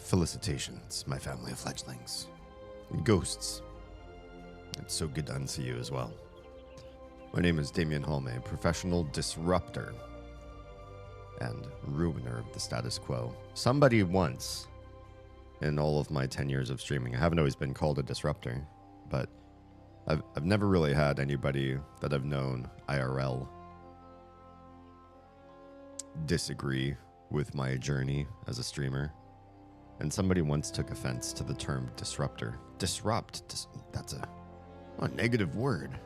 Felicitations, my family of fledglings. Ghosts. It's so good to unsee you as well. My name is Damien Halme, professional disruptor and ruiner of the status quo. Somebody once, in all of my 10 years of streaming, I haven't always been called a disruptor, but I've never really had anybody that I've known IRL disagree with my journey as a streamer. And somebody once took offense to the term disruptor. Disrupt, that's a negative word.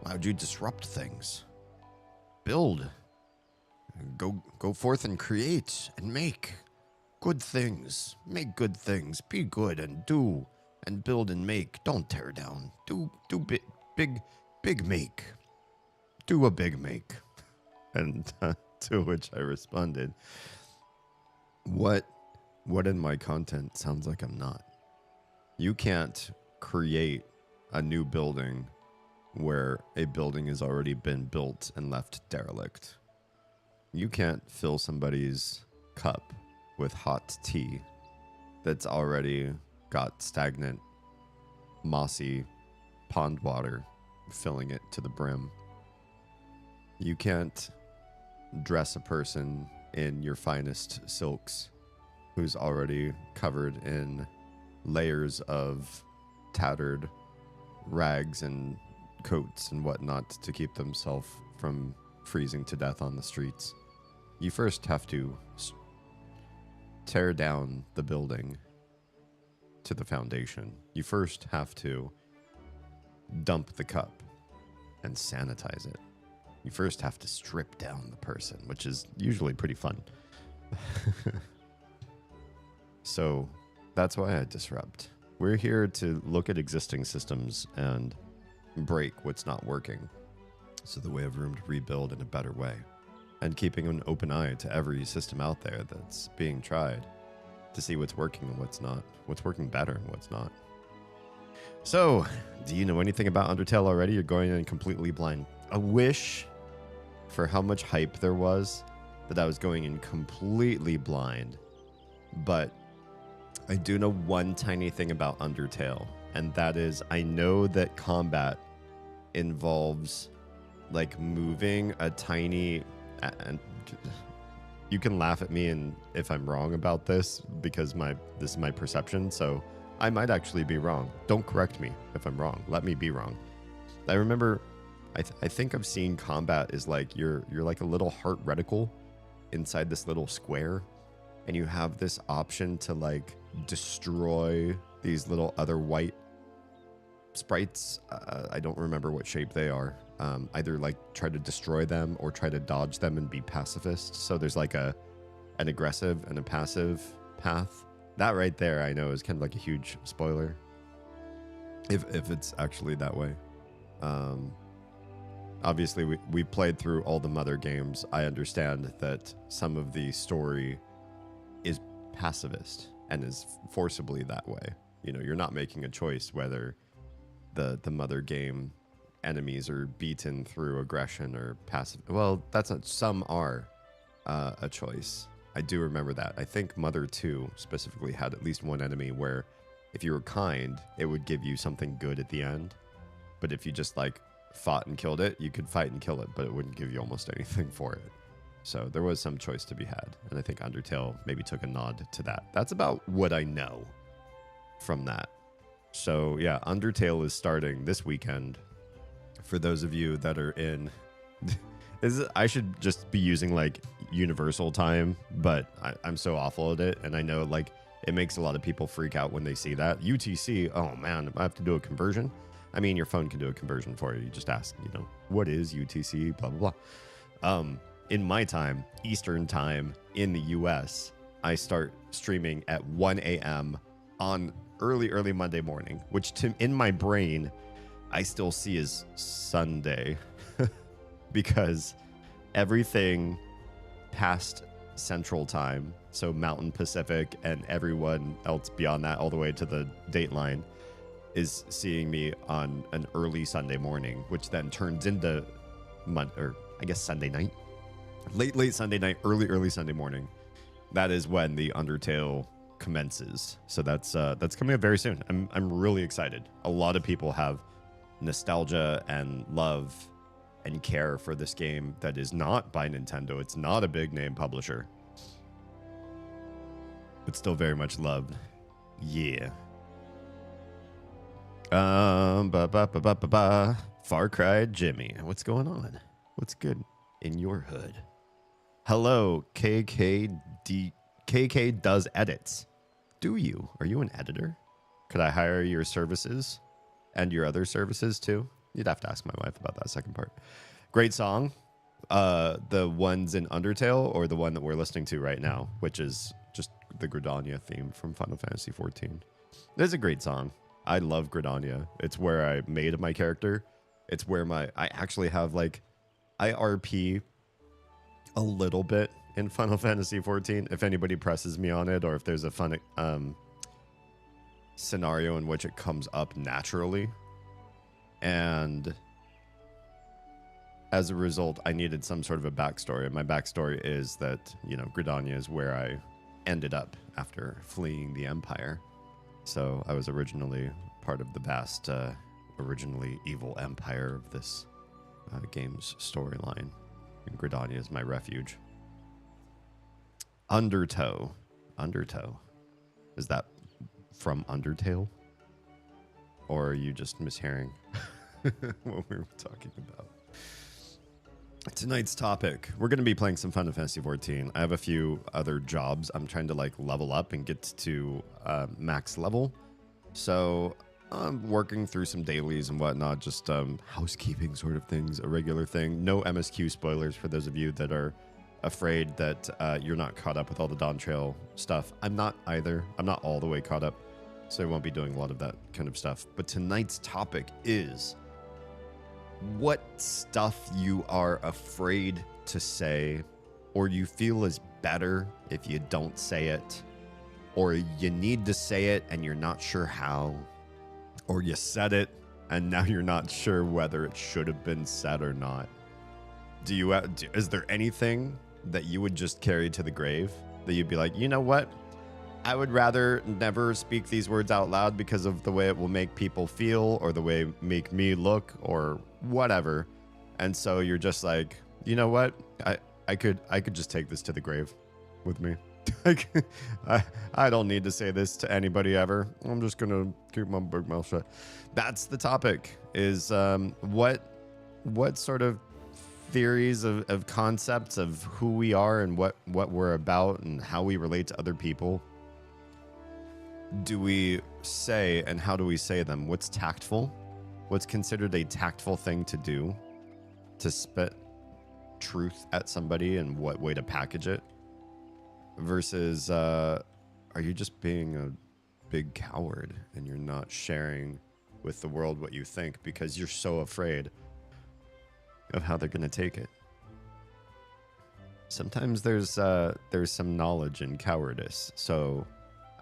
Why would you disrupt things? Build. Go forth and create and make good things. Make good things. Be good and do and build and make. Don't tear down. Do big make. Do a big make. And to which I responded, what in my content sounds like I'm not? You can't create a new building where a building has already been built and left derelict. You can't fill somebody's cup with hot tea that's already got stagnant, mossy pond water filling it to the brim. You can't dress a person in your finest silks who's already covered in layers of tattered rags and coats and whatnot to keep themselves from freezing to death on the streets. You first have to tear down the building to the foundation. You first have to dump the cup and sanitize it. You first have to strip down the person, which is usually pretty fun. So that's why I disrupt. We're here to look at existing systems and break what's not working, so that we have room to rebuild in a better way. And keeping an open eye to every system out there that's being tried to see what's working and what's not, what's working better and what's not. So, do you know anything about Undertale already? You're going in completely blind. I wish for how much hype there was that I was going in completely blind, but I do know one tiny thing about Undertale, and that is I know that combat involves like moving a tiny, and you can laugh at me and if I'm wrong about this because this is my perception, so I might actually be wrong. Don't correct me if I'm wrong. Let me be wrong. I remember I think I've seen combat is like you're like a little heart reticle inside this little square, and you have this option to like destroy these little other white sprites. I don't remember what shape they are. Either like try to destroy them or try to dodge them and be pacifist. So there's like an aggressive and a passive path. That right there I know is kind of like a huge spoiler if it's actually that way. Obviously we played through all the Mother games. I understand that some of the story is pacifist and is forcibly that way. You know, you're not making a choice whether the Mother game enemies are beaten through aggression or passive. Well, that's not, some are a choice. I do remember that. I think Mother 2 specifically had at least one enemy where if you were kind, it would give you something good at the end. But if you just like fought and killed it, you could fight and kill it, but it wouldn't give you almost anything for it. So there was some choice to be had. And I think Undertale maybe took a nod to that. That's about what I know from that. So yeah, Undertale is starting this weekend. For those of you that are in, I should just be using like universal time, but I'm so awful at it. And I know like it makes a lot of people freak out when they see that. UTC, oh man, I have to do a conversion. I mean, your phone can do a conversion for you. You just ask, you know, what is UTC, blah, blah, blah. In my time, Eastern time in the US, I start streaming at 1 a.m. on early Monday morning, which in my brain, I still see as Sunday because everything past Central Time, so Mountain Pacific and everyone else beyond that all the way to the Dateline is seeing me on an early Sunday morning, which then turns into Sunday night. Late Sunday night, early Sunday morning. That is when the Undertale commences. So that's coming up very soon. I'm really excited. A lot of people have nostalgia and love and care for this game that is not by Nintendo. It's not a big name publisher, but still very much loved. Yeah. Far Cry Jimmy. What's going on? What's good in your hood? Hello, KK does edits. Do you? Are you an editor? Could I hire your services and your other services too? You'd have to ask my wife about that second part. Great song. The ones in Undertale or the one that we're listening to right now, which is just the Gridania theme from Final Fantasy XIV. It's a great song. I love Gridania. It's where I made my character. It's where I actually have like, I RP a little bit in Final Fantasy XIV. If anybody presses me on it, or if there's a fun scenario in which it comes up naturally. And as a result, I needed some sort of a backstory. And my backstory is that, you know, Gridania is where I ended up after fleeing the Empire. So I was originally part of the vast, originally evil empire of this game's storyline. And Gridania is my refuge. Undertow. Is that from Undertale? Or are you just mishearing what we were talking about? Tonight's topic. We're going to be playing some Final Fantasy XIV. I have a few other jobs. I'm trying to like level up and get to max level. So I'm working through some dailies and whatnot, just housekeeping sort of things, a regular thing. No MSQ spoilers for those of you that are afraid that you're not caught up with all the Dawn Trail stuff. I'm not either. I'm not all the way caught up, so I won't be doing a lot of that kind of stuff. But tonight's topic is what stuff you are afraid to say, or you feel is better if you don't say it, or you need to say it and you're not sure how, or you said it and now you're not sure whether it should have been said or not. Is there anything that you would just carry to the grave that you'd be like, you know what? I would rather never speak these words out loud because of the way it will make people feel or the way it make me look or whatever. And so you're just like, you know what? I could just take this to the grave with me. I don't need to say this to anybody ever. I'm just going to keep my big mouth shut. That's the topic, is what sort of theories of concepts of who we are and what we're about and how we relate to other people do we say, and how do we say them? What's tactful? What's considered a tactful thing to do to spit truth at somebody, and what way to package it? Versus, are you just being a big coward and you're not sharing with the world what you think because you're so afraid of how they're going to take it? Sometimes there's some knowledge in cowardice. So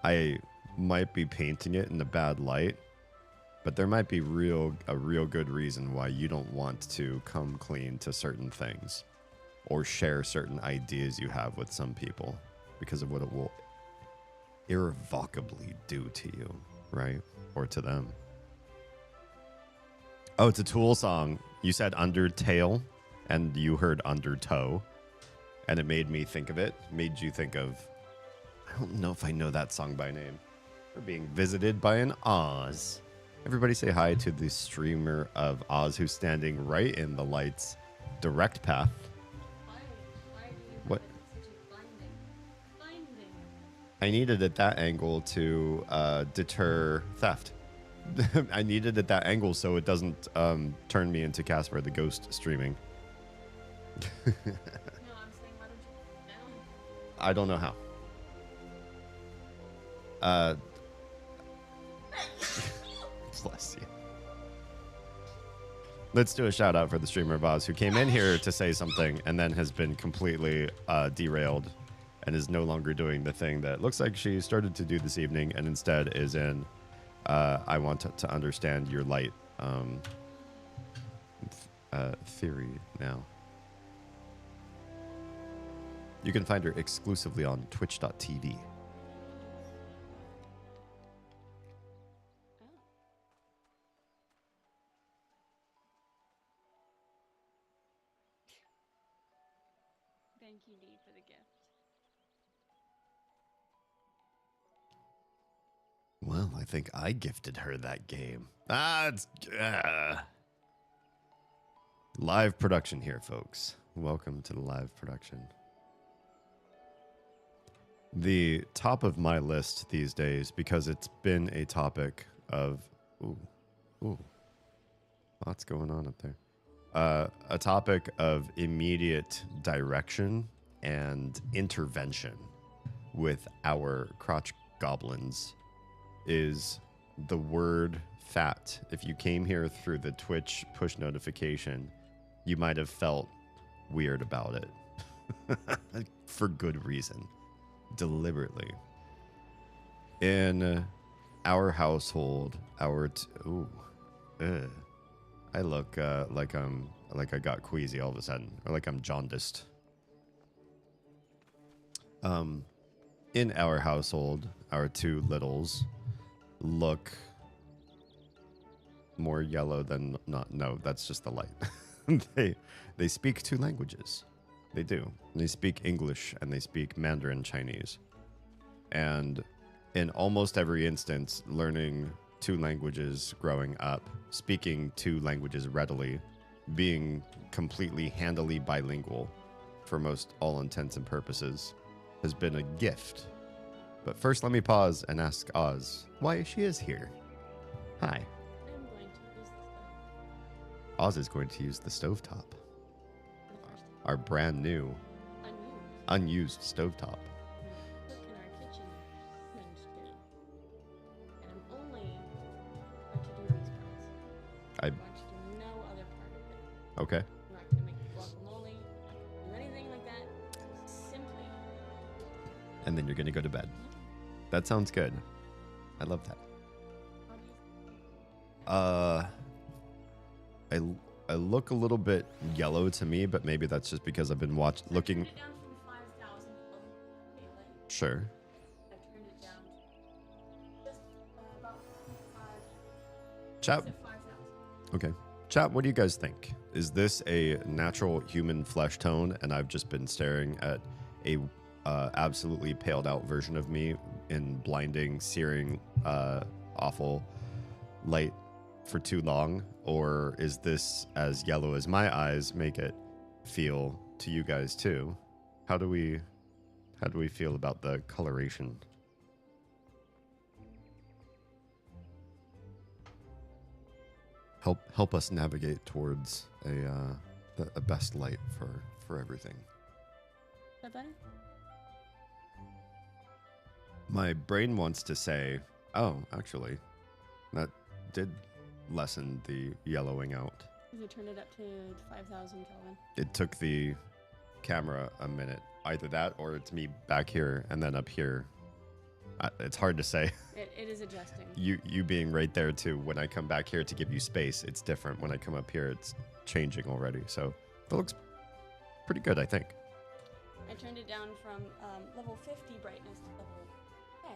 I might be painting it in a bad light, but there might be a real good reason why you don't want to come clean to certain things or share certain ideas you have with some people because of what it will irrevocably do to you, right? Or to them. Oh, it's a Tool song. You said Undertale and you heard Undertow, and it made me think of it. Made you think of, I don't know if I know that song by name. We're being visited by an Oz. Everybody say hi to the streamer of Oz who's standing right in the light's direct path. What? I needed at that angle to deter theft. I needed at that angle so it doesn't turn me into Casper the Ghost streaming. No, I'm saying, how did you put it down? I don't know how. Bless you. Let's do a shout out for the streamer of Oz who came in here to say something and then has been completely derailed and is no longer doing the thing that looks like she started to do this evening, and instead is in I want to understand your light theory now. You can find her exclusively on twitch.tv. Thank you, Dee, for the gift. Well, I think I gifted her that game. It's live production here, folks. Welcome to the live production. The top of my list these days, because it's been a topic of lots going on up there. A topic of immediate direction and intervention with our crotch goblins is the word fat. If you came here through the Twitch push notification, you might have felt weird about it. For good reason. Deliberately. In our household, I look like I got queasy all of a sudden, or like I'm jaundiced. In our household, our two littles look more yellow than not. No, that's just the light. They speak two languages. They do. They speak English and they speak Mandarin Chinese. And in almost every instance, learning two languages growing up, speaking two languages readily, being completely handily bilingual for most all intents and purposes has been a gift. But first, let me pause and ask Oz why she is here. Hi. I'm going to use the stove. Oz is going to use the stovetop. For the first time. Our brand new, Unused. unused stovetop. Cook in our kitchen went down. And I'm only going to do these parts. I'm going to do no other part of it. Okay. I'm not going to make guacamole, do anything like that. Simply. And then you're going to go to bed. That sounds good. I love that. How do you I look a little bit yellow to me, but maybe that's just because I've been looking. I turned it down from 5,000 of daylight. Sure. I turned it down to just about 5. Chat. 5,000. Okay. Chat, what do you guys think? Is this a natural human flesh tone, and I've just been staring at a absolutely paled out version of me in blinding, searing, awful light for too long? Or is this as yellow as my eyes make it feel to you guys too? How do we feel about the coloration? Help us navigate towards a best light for everything. Is that better? My brain wants to say, oh, actually, that did lessen the yellowing out. Because I turned it up to 5,000 Kelvin. It took the camera a minute. Either that or it's me back here and then up here. It's hard to say. It is adjusting. You being right there too. When I come back here to give you space, it's different. When I come up here, it's changing already. So that looks pretty good, I think. I turned it down from level 50 brightness to level 10.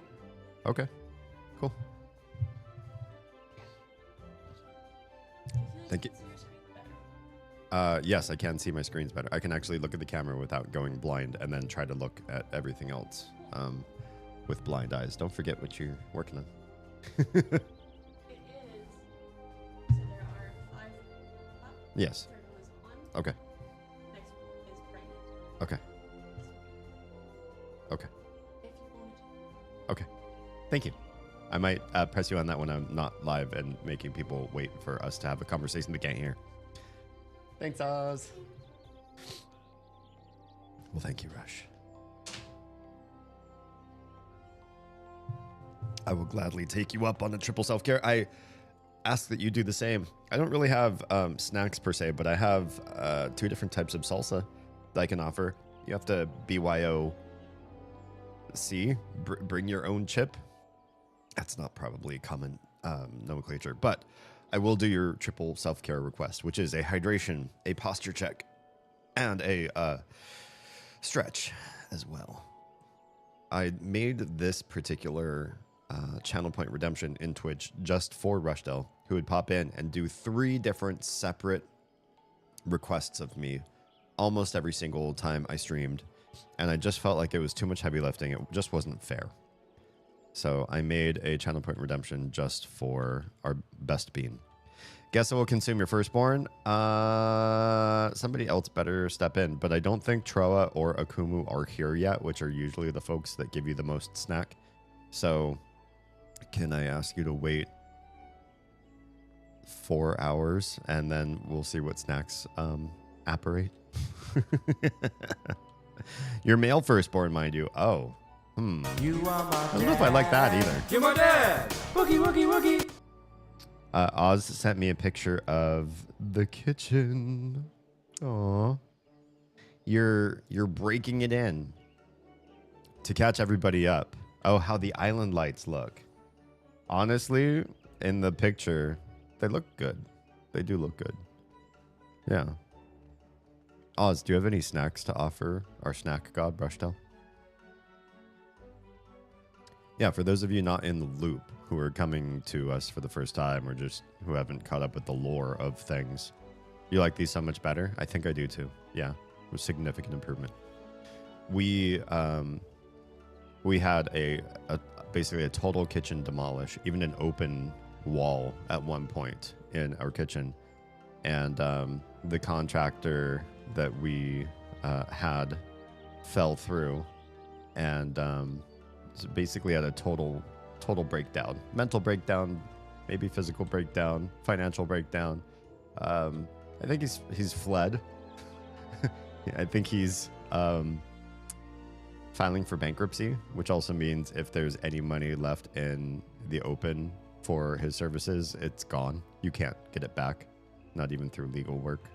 Okay, cool. Do you feel like Thank you you. can see your screen better? Yes, I can see my screens better. I can actually look at the camera without going blind and then try to look at everything else with blind eyes. Don't forget what you're working on. It is. So there are 5 up. Yes. Third one is on. Okay. Next one is brightness. Okay. Okay. If you wanted to. Okay. Thank you. I might press you on that when I'm not live and making people wait for us to have a conversation they can't hear. Thanks, Oz. Well, thank you, Rush. I will gladly take you up on a triple self-care. I ask that you do the same. I don't really have snacks per se, but I have 2 different types of salsa that I can offer. You have to BYOC, bring your own chip. That's not probably common nomenclature, but I will do your triple self-care request, which is a hydration, a posture check, and a stretch as well. I made this particular channel point redemption in Twitch just for Rushdell, who would pop in and do 3 different separate requests of me almost every single time I streamed, and I just felt like it was too much heavy lifting. It just wasn't fair. So I made a channel point redemption just for our best bean. Guess it will consume your firstborn. Somebody else better step in, but I don't think Troa or Akumu are here yet, which are usually the folks that give you the most snack. So can I ask you to wait 4 hours and then we'll see what snacks apparate? Your male firstborn, mind you. Oh. You are my I don't know if I like that either. You're my dad. Wookie, wookie, wookie. Oz sent me a picture of the kitchen. Aw. You're breaking it in to catch everybody up. Oh, how the island lights look. Honestly, in the picture, they look good. They do look good. Yeah. Oz, do you have any snacks to offer our snack god, Brushtail? Yeah, for those of you not in the loop who are coming to us for the first time or just who haven't caught up with the lore of things, you like these so much better? I think I do too. Yeah, it was significant improvement. We had basically a total kitchen demolish, even an open wall at one point in our kitchen. And the contractor that we had fell through and so basically had a total breakdown, mental breakdown, maybe physical breakdown, financial breakdown. I think he's fled. I think he's filing for bankruptcy, which also means if there's any money left in the open for his services, it's gone. You can't get it back, not even through legal work.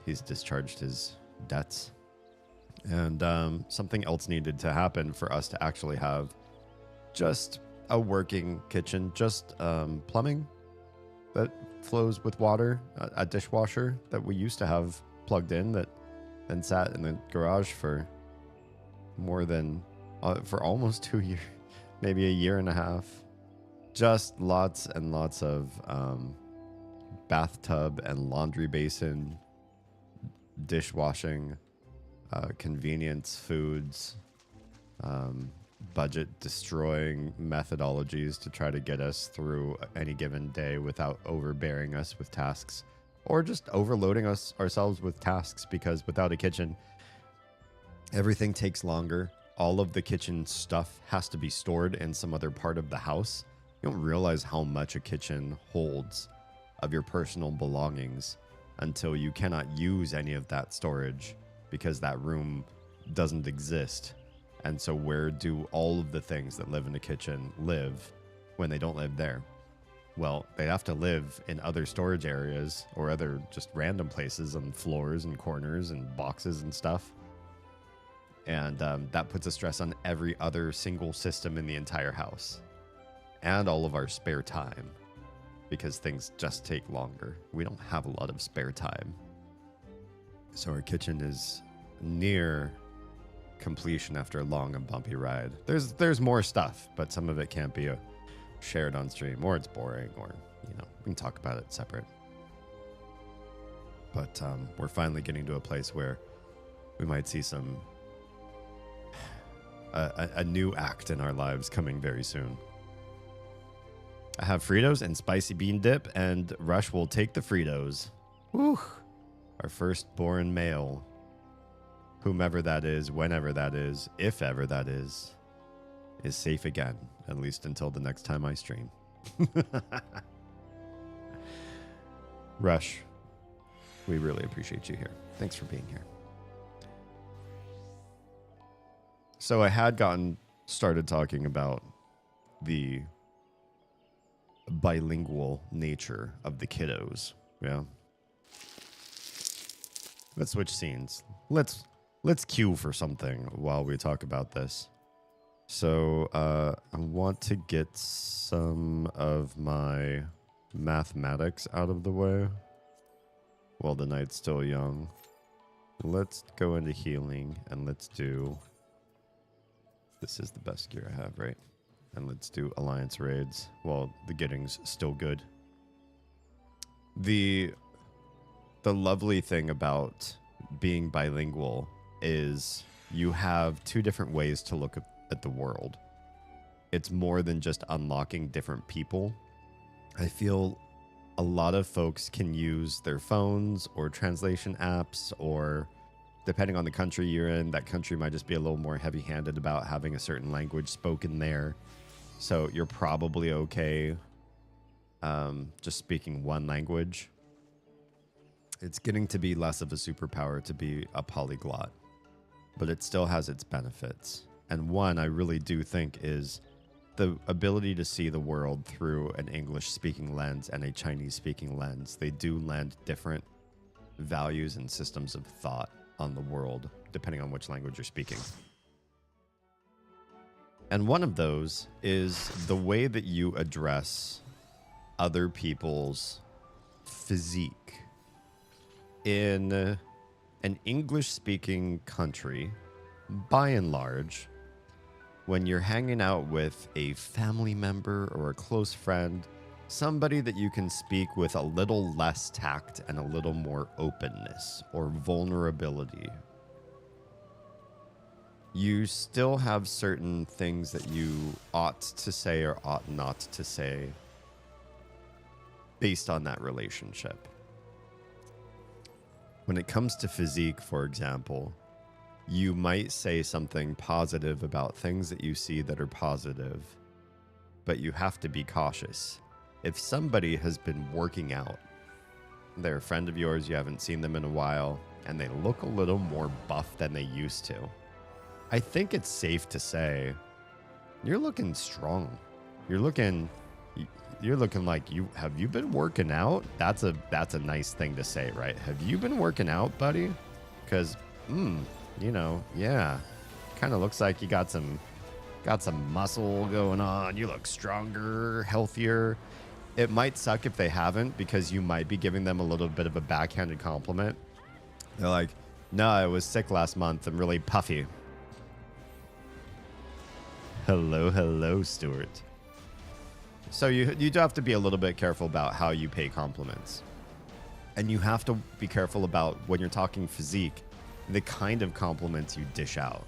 He's discharged his debts. And something else needed to happen for us to actually have just a working kitchen, just plumbing that flows with water, a dishwasher that we used to have plugged in that then sat in the garage for more than, for almost 2 years, maybe a year and a half. Just lots and lots of bathtub and laundry basin, dishwashing, convenience foods, budget destroying methodologies to try to get us through any given day without overbearing us with tasks or just overloading ourselves with tasks, because without a kitchen, everything takes longer. All of the kitchen stuff has to be stored in some other part of the house. You don't realize how much a kitchen holds of your personal belongings until you cannot use any of that storage because that room doesn't exist. And so where do all of the things that live in a kitchen live when they don't live there? Well, they have to live in other storage areas or other just random places on floors and corners and boxes and stuff. And that puts a stress on every other single system in the entire house and all of our spare time, because things just take longer. We don't have a lot of spare time. So our kitchen is near completion after a long and bumpy ride. There's more stuff, but some of it can't be shared on stream, or it's boring, or we can talk about it separate. But we're finally getting to a place where we might see some a new act in our lives coming very soon. I have Fritos and spicy bean dip, and Rush will take the Fritos. Whew. Our firstborn male, whomever that is, whenever that is, if ever that is safe again, at least until the next time I stream. Rush, we really appreciate you here. Thanks for being here. So I had started talking about the bilingual nature of the kiddos. Yeah. Let's switch scenes. Let's cue for something while we talk about this. So I want to get some of my mathematics out of the way while the night's still young. Let's go into healing and let's do... This is the best gear I have, right? And let's do alliance raids while the getting's still good. The lovely thing about being bilingual is you have two different ways to look at the world. It's more than just unlocking different people. I feel a lot of folks can use their phones or translation apps, or depending on the country you're in, that country might just be a little more heavy-handed about having a certain language spoken there. So you're probably okay just speaking one language. It's getting to be less of a superpower to be a polyglot, but it still has its benefits. And one I really do think is the ability to see the world through an English-speaking lens and a Chinese-speaking lens. They do lend different values and systems of thought on the world, depending on which language you're speaking. And one of those is the way that you address other people's physique. In an English-speaking country, by and large, when you're hanging out with a family member or a close friend, somebody that you can speak with a little less tact and a little more openness or vulnerability, you still have certain things that you ought to say or ought not to say based on that relationship. When it comes to physique, for example, you might say something positive about things that you see that are positive, but you have to be cautious. If somebody has been working out, they're a friend of yours, you haven't seen them in a while, and they look a little more buff than they used to, I think it's safe to say, you're looking strong. You're looking like have you been working out? That's a nice thing to say, right? Have you been working out, buddy? Because, yeah, kind of looks like you got some muscle going on. You look stronger, healthier. It might suck if they haven't, because you might be giving them a little bit of a backhanded compliment. They're like, no, I was sick last month. I'm really puffy. Hello, Stuart. So you do have to be a little bit careful about how you pay compliments. And you have to be careful about, when you're talking physique, the kind of compliments you dish out.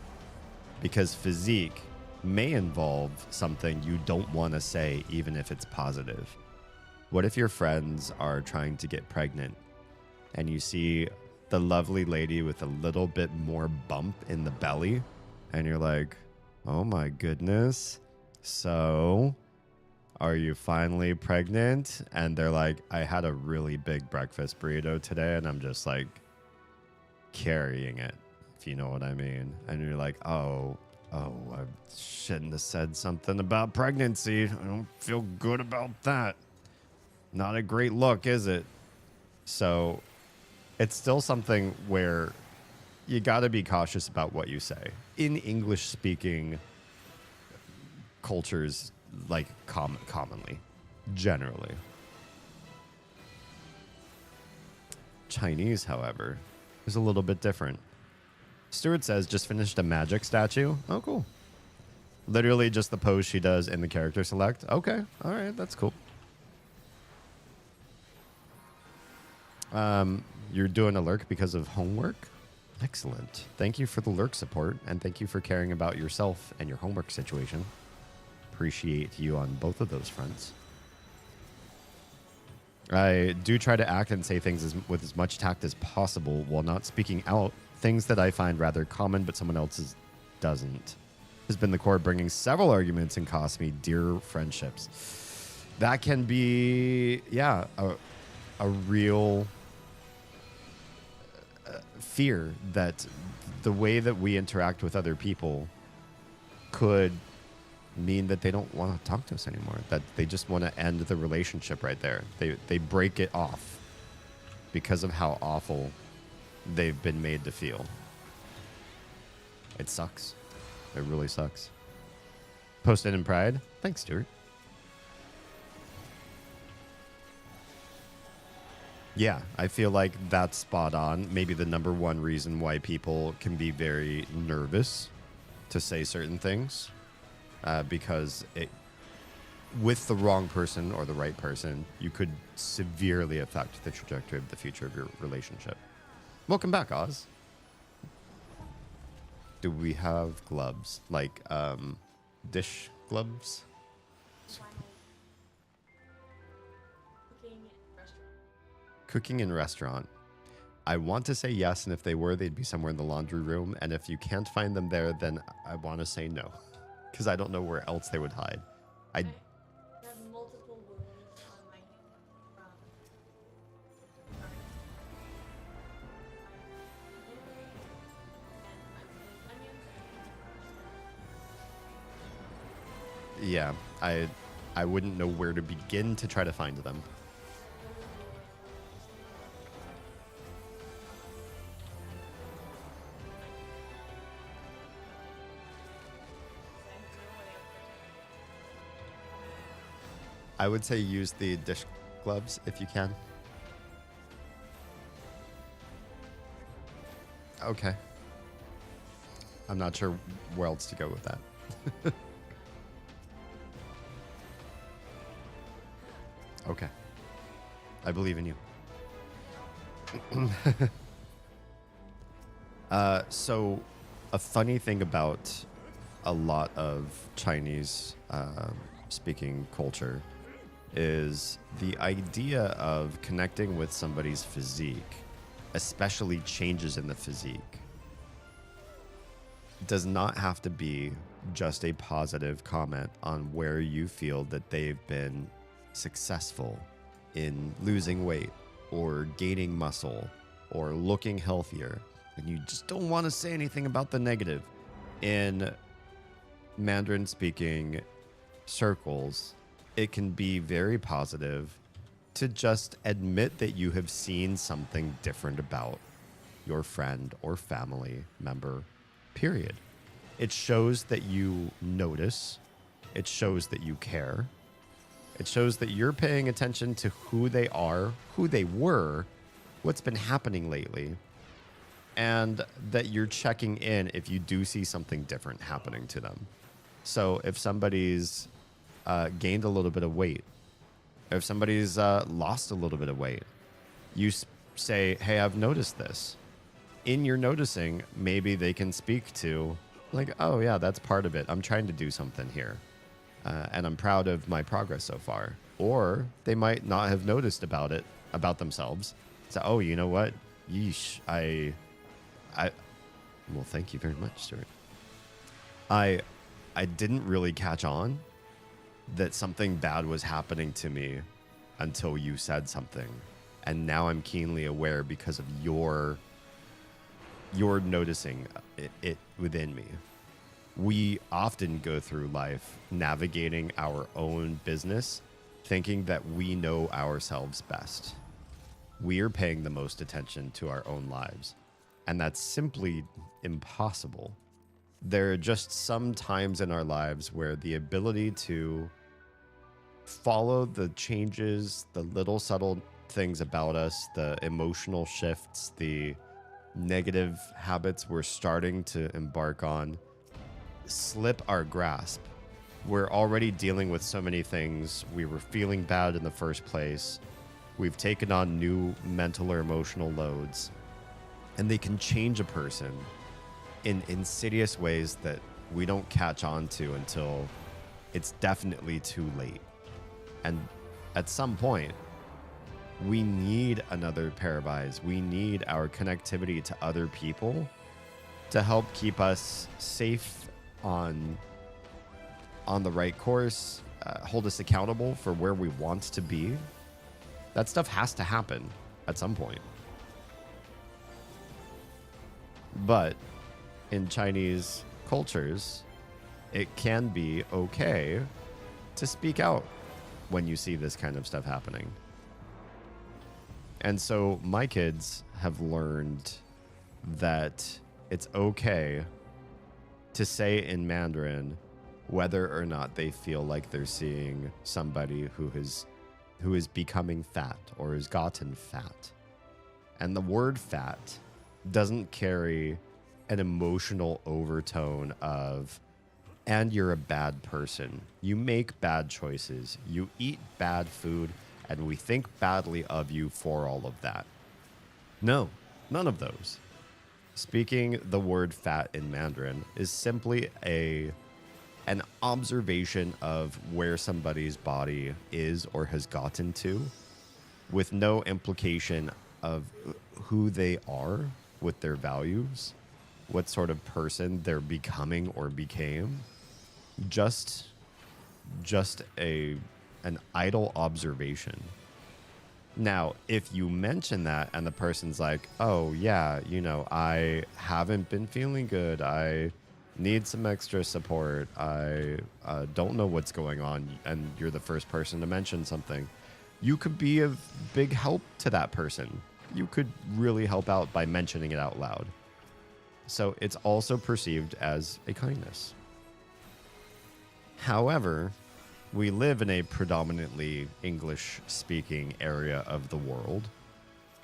Because physique may involve something you don't want to say, even if it's positive. What if your friends are trying to get pregnant and you see the lovely lady with a little bit more bump in the belly, and you're like, oh my goodness, so are you finally pregnant? And they're like, I had a really big breakfast burrito today and I'm just like carrying it, if you know what I mean. And you're like, oh, I shouldn't have said something about pregnancy. I don't feel good about that. Not a great look, is it? So it's still something where you got to be cautious about what you say. In English-speaking cultures, like commonly, generally. Chinese, however, is a little bit different. Stuart says, just finished a magic statue. Oh, cool. Literally just the pose she does in the character select. Okay, all right, that's cool. You're doing a lurk because of homework? Excellent. Thank you for the lurk support, and thank you for caring about yourself and your homework situation. Appreciate you on both of those fronts. I do try to act and say things with as much tact as possible while not speaking out things that I find rather common but someone else's doesn't. Has been the core of bringing several arguments and cost me dear friendships. That can be, a real fear that the way that we interact with other people could mean that they don't want to talk to us anymore, that they just want to end the relationship right there. They break it off because of how awful they've been made to feel. It sucks. It really sucks. Posted in pride. Thanks, Stuart. Yeah, I feel like that's spot on. Maybe the number one reason why people can be very nervous to say certain things, because with the wrong person or the right person, you could severely affect the trajectory of the future of your relationship. Welcome back, Oz. Do we have gloves? Like, dish gloves? Cooking restaurant. Cooking in restaurant. I want to say yes, and if they were, they'd be somewhere in the laundry room. And if you can't find them there, then I want to say no. Because I don't know where else they would hide. I have multiple wounds on my hand from Yeah, I wouldn't know where to begin to try to find them. I would say use the dish gloves if you can. Okay. I'm not sure where else to go with that. Okay. I believe in you. So a funny thing about a lot of Chinese speaking culture is the idea of connecting with somebody's physique, especially changes in the physique, does not have to be just a positive comment on where you feel that they've been successful in losing weight or gaining muscle or looking healthier, and you just don't want to say anything about the negative. In Mandarin speaking circles, it can be very positive to just admit that you have seen something different about your friend or family member, period. It shows that you notice. It shows that you care. It shows that you're paying attention to who they are, who they were, what's been happening lately, and that you're checking in if you do see something different happening to them. So if somebody's gained a little bit of weight, if somebody's lost a little bit of weight, you say, hey, I've noticed this. In your noticing, maybe they can speak to, like, oh, yeah, that's part of it. I'm trying to do something here. And I'm proud of my progress so far. Or they might not have noticed about it, about themselves. So, oh, you know what? Yeesh, well, thank you very much, Stuart. I didn't really catch on that something bad was happening to me until you said something. And now I'm keenly aware because of your noticing it within me. We often go through life navigating our own business, thinking that we know ourselves best. We are paying the most attention to our own lives, and that's simply impossible. There are just some times in our lives where the ability to follow the changes, the little subtle things about us, the emotional shifts, the negative habits we're starting to embark on, slip our grasp. We're already dealing with so many things. We were feeling bad in the first place. We've taken on new mental or emotional loads, and they can change a person in insidious ways that we don't catch on to until it's definitely too late. And at some point, we need another pair of eyes. We need our connectivity to other people to help keep us safe on the right course, hold us accountable for where we want to be. That stuff has to happen at some point. But in Chinese cultures, it can be okay to speak out when you see this kind of stuff happening. And so my kids have learned that it's okay to say in Mandarin whether or not they feel like they're seeing somebody who is becoming fat or has gotten fat. And the word fat doesn't carry an emotional overtone of, and you're a bad person. You make bad choices. You eat bad food, and we think badly of you for all of that. No, None of those. Speaking the word fat in Mandarin is simply an observation of where somebody's body is or has gotten to, with no implication of who they are with their values, what sort of person they're becoming or became. Just an idle observation. Now, if you mention that and the person's like, oh, yeah, I haven't been feeling good. I need some extra support. I don't know what's going on. And you're the first person to mention something. You could be of big help to that person. You could really help out by mentioning it out loud. So it's also perceived as a kindness. However, we live in a predominantly English-speaking area of the world,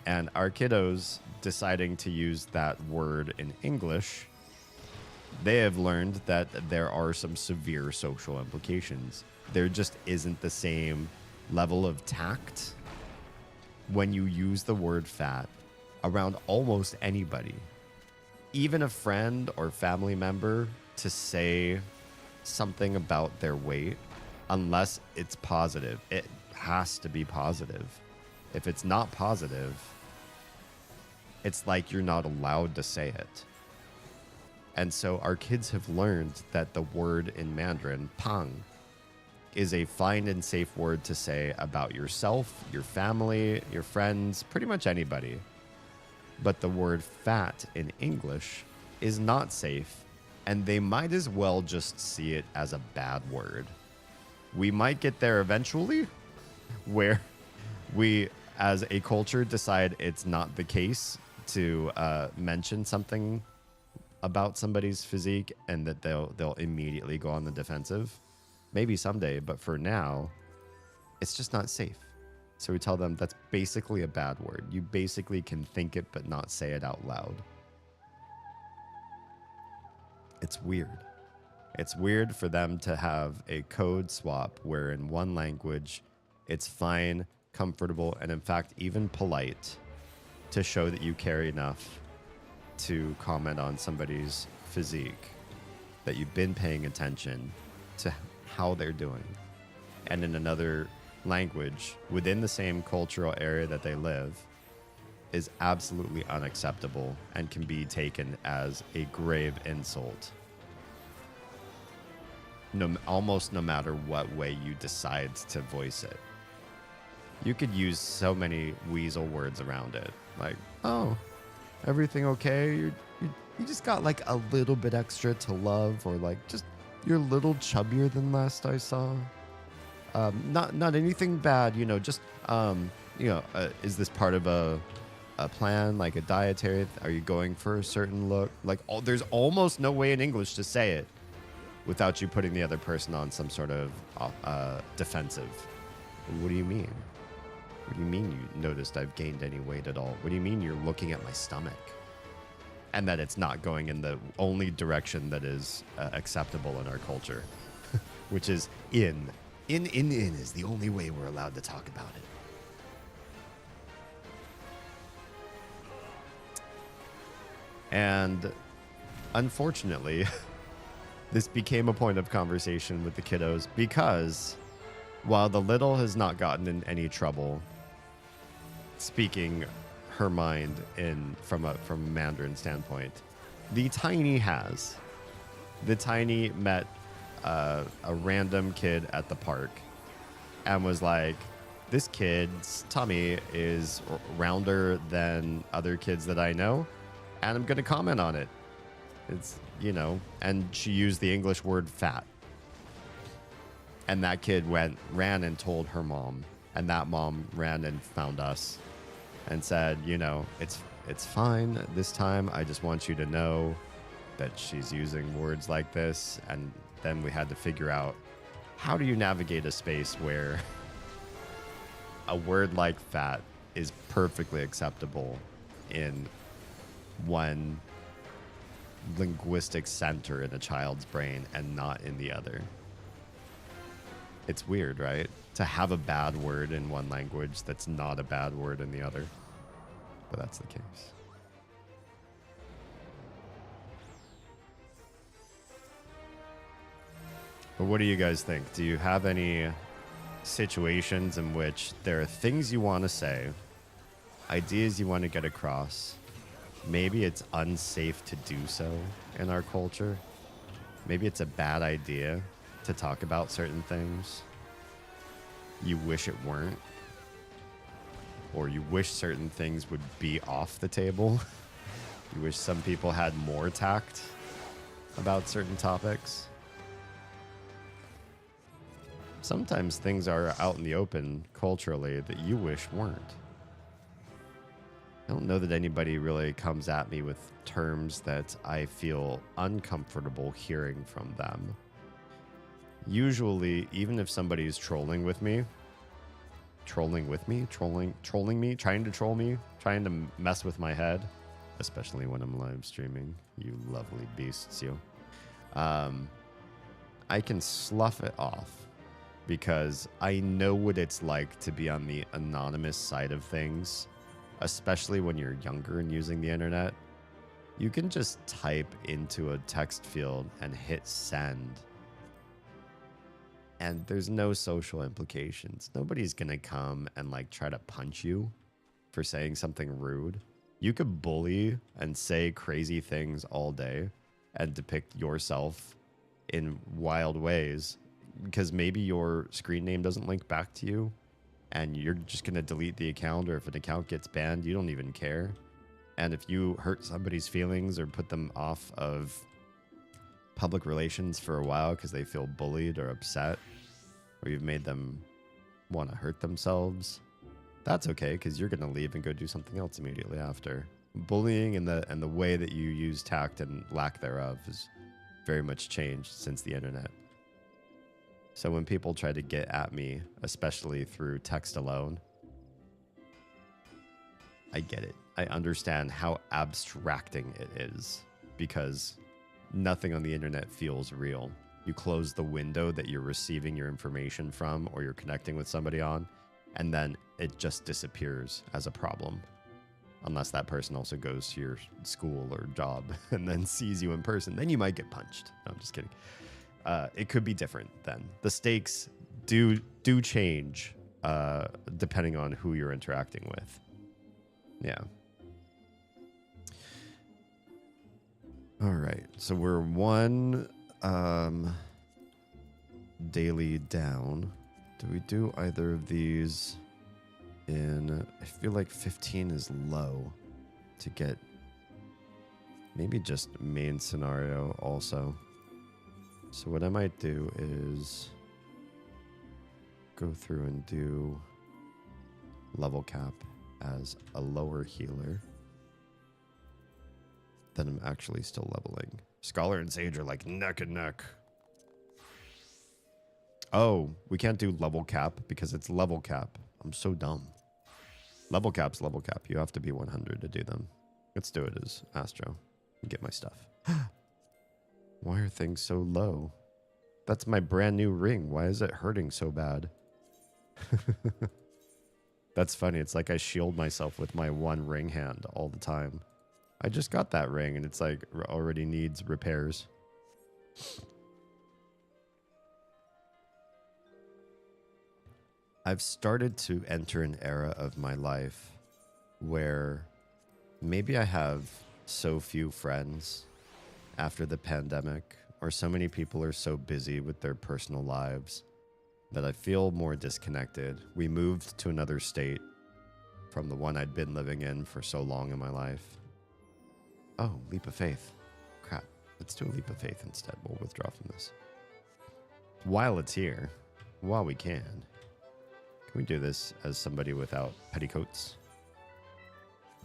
and our kiddos deciding to use that word in English, they have learned that there are some severe social implications. There just isn't the same level of tact when you use the word fat around almost anybody. Even a friend or family member to say something about their weight, unless it's positive. It has to be positive. If it's not positive, it's like you're not allowed to say it. And so our kids have learned that the word in Mandarin, pang, is a fine and safe word to say about yourself, your family, your friends, pretty much anybody. But the word fat in English is not safe, and they might as well just see it as a bad word. We might get there eventually, where we, as a culture, decide it's not the case to mention something about somebody's physique and that they'll immediately go on the defensive. Maybe someday, but for now, it's just not safe. So we tell them that's basically a bad word. You basically can think it but not say it out loud. It's weird. It's weird for them to have a code swap where in one language it's fine, comfortable, and in fact even polite to show that you care enough to comment on somebody's physique, that you've been paying attention to how they're doing. And in another language within the same cultural area that they live is absolutely unacceptable and can be taken as a grave insult. Almost no matter what way you decide to voice it. You could use so many weasel words around it. Like, oh, everything okay? You just got like a little bit extra to love, or like just you're a little chubbier than last I saw. Not anything bad, just is this part of a plan, like a dietary? Are you going for a certain look? Like, there's almost no way in English to say it without you putting the other person on some sort of defensive. What do you mean? What do you mean you noticed I've gained any weight at all? What do you mean you're looking at my stomach? And that it's not going in the only direction that is acceptable in our culture, which is in. In is the only way we're allowed to talk about it. And unfortunately, this became a point of conversation with the kiddos because while the little has not gotten in any trouble speaking her mind from a Mandarin standpoint, the tiny has. The tiny met a random kid at the park and was like, this kid's tummy is rounder than other kids that I know, and I'm going to comment on it. It's, and she used the English word fat. And that kid ran and told her mom, and that mom ran and found us and said, it's fine this time. I just want you to know that she's using words like this. And then we had to figure out, how do you navigate a space where a word like fat is perfectly acceptable in one linguistic center in a child's brain and not in the other? It's weird, right? To have a bad word in one language that's not a bad word in the other. But that's the case. But what do you guys think? Do you have any situations in which there are things you want to say, ideas you want to get across? Maybe it's unsafe to do so in our culture. Maybe it's a bad idea to talk about certain things. You wish it weren't. Or you wish certain things would be off the table. You wish some people had more tact about certain topics. Sometimes things are out in the open culturally that you wish weren't. I don't know that anybody really comes at me with terms that I feel uncomfortable hearing from them. Usually, even if somebody is trolling me, trying to troll me, trying to mess with my head, especially when I'm live streaming, you lovely beasts, you. I can slough it off because I know what it's like to be on the anonymous side of things, especially when you're younger and using the internet. You can just type into a text field and hit send. And there's no social implications. Nobody's going to come and like try to punch you for saying something rude. You could bully and say crazy things all day and depict yourself in wild ways because maybe your screen name doesn't link back to you and you're just going to delete the account, or if an account gets banned, you don't even care. And if you hurt somebody's feelings or put them off of public relations for a while because they feel bullied or upset, or you've made them want to hurt themselves, that's okay because you're going to leave and go do something else immediately after. Bullying and the way that you use tact and lack thereof has very much changed since the internet. So when people try to get at me, especially through text alone, I get it. I understand how abstracting it is because nothing on the internet feels real. You close the window that you're receiving your information from or you're connecting with somebody on, and then it just disappears as a problem. Unless that person also goes to your school or job and then sees you in person. Then you might get punched. No, I'm just kidding. It could be different then. The stakes do change depending on who you're interacting with. Yeah. All right. So we're one daily down. Do we do either of these in... I feel like 15 is low to get... Maybe just main scenario also. So what I might do is go through and do level cap as a lower healer. Then I'm actually still leveling. Scholar and Sage are like neck and neck. Oh, we can't do level cap because it's level cap. I'm so dumb. Level cap's level cap. You have to be 100 to do them. Let's do it as Astro and get my stuff. Why are things so low? That's my brand new ring. Why is it hurting so bad? That's funny. It's like I shield myself with my one ring hand all the time. I just got that ring and it's like already needs repairs. I've started to enter an era of my life where maybe I have so few friends after the pandemic, or so many people are so busy with their personal lives that I feel more disconnected. We moved to another state from the one I'd been living in for so long in my life. Oh, leap of faith. Crap. Let's do a leap of faith instead. We'll withdraw from this. While it's here, while we can we do this as somebody without petticoats?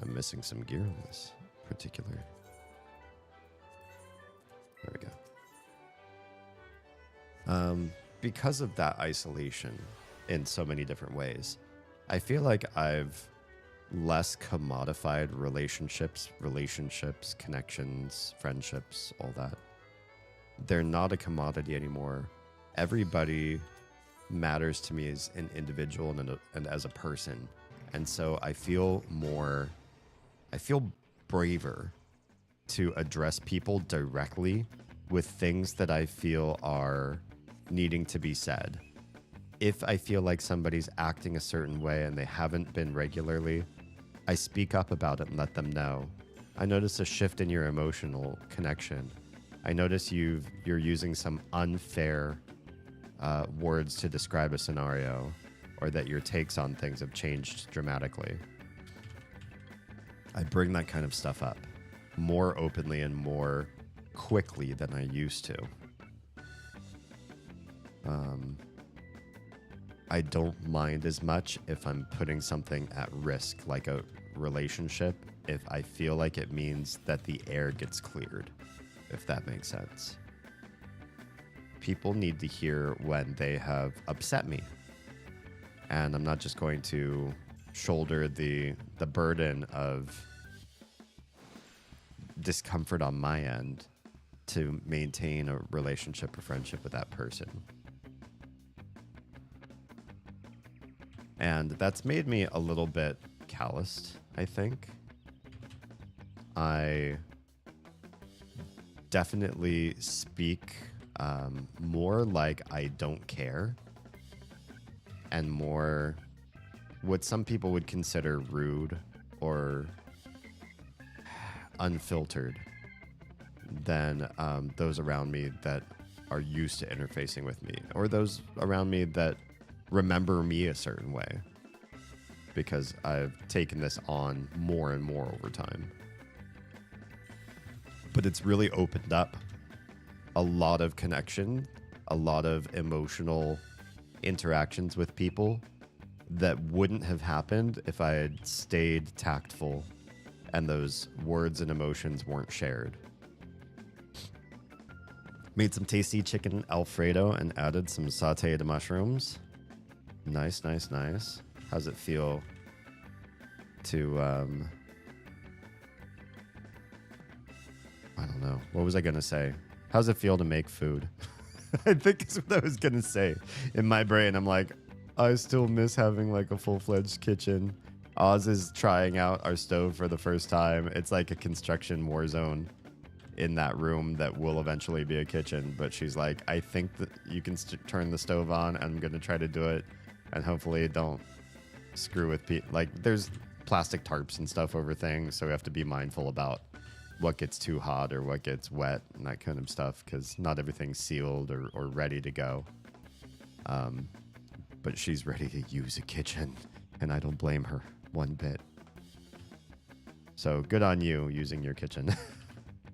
I'm missing some gear on this particular. There we go. Because of that isolation in so many different ways, I feel like I've less commodified relationships, connections, friendships, all that. They're not a commodity anymore. Everybody matters to me as an individual and as a person. And so I feel braver to address people directly with things that I feel are needing to be said. If I feel like somebody's acting a certain way and they haven't been regularly, I speak up about it and let them know. I notice a shift in your emotional connection. I notice you're using some unfair words to describe a scenario, or that your takes on things have changed dramatically. I bring that kind of stuff up more openly and more quickly than I used to. I don't mind as much if I'm putting something at risk, like a relationship, if I feel like it means that the air gets cleared, if that makes sense. People need to hear when they have upset me. And I'm not just going to shoulder the burden of discomfort on my end to maintain a relationship or friendship with that person. And that's made me a little bit calloused, I think. I definitely speak more like I don't care, and more what some people would consider rude or unfiltered than those around me that are used to interfacing with me, or those around me that remember me a certain way, because I've taken this on more and more over time. But it's really opened up a lot of connection, a lot of emotional interactions with people that wouldn't have happened if I had stayed tactful and those words and emotions weren't shared. Made some tasty chicken Alfredo and added some sauteed mushrooms. Nice, nice, nice. How's it feel to, I don't know. What was I going to say? How's it feel to make food? I think is what I was going to say. In my brain, I'm like, I still miss having like a full-fledged kitchen. Oz is trying out our stove for the first time. It's like a construction war zone in that room that will eventually be a kitchen. But she's like, I think that you can turn the stove on. And I'm going to try to do it. And hopefully it don't screw with people. Like, there's plastic tarps and stuff over things, so we have to be mindful about what gets too hot or what gets wet and that kind of stuff, because not everything's sealed or ready to go. But she's ready to use a kitchen, and I don't blame her one bit. So good on you using your kitchen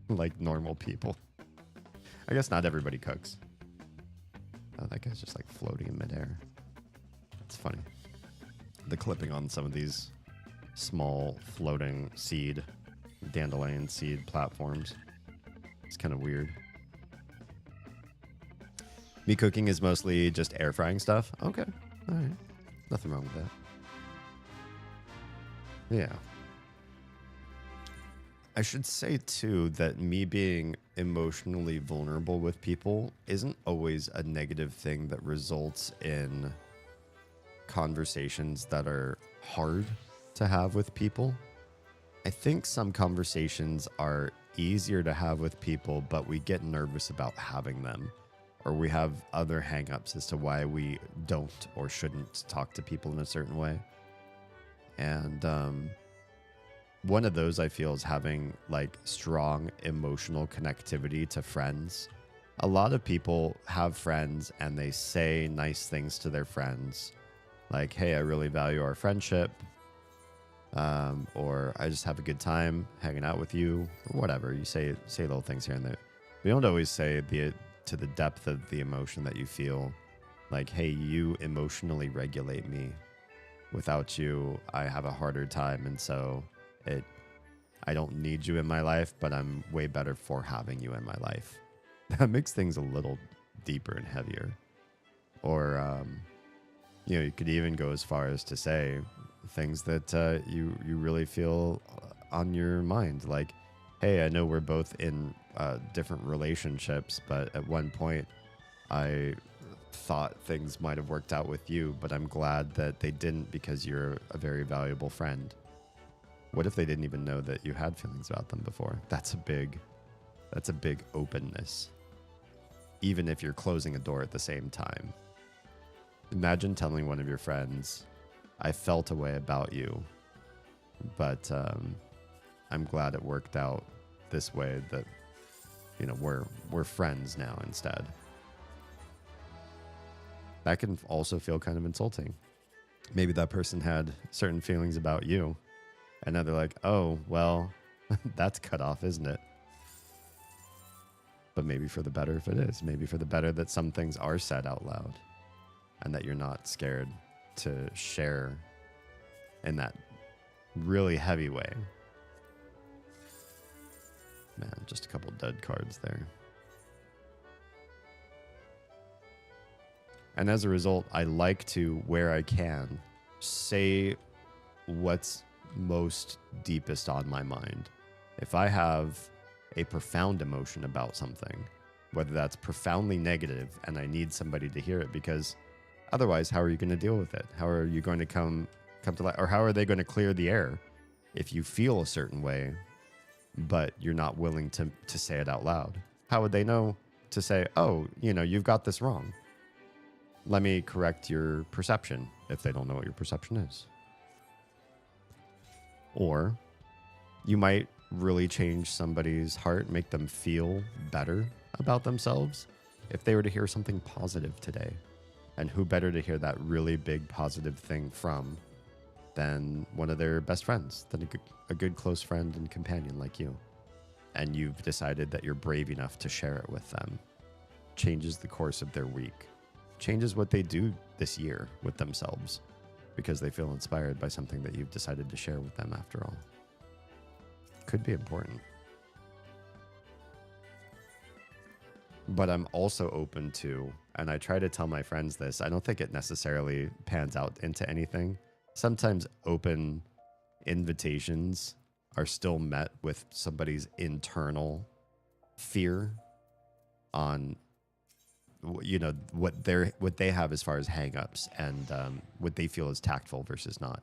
like normal people. I guess not everybody cooks. Oh, that guy's just like floating in midair. It's funny. The clipping on some of these small floating dandelion seed platforms. It's kind of weird. Me cooking is mostly just air frying stuff. Okay. All right. Nothing wrong with that. Yeah. I should say, too, that me being emotionally vulnerable with people isn't always a negative thing that results in conversations that are hard to have with people. I think some conversations are easier to have with people, but we get nervous about having them, or we have other hang-ups as to why we don't or shouldn't talk to people in a certain way. And one of those, I feel, is having like strong emotional connectivity to friends. A lot of people have friends and they say nice things to their friends, like, hey, I really value our friendship, or I just have a good time hanging out with you, or whatever. You say little things here and there. We don't always say to the depth of the emotion that you feel, like, hey, you emotionally regulate me. Without you, I have a harder time, and so I don't need you in my life, but I'm way better for having you in my life. That makes things a little deeper and heavier. Or you could even go as far as to say things that you really feel on your mind, like, hey, I know we're both in different relationships, but at one point I thought things might have worked out with you, but I'm glad that they didn't, because you're a very valuable friend. What if they didn't even know that you had feelings about them before? That's a big openness. even if you're closing a door at the same time. Imagine telling one of your friends, I felt a way about you, but I'm glad it worked out this way, that, you know, we're friends now instead. That can also feel kind of insulting. Maybe that person had certain feelings about you, and now they're like, oh, well, that's cut off, isn't it? But maybe for the better if it is. Maybe for the better that some things are said out loud and that you're not scared to share in that really heavy way. Man, just a couple dead cards there. And as a result, I like to, where I can, say what's most deepest on my mind. If I have a profound emotion about something, whether that's profoundly negative and I need somebody to hear it, because otherwise, how are you going to deal with it? How are you going to come to light? Or how are they going to clear the air if you feel a certain way, but you're not willing to say it out loud? How would they know to say, oh, you know, you've got this wrong? Let me correct your perception, if they don't know what your perception is. Or you might really change somebody's heart, make them feel better about themselves if they were to hear something positive today. And who better to hear that really big positive thing from than one of their best friends, than a good close friend and companion like you. And you've decided that you're brave enough to share it with them. Changes the course of their week. Changes what they do this year with themselves, because they feel inspired by something that you've decided to share with them after all. Could be important. But I'm also open to, and I try to tell my friends this, I don't think it necessarily pans out into anything. Sometimes open invitations are still met with somebody's internal fear on, you know, what they have as far as hangups and what they feel is tactful versus not.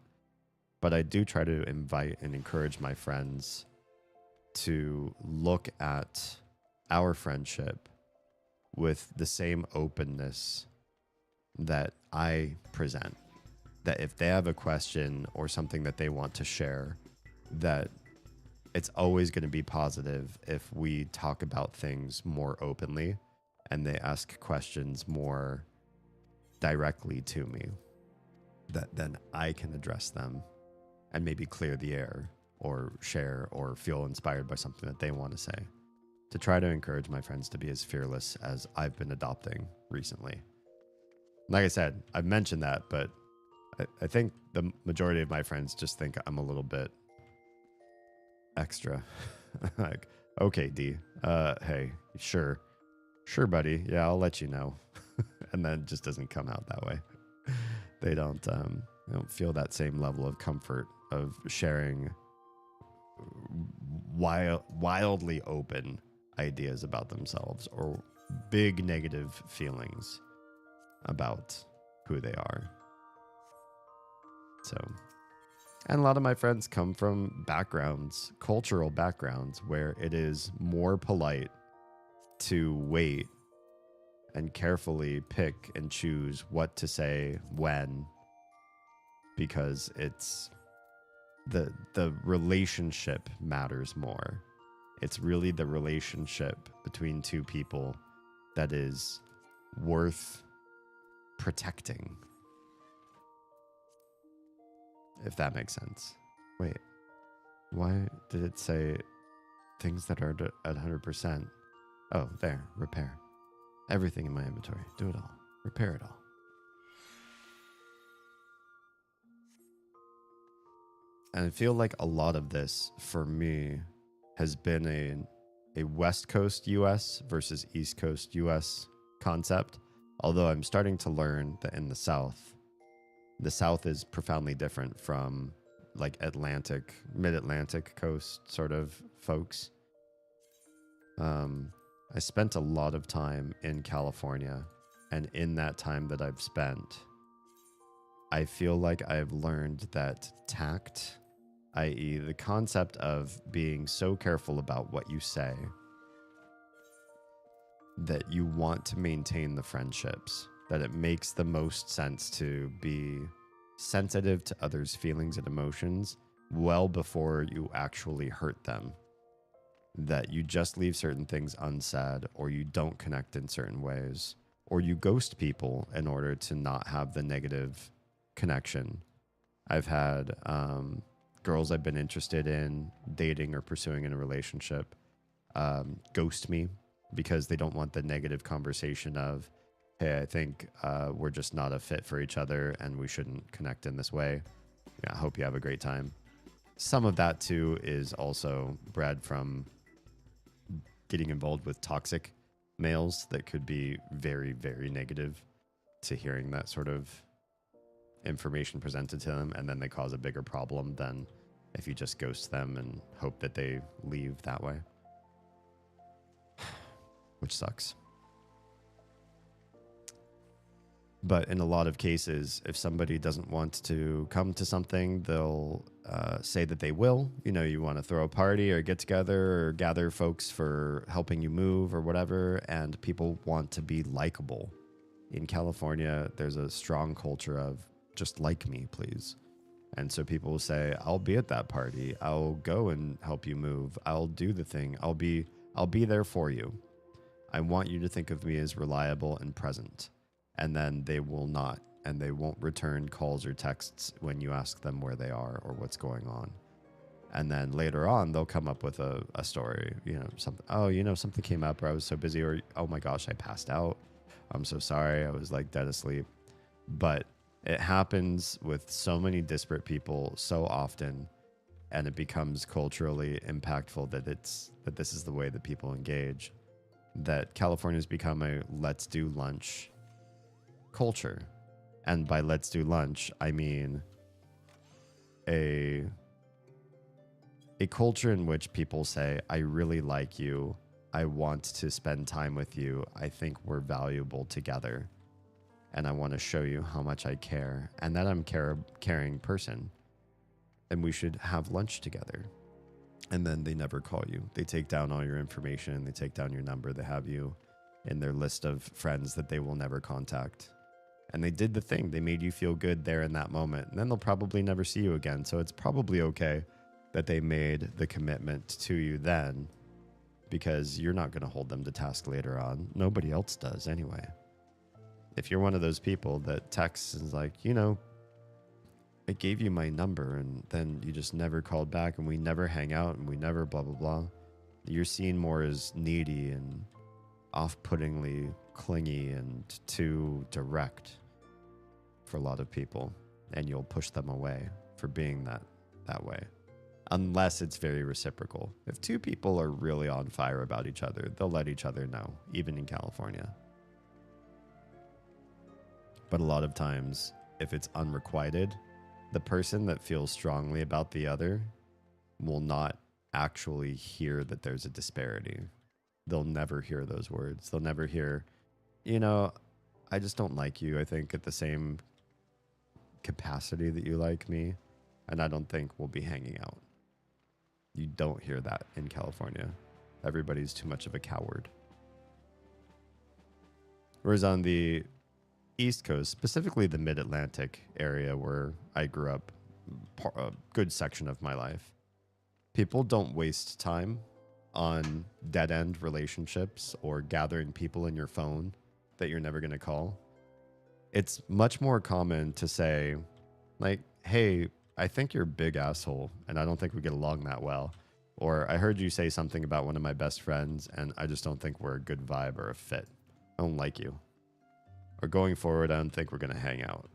But I do try to invite and encourage my friends to look at our friendship with the same openness that I present. That if they have a question or something that they want to share, that it's always going to be positive if we talk about things more openly and they ask questions more directly to me, that then I can address them and maybe clear the air or share or feel inspired by something that they want to say. To try to encourage my friends to be as fearless as I've been adopting recently. Like I said, I've mentioned that, but I think the majority of my friends just think I'm a little bit extra. Like, okay, D, hey, sure, buddy, yeah, I'll let you know. And then it just doesn't come out that way. They don't feel that same level of comfort of sharing wildly open ideas about themselves or big negative feelings about who they are. So, and a lot of my friends come from cultural backgrounds, where it is more polite to wait and carefully pick and choose what to say when, because it's the relationship matters more. It's really the relationship between two people that is worth protecting. If that makes sense. Wait, why did it say things that are at 100%? Oh, there, repair. Everything in my inventory. Do it all. Repair it all. And I feel like a lot of this, for me, has been a West Coast US versus East Coast US concept. Although I'm starting to learn that in the South is profoundly different from like mid-Atlantic coast sort of folks. I spent a lot of time in California, and in that time that I've spent, I feel like I've learned that tact, i.e. the concept of being so careful about what you say, that you want to maintain the friendships, that it makes the most sense to be sensitive to others' feelings and emotions well before you actually hurt them. That you just leave certain things unsaid, or you don't connect in certain ways, or you ghost people in order to not have the negative connection. I've had girls I've been interested in dating or pursuing in a relationship ghost me because they don't want the negative conversation of, hey, I think we're just not a fit for each other and we shouldn't connect in this way. Yeah, I hope you have a great time. Some of that too is also bred from getting involved with toxic males that could be very, very negative to hearing that sort of information presented to them, and then they cause a bigger problem than if you just ghost them and hope that they leave that way. Which sucks. But in a lot of cases, if somebody doesn't want to come to something, they'll say that they will. You know, you want to throw a party or get together or gather folks for helping you move or whatever, and people want to be likable. In California, there's a strong culture of just like me, please. And so people will say, I'll be at that party. I'll go and help you move. I'll do the thing. I'll be there for you. I want you to think of me as reliable and present. And then they will not, and they won't return calls or texts when you ask them where they are or what's going on. And then later on, they'll come up with a story, you know, something, oh, you know, something came up or I was so busy, or, oh my gosh, I passed out. I'm so sorry. I was like dead asleep. But it happens with so many disparate people so often, and it becomes culturally impactful that this is the way that people engage, that California's become a let's do lunch culture. And by let's do lunch, I mean a culture in which people say, I really like you. I want to spend time with you. I think we're valuable together. And I want to show you how much I care and that I'm a caring person. And we should have lunch together. And then they never call you. They take down all your information. They take down your number. They have you in their list of friends that they will never contact. And they did the thing. They made you feel good there in that moment. And then they'll probably never see you again. So it's probably okay that they made the commitment to you then, because you're not going to hold them to task later on. Nobody else does anyway. If you're one of those people that texts and is like, you know, I gave you my number and then you just never called back and we never hang out and we never blah, blah, blah. You're seen more as needy and off-puttingly clingy and too direct for a lot of people. And you'll push them away for being that way. Unless it's very reciprocal. If two people are really on fire about each other, they'll let each other know, even in California. But a lot of times, if it's unrequited, the person that feels strongly about the other will not actually hear that there's a disparity. They'll never hear those words. They'll never hear, you know, I just don't like you, I think, at the same capacity that you like me, and I don't think we'll be hanging out. You don't hear that in California. Everybody's too much of a coward. Whereas on the East Coast, specifically the Mid-Atlantic area where I grew up a good section of my life, people don't waste time on dead-end relationships or gathering people in your phone that you're never going to call. It's much more common to say, like, hey, I think you're a big asshole and I don't think we get along that well. Or I heard you say something about one of my best friends and I just don't think we're a good vibe or a fit. I don't like you. Or going forward, I don't think we're going to hang out.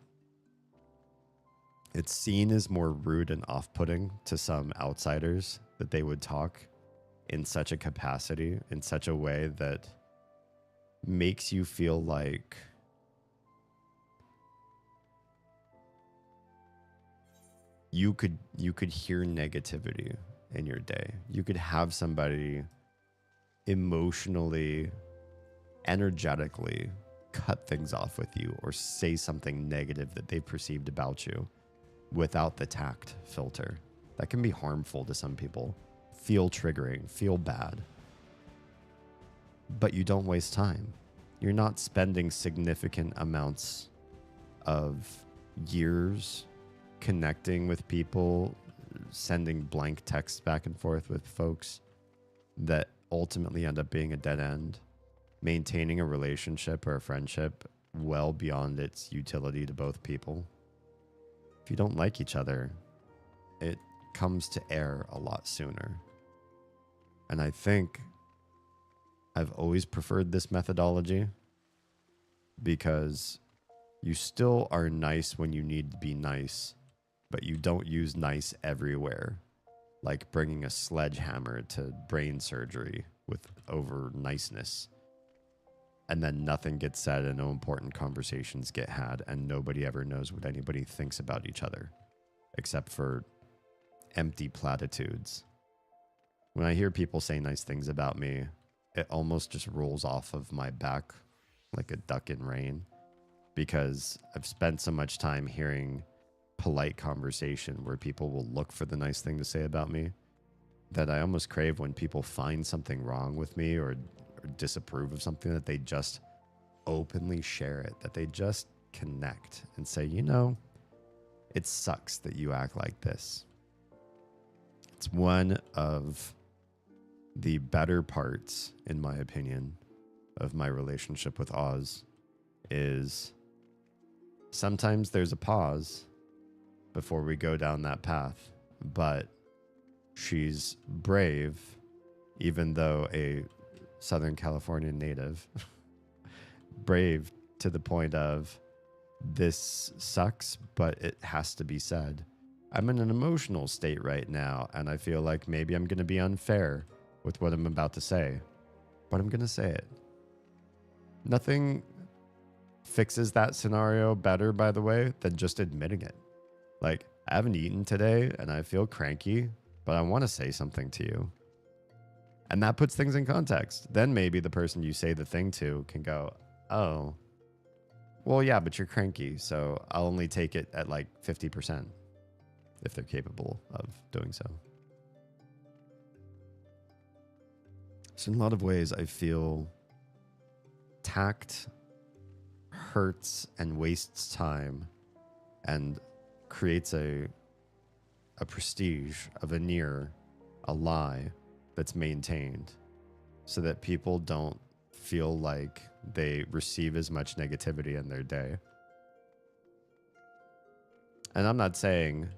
It's seen as more rude and off-putting to some outsiders that they would talk in such a capacity, in such a way that makes you feel like you could hear negativity in your day. You could have somebody emotionally, energetically cut things off with you or say something negative that they perceived about you without the tact filter. That can be harmful to some people. Feel triggering, feel bad. but you don't waste time. You're not spending significant amounts of years connecting with people, sending blank texts back and forth with folks that ultimately end up being a dead end, maintaining a relationship or a friendship well beyond its utility to both people. If you don't like each other, it comes to air a lot sooner. And I think I've always preferred this methodology because you still are nice when you need to be nice, but you don't use nice everywhere, like bringing a sledgehammer to brain surgery with over niceness. And then nothing gets said and no important conversations get had and nobody ever knows what anybody thinks about each other, except for empty platitudes. When I hear people say nice things about me, it almost just rolls off of my back like a duck in rain, because I've spent so much time hearing polite conversation where people will look for the nice thing to say about me that I almost crave when people find something wrong with me or disapprove of something, that they just openly share it, that they just connect and say, you know, it sucks that you act like this. It's one of the better parts, in my opinion, of my relationship with Oz, is sometimes there's a pause before we go down that path, but she's brave, even though a Southern California native, brave to the point of, this sucks, but it has to be said. I'm in an emotional state right now, and I feel like maybe I'm going to be unfair with what I'm about to say, but I'm going to say it. Nothing fixes that scenario better, by the way, than just admitting it. Like, I haven't eaten today, and I feel cranky, but I want to say something to you. And that puts things in context. Then maybe the person you say the thing to can go, oh, well, yeah, but you're cranky, so I'll only take it at like 50% if they're capable of doing so. So in a lot of ways, I feel tact hurts and wastes time and creates a prestige, a veneer, a lie that's maintained so that people don't feel like they receive as much negativity in their day. And I'm not saying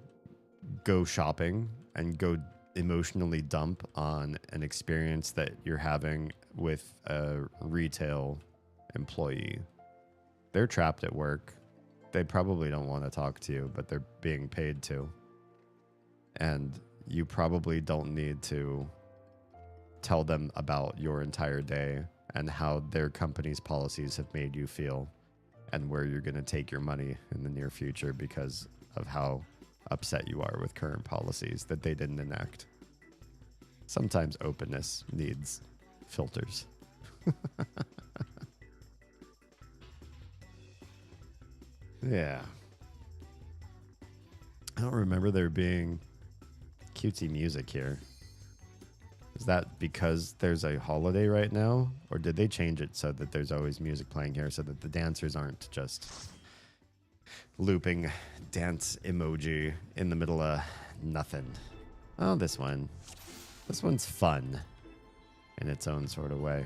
go shopping and go emotionally dump on an experience that you're having with a retail employee. They're trapped at work. They probably don't want to talk to you, but they're being paid to. And you probably don't need to tell them about your entire day and how their company's policies have made you feel and where you're going to take your money in the near future because of how upset you are with current policies that they didn't enact. Sometimes openness needs filters. Yeah. I don't remember there being cutesy music here. Is that because there's a holiday right now? Or did they change it so that there's always music playing here so that the dancers aren't just looping dance emoji in the middle of nothing? Oh, this one. This one's fun in its own sort of way.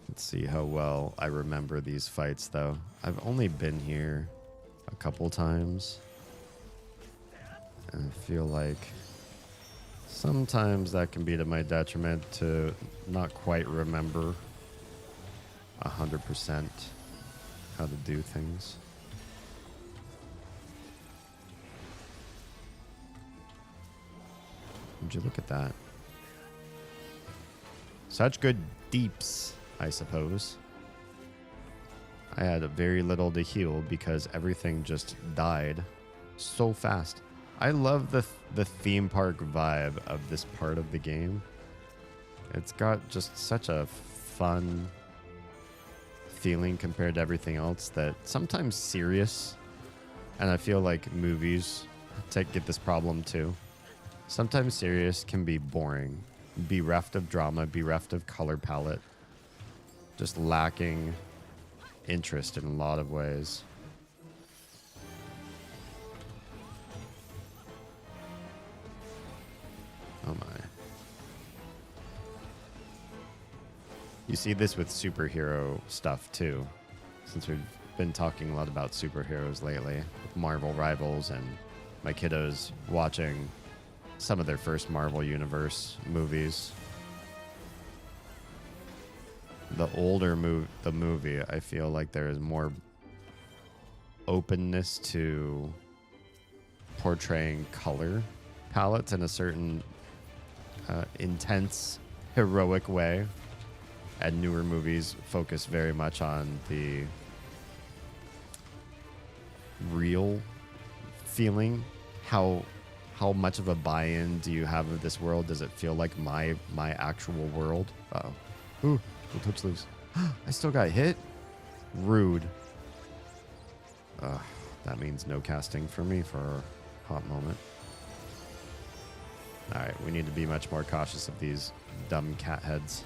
Let's see how well I remember these fights, though. I've only been here a couple times. And I feel like sometimes that can be to my detriment to not quite remember 100% how to do things. Would you look at that? Such good deeps, I suppose. I had very little to heal because everything just died so fast. I love the theme park vibe of this part of the game. It's got just such a fun feeling compared to everything else that sometimes serious and I feel like movies get this problem too. Sometimes serious can be boring, bereft of drama, bereft of color palette, just lacking interest in a lot of ways. Oh my. You see this with superhero stuff too, since we've been talking a lot about superheroes lately, with Marvel Rivals and my kiddos watching some of their first Marvel Universe movies. The older the movie, I feel like there is more openness to portraying color palettes in a certain intense, heroic way. And newer movies focus very much on the real feeling. How much of a buy-in do you have of this world? Does it feel like my actual world? Uh-oh. Ooh, don't touch those. I still got hit? Rude. That means no casting for me for a hot moment. Alright, we need to be much more cautious of these dumb cat heads.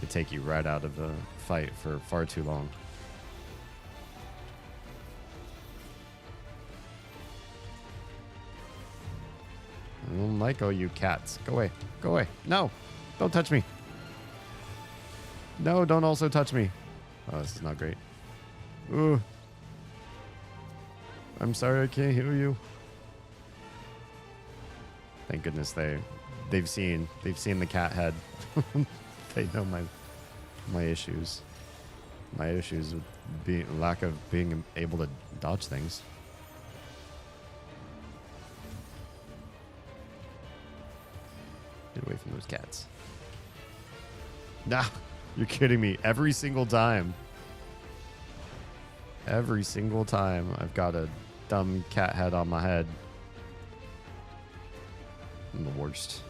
They take you right out of the fight for far too long. I don't like all you cats. Go away. Go away. No. Don't touch me. No, don't also touch me. Oh, this is not great. Ooh. I'm sorry I can't heal you. Thank goodness they've seen the cat head. They know my issues. My issues with lack of being able to dodge things. Get away from those cats. Nah, you're kidding me. Every single time. Every single time I've got a dumb cat head on my head. I'm the worst.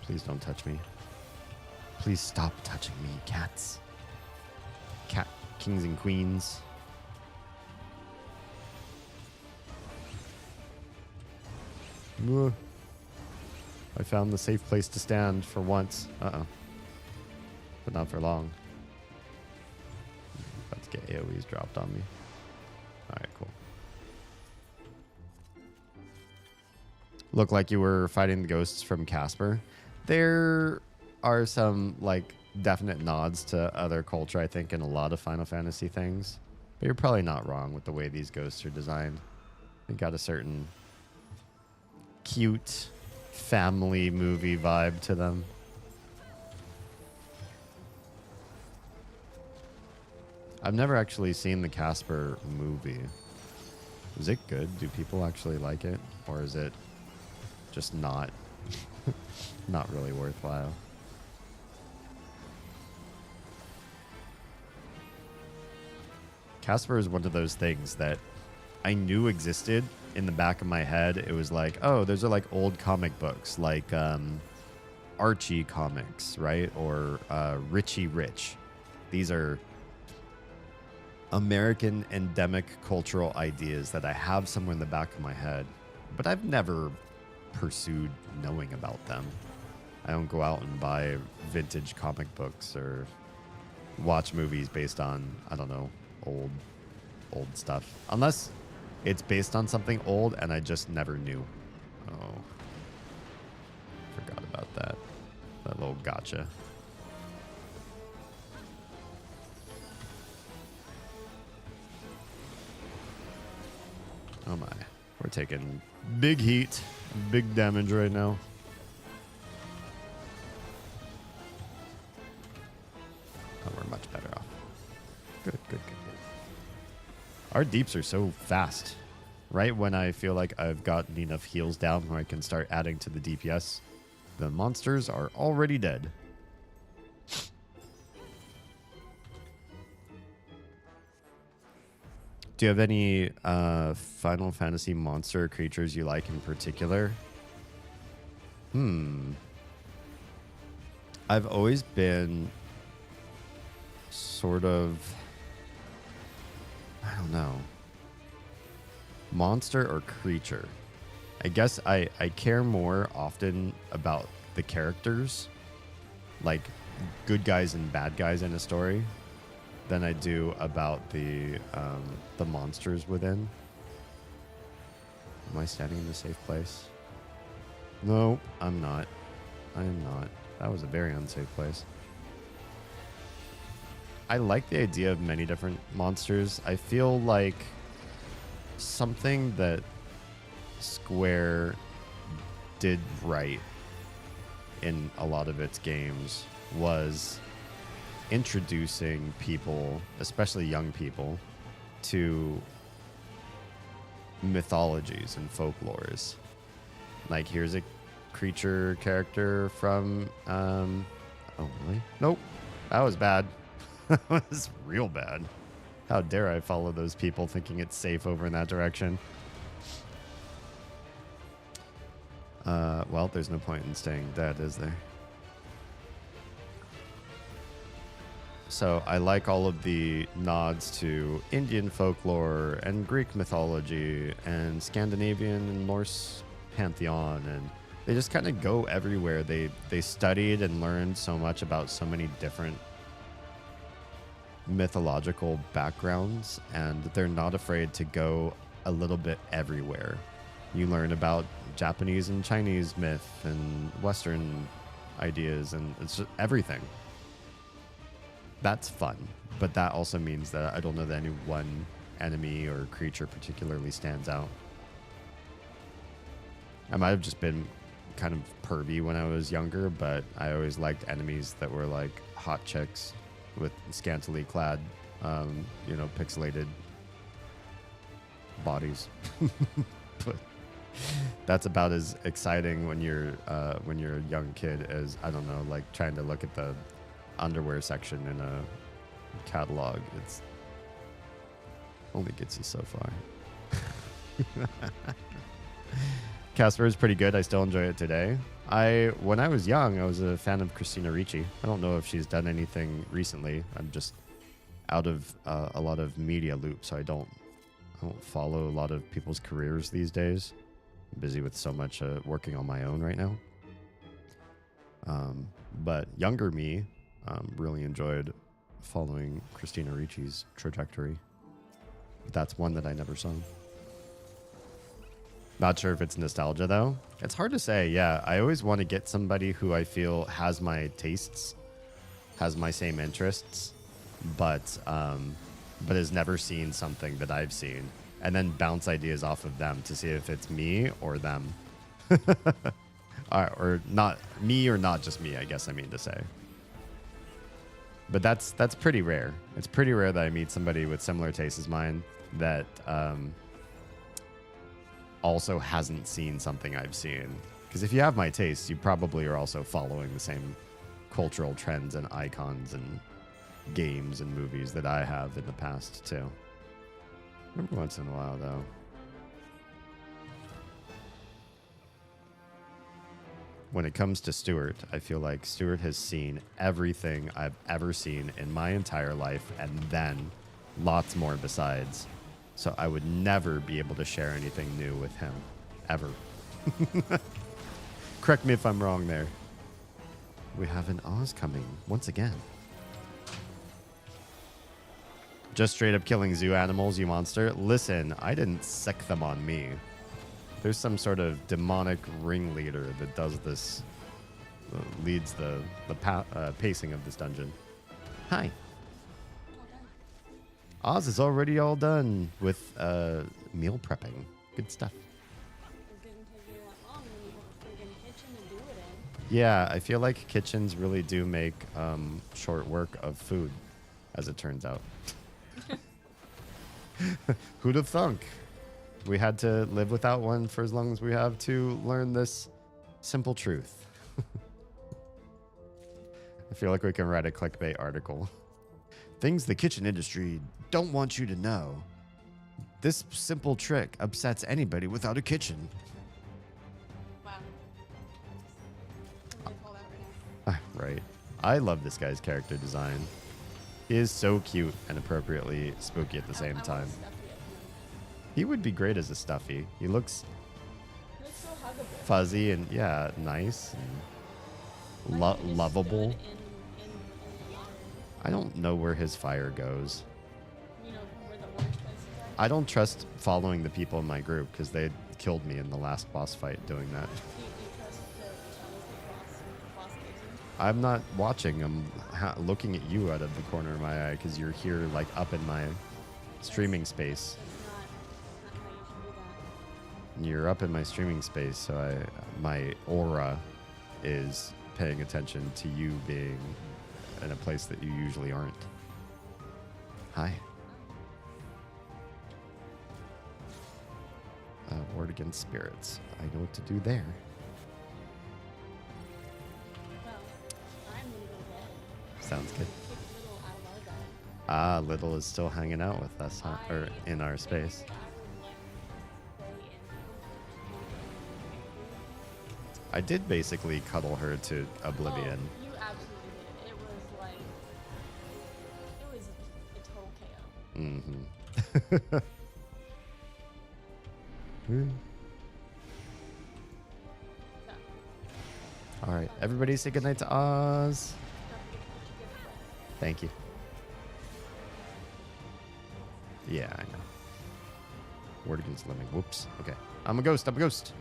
Please don't touch me. Please stop touching me, cats. Cat kings and queens. Ugh. I found the safe place to stand for once. Uh-oh. But not for long. About to get AoEs dropped on me. Alright, cool. Look like you were fighting the ghosts from Casper. There are some, like, definite nods to other culture, I think, in a lot of Final Fantasy things. But you're probably not wrong with the way these ghosts are designed. They got a certain cute family movie vibe to them. I've never actually seen the Casper movie. Is it good? Do people actually like it? Or is it just not really worthwhile? Casper is one of those things that I knew existed in the back of my head. It was like, oh, those are like old comic books, like Archie comics, right? Or Richie Rich. These are American endemic cultural ideas that I have somewhere in the back of my head, but I've never pursued knowing about them. I don't go out and buy vintage comic books or watch movies based on, I don't know, old stuff. Unless it's based on something old and I just never knew. Oh. Forgot about that. That little gotcha. Oh my. We're taking big heat, big damage right now. Oh, we're much better off. Good. Our deeps are so fast. Right when I feel like I've gotten enough heals down where I can start adding to the DPS, the monsters are already dead. Do you have any Final Fantasy monster creatures you like in particular? I've always been sort of, I don't know, monster or creature. I guess I care more often about the characters, like good guys and bad guys in a story, than I do about the monsters within. Am I standing in the safe place? No, I'm not. I am not. That was a very unsafe place. I like the idea of many different monsters. I feel like something that Square did right in a lot of its games was introducing people, especially young people, to mythologies and folklores. Like, here's a creature character from oh really? Nope. That was bad. That was real bad. How dare I follow those people thinking it's safe over in that direction? Well, there's no point in staying dead, is there? So I like all of the nods to Indian folklore and Greek mythology and Scandinavian and Norse pantheon, and they just kind of go everywhere. They studied and learned so much about so many different mythological backgrounds, and they're not afraid to go a little bit everywhere. You learn about Japanese and Chinese myth and Western ideas, and it's just everything. That's fun, but that also means that I don't know that any one enemy or creature particularly stands out. I might have just been kind of pervy when I was younger, but I always liked enemies that were like hot chicks with scantily clad, pixelated bodies. But that's about as exciting when you're a young kid as, I don't know, like trying to look at the underwear section in a catalog. It's only gets you so far. Casper is pretty good. I still enjoy it today. When I was young, I was a fan of Christina Ricci. I don't know if she's done anything recently. I'm just out of a lot of media loop, so I don't follow a lot of people's careers these days. I'm busy with so much working on my own right now. But younger me really enjoyed following Christina Ricci's trajectory. But that's one that I never saw. Not sure if it's nostalgia, though. It's hard to say. Yeah, I always want to get somebody who I feel has my tastes, has my same interests, but has never seen something that I've seen, and then bounce ideas off of them to see if it's me or them. Or not me or not just me, I guess I mean to say. But that's pretty rare. It's pretty rare that I meet somebody with similar tastes as mine that also hasn't seen something I've seen. Because if you have my tastes, you probably are also following the same cultural trends and icons and games and movies that I have in the past too. Every once in a while, though. When it comes to Stuart, I feel like Stuart has seen everything I've ever seen in my entire life, and then lots more besides. So I would never be able to share anything new with him, ever. Correct me if I'm wrong there. We have an Oz coming once again. Just straight up killing zoo animals, you monster. Listen, I didn't sick them on me. There's some sort of demonic ringleader that does this, leads the pacing of this dungeon. Hi. Oz is already all done with meal prepping. Good stuff. It didn't take you that long when you have a freaking kitchen to do it in. Yeah, I feel like kitchens really do make short work of food, as it turns out. Who'd have thunk? We had to live without one for as long as we have to learn this simple truth. I feel like we can write a clickbait article. Things the kitchen industry don't want you to know. This simple trick upsets anybody without a kitchen. Wow. Somebody call that right now. Right. I love this guy's character design. He is so cute and appropriately spooky at the same time. He would be great as a Stuffy. He looks so huggable. fuzzy and, yeah, nice and lovable. In I don't know where his fire goes. you know, where the orange places are. I don't trust following the people in my group because they killed me in the last boss fight doing that. Do you trust the boss gives you? I'm not watching. I'm looking at you out of the corner of my eye because you're here, like, up in my streaming space. That's not how you should do that. You're up in my streaming space, so my aura is paying attention to you being in a place that you usually aren't. Hi. Ward against spirits. I know what to do there. Well, I'm gonna go to bed. Sounds good. Kick Little out of our bed. Ah, Little is still hanging out with us, huh? Or in our space. I would let her stay in. I did basically cuddle her to oblivion. Oh, you absolutely did. It was like, it was a total KO. Mm-hmm. So, All right, everybody say goodnight to Oz. don't forget to put your gift away. Thank you. Yeah, I know. Word against living. Whoops. Okay. I'm a ghost. I'm a ghost.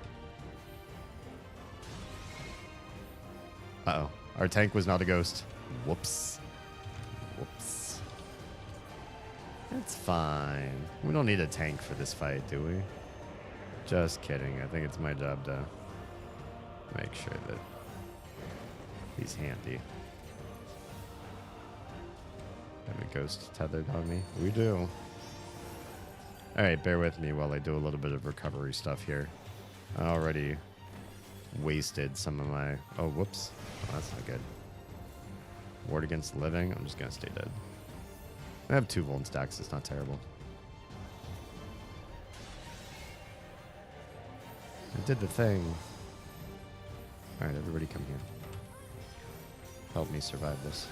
Uh-oh. Our tank was not a ghost. Whoops. Whoops. That's fine. We don't need a tank for this fight, do we? Just kidding. I think it's my job to make sure that he's handy. Have a ghost tethered on me? We do. Alright, bear with me while I do a little bit of recovery stuff here. I already wasted some of my... Oh, whoops. Oh, that's not good. Ward against living. I'm just going to stay dead. I have 2 Vuln stacks. It's not terrible. I did the thing. Alright, everybody come here. Help me survive this.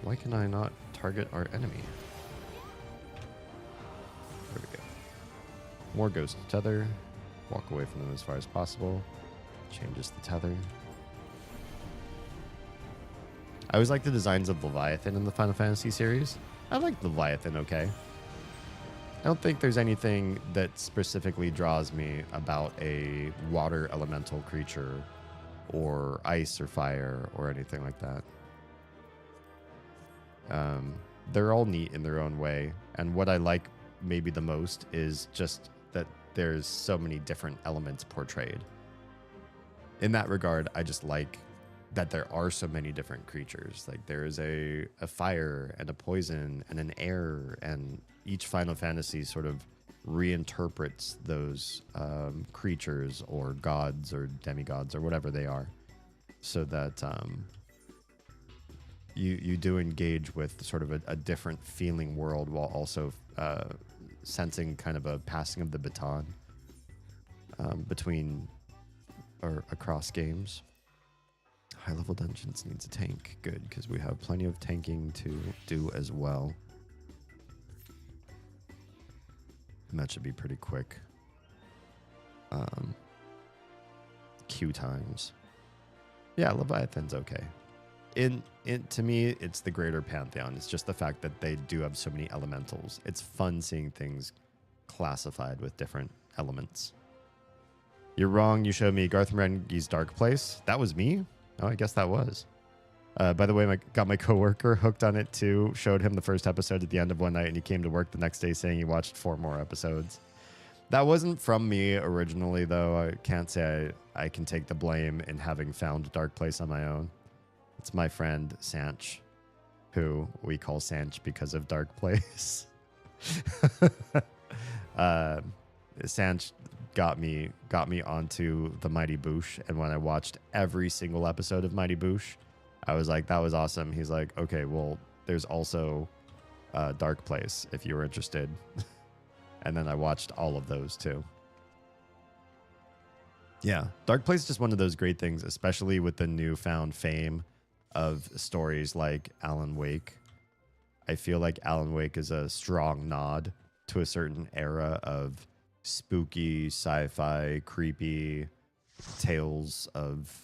Why can I not target our enemy? There we go. More ghost tether. Walk away from them as far as possible. Changes the tether. I always like the designs of Leviathan in the Final Fantasy series. I like Leviathan okay. I don't think there's anything that specifically draws me about a water elemental creature or ice or fire or anything like that. They're all neat in their own way. And what I like maybe the most is just that there's so many different elements portrayed. In that regard, I just like that there are so many different creatures. Like there is a fire and a poison and an air, and each Final Fantasy sort of reinterprets those creatures or gods or demigods or whatever they are, so that you do engage with sort of a different feeling world while also sensing kind of a passing of the baton between or across games. High level dungeons needs a tank. Good, because we have plenty of tanking to do as well. And that should be pretty quick. Queue times. Yeah, Leviathan's okay. To me, it's the greater pantheon. It's just the fact that they do have so many elementals. It's fun seeing things classified with different elements. You're wrong. You showed me Garth Marenghi's Dark Place. That was me? Oh, I guess that was. By the way, got my coworker hooked on it too. Showed him the first episode at the end of one night, and he came to work the next day saying he watched 4 more episodes. That wasn't from me originally, though. I can't say I can take the blame in having found Dark Place on my own. It's my friend Sanch, who we call Sanch because of Dark Place. Sanch got me onto the Mighty Boosh, and when I watched every single episode of Mighty Boosh, I was like, that was awesome. He's like, okay, well, there's also Dark Place if you were interested. And then I watched all of those too. Yeah, Dark Place is just one of those great things, especially with the newfound fame of stories like Alan Wake. I feel like Alan Wake is a strong nod to a certain era of spooky, sci-fi, creepy tales of,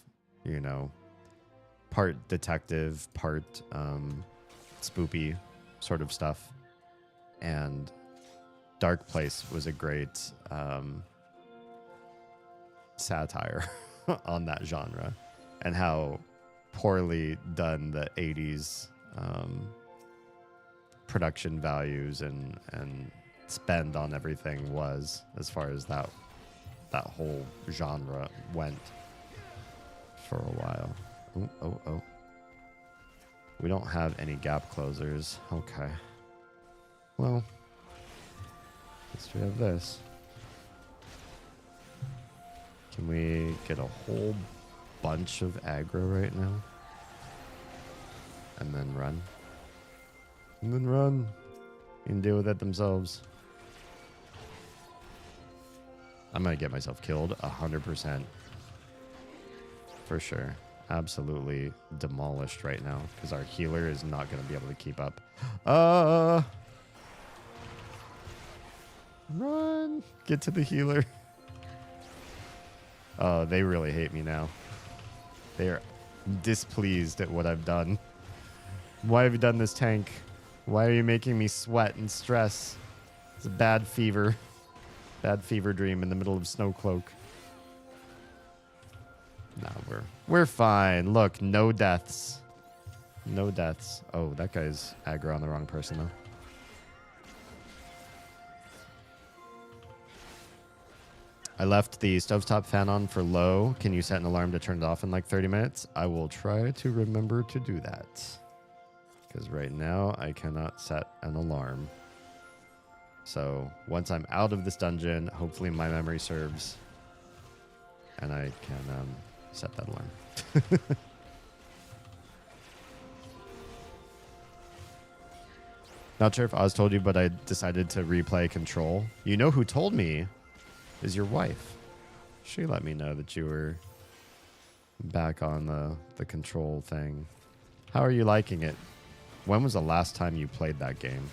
you know, part detective, part spoopy sort of stuff. And Dark Place was a great satire on that genre and how poorly done the 80s production values and spend on everything was as far as that whole genre went for a while. Oh. We don't have any gap closers. Okay. Well, at least we have this. Can we get a whole bunch of aggro right now? And then run? And then run. You can deal with it themselves. I'm going to get myself killed 100%. For sure. Absolutely demolished right now because our healer is not going to be able to keep up. Run. Get to the healer. Oh, they really hate me now. They are displeased at what I've done. Why have you done this, tank? Why are you making me sweat and stress? It's a bad fever. Bad fever dream in the middle of Snowcloak. No, we're fine. Look, no deaths. No deaths. Oh, that guy's aggro on the wrong person, though. I left the stovetop fan on for low. Can you set an alarm to turn it off in like 30 minutes? I will try to remember to do that. Because right now, I cannot set an alarm. So once I'm out of this dungeon, hopefully my memory serves. And I can set that alarm. Not sure if Oz told you, but I decided to replay Control. You know who told me is your wife. She let me know that you were back on the Control thing. How are you liking it? When was the last time you played that game?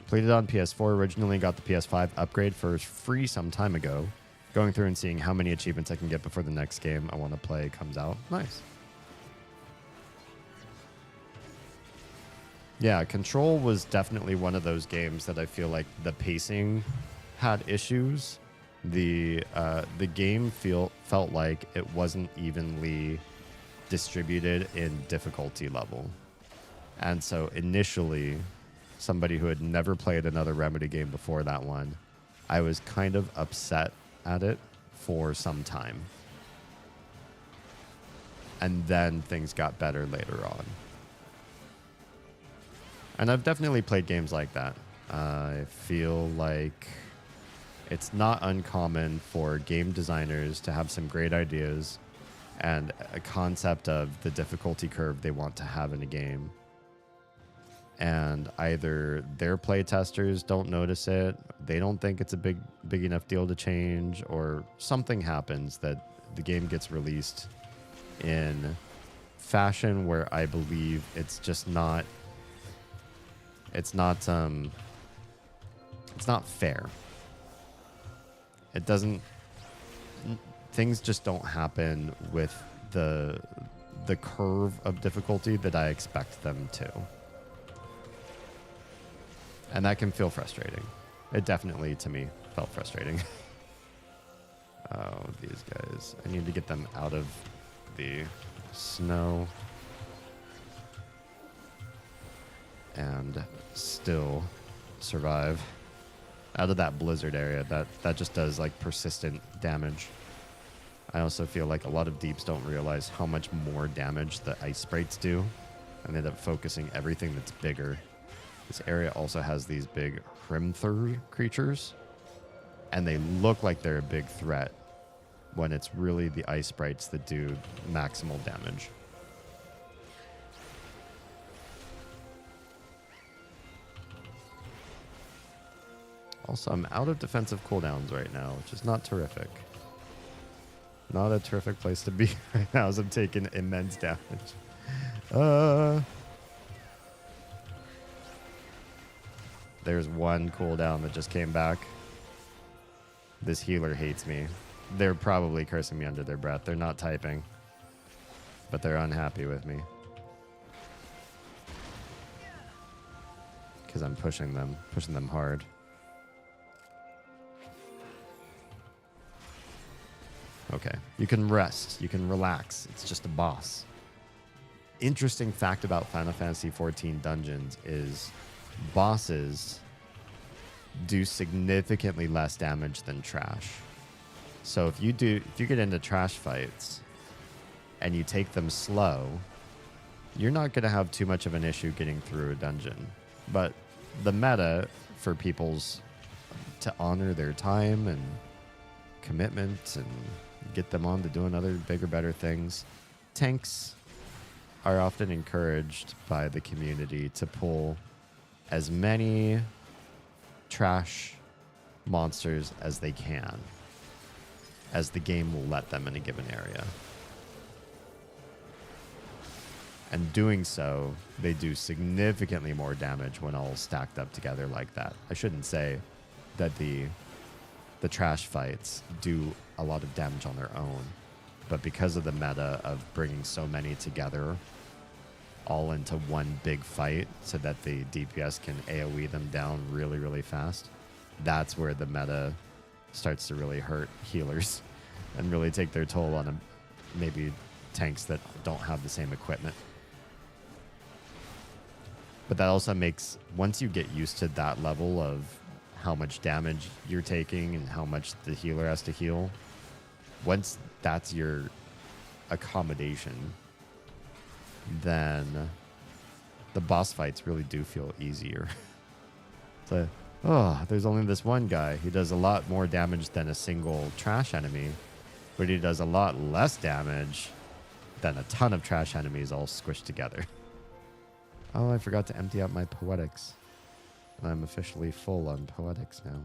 Played it on PS4 originally, got the PS5 upgrade for free some time ago. Going through and seeing how many achievements I can get before the next game I want to play comes out. Nice. Yeah, Control was definitely one of those games that I feel like the pacing had issues. The game felt like it wasn't evenly distributed in difficulty level. And so initially, somebody who had never played another Remedy game before that one, I was kind of upset at it for some time. And then things got better later on. And I've definitely played games like that. I feel like it's not uncommon for game designers to have some great ideas and a concept of the difficulty curve they want to have in a game. And either their playtesters don't notice it, they don't think it's a big enough deal to change, or something happens that the game gets released in fashion where I believe it's just not fair. It doesn't, things just don't happen with the curve of difficulty that I expect them to. And that can feel frustrating. It definitely, to me, felt frustrating. Oh, these guys. I need to get them out of the snow. And still survive. Out of that blizzard area. That just does, like, persistent damage. I also feel like a lot of deeps don't realize how much more damage the ice sprites do. And they end up focusing everything that's bigger. This area also has these big Hrimthur creatures, and they look like they're a big threat when it's really the ice sprites that do maximal damage. Also, I'm out of defensive cooldowns right now, which is not terrific. Not a terrific place to be right now as I'm taking immense damage. There's one cooldown that just came back. This healer hates me. They're probably cursing me under their breath. They're not typing, but they're unhappy with me. Because I'm pushing them hard. Okay, you can rest, you can relax. It's just a boss. Interesting fact about Final Fantasy XIV dungeons is bosses do significantly less damage than trash. So if you get into trash fights and you take them slow, you're not going to have too much of an issue getting through a dungeon. But the meta for people's to honor their time and commitment and get them on to doing other bigger, better things, tanks are often encouraged by the community to pull as many trash monsters as they can, as the game will let them in a given area. And doing so, they do significantly more damage when all stacked up together like that. I shouldn't say that the trash fights do a lot of damage on their own, but because of the meta of bringing so many together all into one big fight so that the DPS can AoE them down really, really fast, that's where the meta starts to really hurt healers and really take their toll on maybe tanks that don't have the same equipment. But that also makes, once you get used to that level of how much damage you're taking and how much the healer has to heal, once that's your accommodation, then the boss fights really do feel easier. It's like, oh, there's only this one guy. He does a lot more damage than a single trash enemy, but he does a lot less damage than a ton of trash enemies all squished together. Oh, I forgot to empty out my poetics. I'm officially full on poetics now.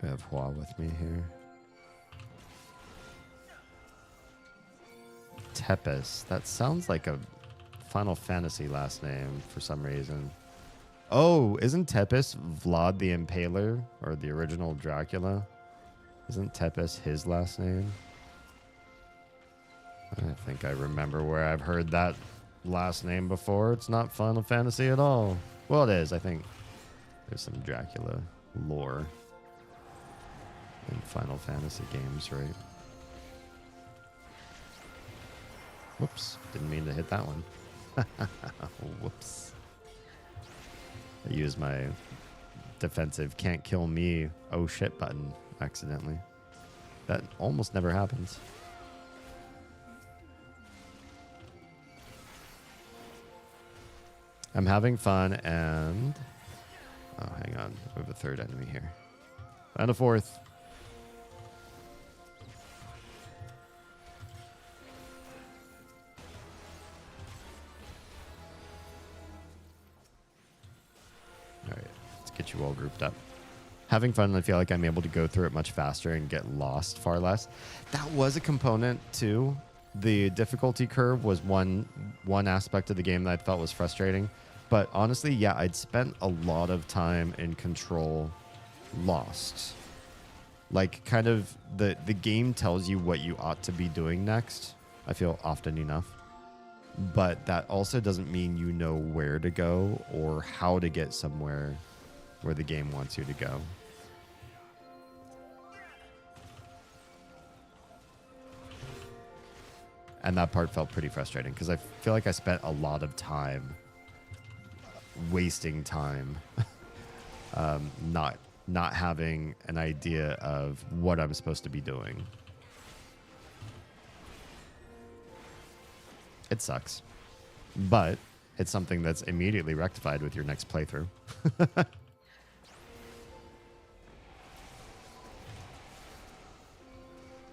I have Hua with me here. Tepes. That sounds like a Final Fantasy last name for some reason. Oh, isn't Tepes Vlad the Impaler, or the original Dracula? Isn't Tepes his last name? I think I remember where I've heard that last name before. It's not Final Fantasy at all. Well, it is. I think there's some Dracula lore in Final Fantasy games, right? Whoops. Didn't mean to hit that one. Whoops. I used my defensive can't kill me oh shit button accidentally. That almost never happens. I'm having fun and... Oh, hang on. We have a third enemy here. And a fourth. Alright, let's get you all grouped up. Having fun, I feel like I'm able to go through it much faster and get lost far less. That was a component, too. The difficulty curve was one aspect of the game that I felt was frustrating. But honestly, yeah, I'd spent a lot of time in control lost. Like, kind of, the game tells you what you ought to be doing next, I feel, often enough. But that also doesn't mean you know where to go or how to get somewhere where the game wants you to go. And that part felt pretty frustrating because I feel like I spent a lot of time wasting time not having an idea of what I'm supposed to be doing. It sucks, but it's something that's immediately rectified with your next playthrough. Will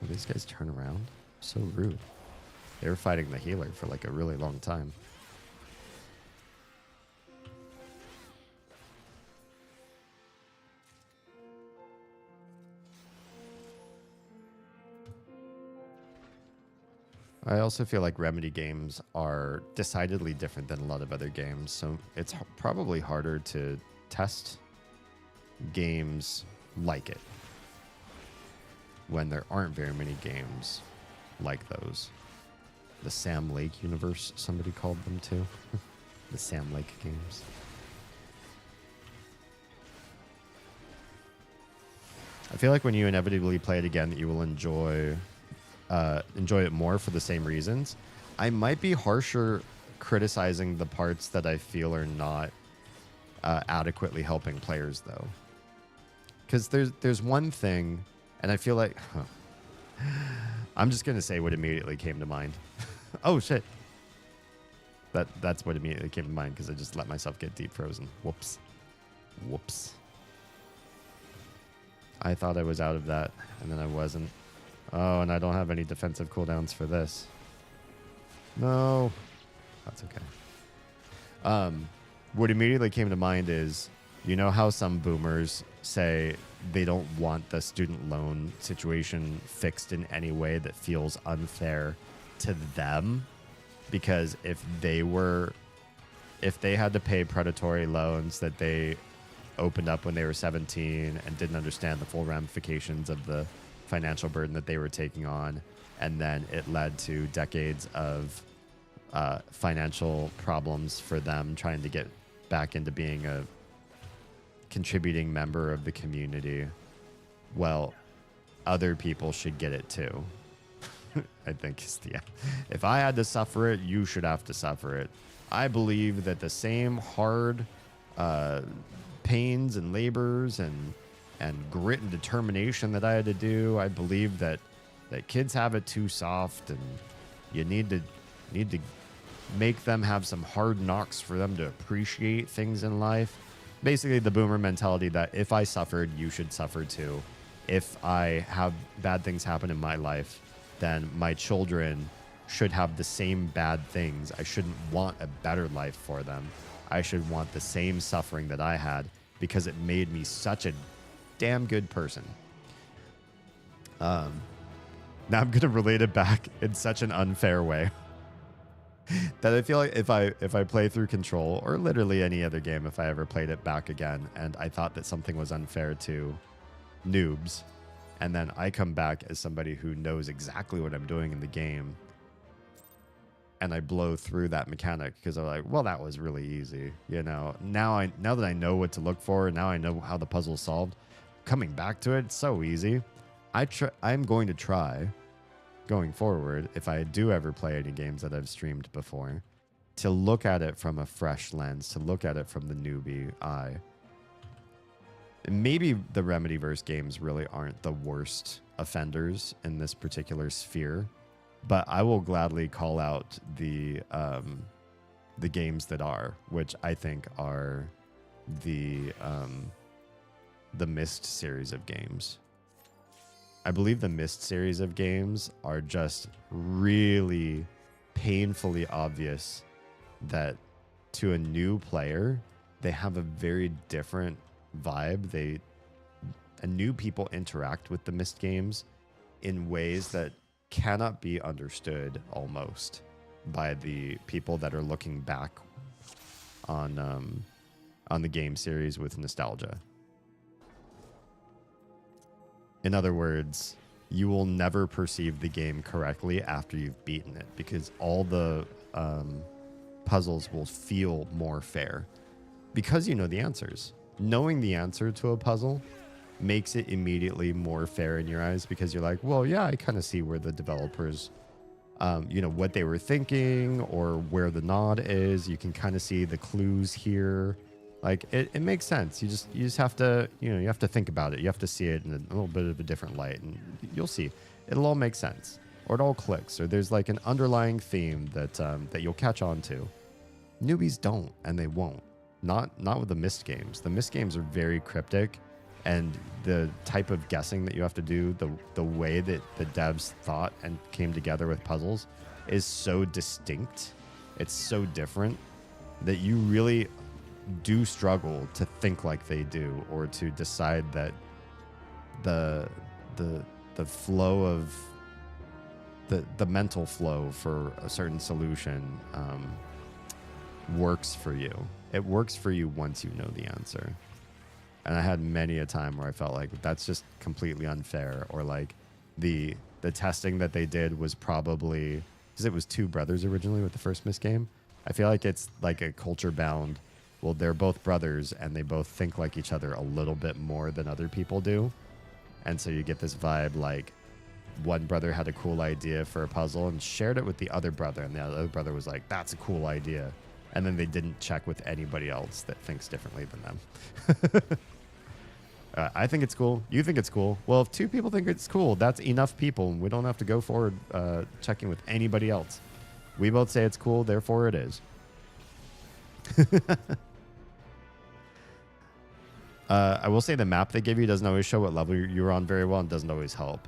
these guys turn around? So rude. They were fighting the healer for like a really long time. I also feel like Remedy games are decidedly different than a lot of other games, so it's probably harder to test games like it when there aren't very many games like those. The Sam Lake universe, somebody called them too. The Sam Lake games. I feel like when you inevitably play it again, that you will enjoy it more for the same reasons. I might be harsher criticizing the parts that I feel are not adequately helping players, though. Because there's one thing, and I feel like... I'm just going to say what immediately came to mind. Oh, shit. That's what immediately came to mind, because I just let myself get deep frozen. Whoops. Whoops. I thought I was out of that, and then I wasn't. Oh, and I don't have any defensive cooldowns for this. No. That's okay. What immediately came to mind is, you know how some boomers say they don't want the student loan situation fixed in any way that feels unfair to them? Because if they had to pay predatory loans that they opened up when they were 17 and didn't understand the full ramifications of the financial burden that they were taking on, and then it led to decades of financial problems for them trying to get back into being a contributing member of the community, well, other people should get it too. I think if I had to suffer it, you should have to suffer it. I believe that the same hard pains and labors and grit and determination that I had to do, I believe that kids have it too soft, and you need to make them have some hard knocks for them to appreciate things in life. Basically, the boomer mentality that if I suffered, you should suffer too. If I have bad things happen in my life, then my children should have the same bad things. I shouldn't want a better life for them. I should want the same suffering that I had because it made me such a damn good person. Now I'm going to relate it back in such an unfair way. That I feel like if I play through Control, or literally any other game, if I ever played it back again and I thought that something was unfair to noobs, and then I come back as somebody who knows exactly what I'm doing in the game, and I blow through that mechanic because I'm like, well, that was really easy, you know. Now that I know what to look for, now I know how the puzzle's solved. Coming back to it, it's so easy. I'm going to try, going forward, if I do ever play any games that I've streamed before, to look at it from a fresh lens, to look at it from the newbie eye. Maybe the Remedyverse games really aren't the worst offenders in this particular sphere, but I will gladly call out the games that are, which I think are the Myst series of games. I believe the Myst series of games are just really painfully obvious that to a new player, they have a very different vibe. New people interact with the Myst games in ways that cannot be understood almost by the people that are looking back on the game series with nostalgia. In other words, you will never perceive the game correctly after you've beaten it, because all the puzzles will feel more fair because you know the answers. Knowing the answer to a puzzle makes it immediately more fair in your eyes, because you're like, well, yeah, I kind of see where the developers, what they were thinking or where the nod is. You can kind of see the clues here. Like it makes sense. You just have to, you have to think about it. You have to see it in a little bit of a different light, and you'll see it'll all make sense, or it all clicks, or there's like an underlying theme that you'll catch on to. Newbies don't, and they won't. Not with the Myst games. The Myst games are very cryptic, and the type of guessing that you have to do, the way that the devs thought and came together with puzzles is so distinct. It's so different that you really do struggle to think like they do, or to decide that the flow of the mental flow for a certain solution works for you. It works for you once you know the answer. And I had many a time where I felt like that's just completely unfair, or like the testing that they did was probably because it was two brothers originally with the first Myst game. I feel like it's like a culture bound. Well, they're both brothers and they both think like each other a little bit more than other people do. And so you get this vibe like one brother had a cool idea for a puzzle and shared it with the other brother, and the other brother was like, that's a cool idea. And then they didn't check with anybody else that thinks differently than them. I think it's cool. You think it's cool. Well, if two people think it's cool, that's enough people, and we don't have to go forward checking with anybody else. We both say it's cool, therefore it is. I will say the map they give you doesn't always show what level you're on very well and doesn't always help.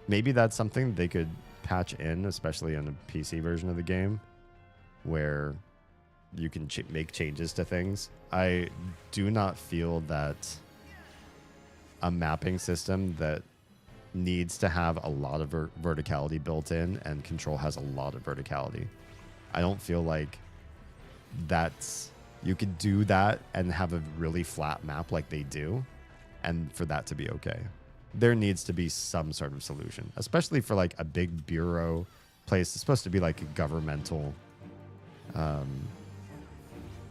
Maybe that's something they could patch in, especially in a PC version of the game, where you can make changes to things. I do not feel that a mapping system that needs to have a lot of verticality built in, and Control has a lot of verticality. I don't feel like you could do that and have a really flat map like they do, and for that to be okay. There needs to be some sort of solution, especially for like a big bureau place. It's supposed to be like a governmental,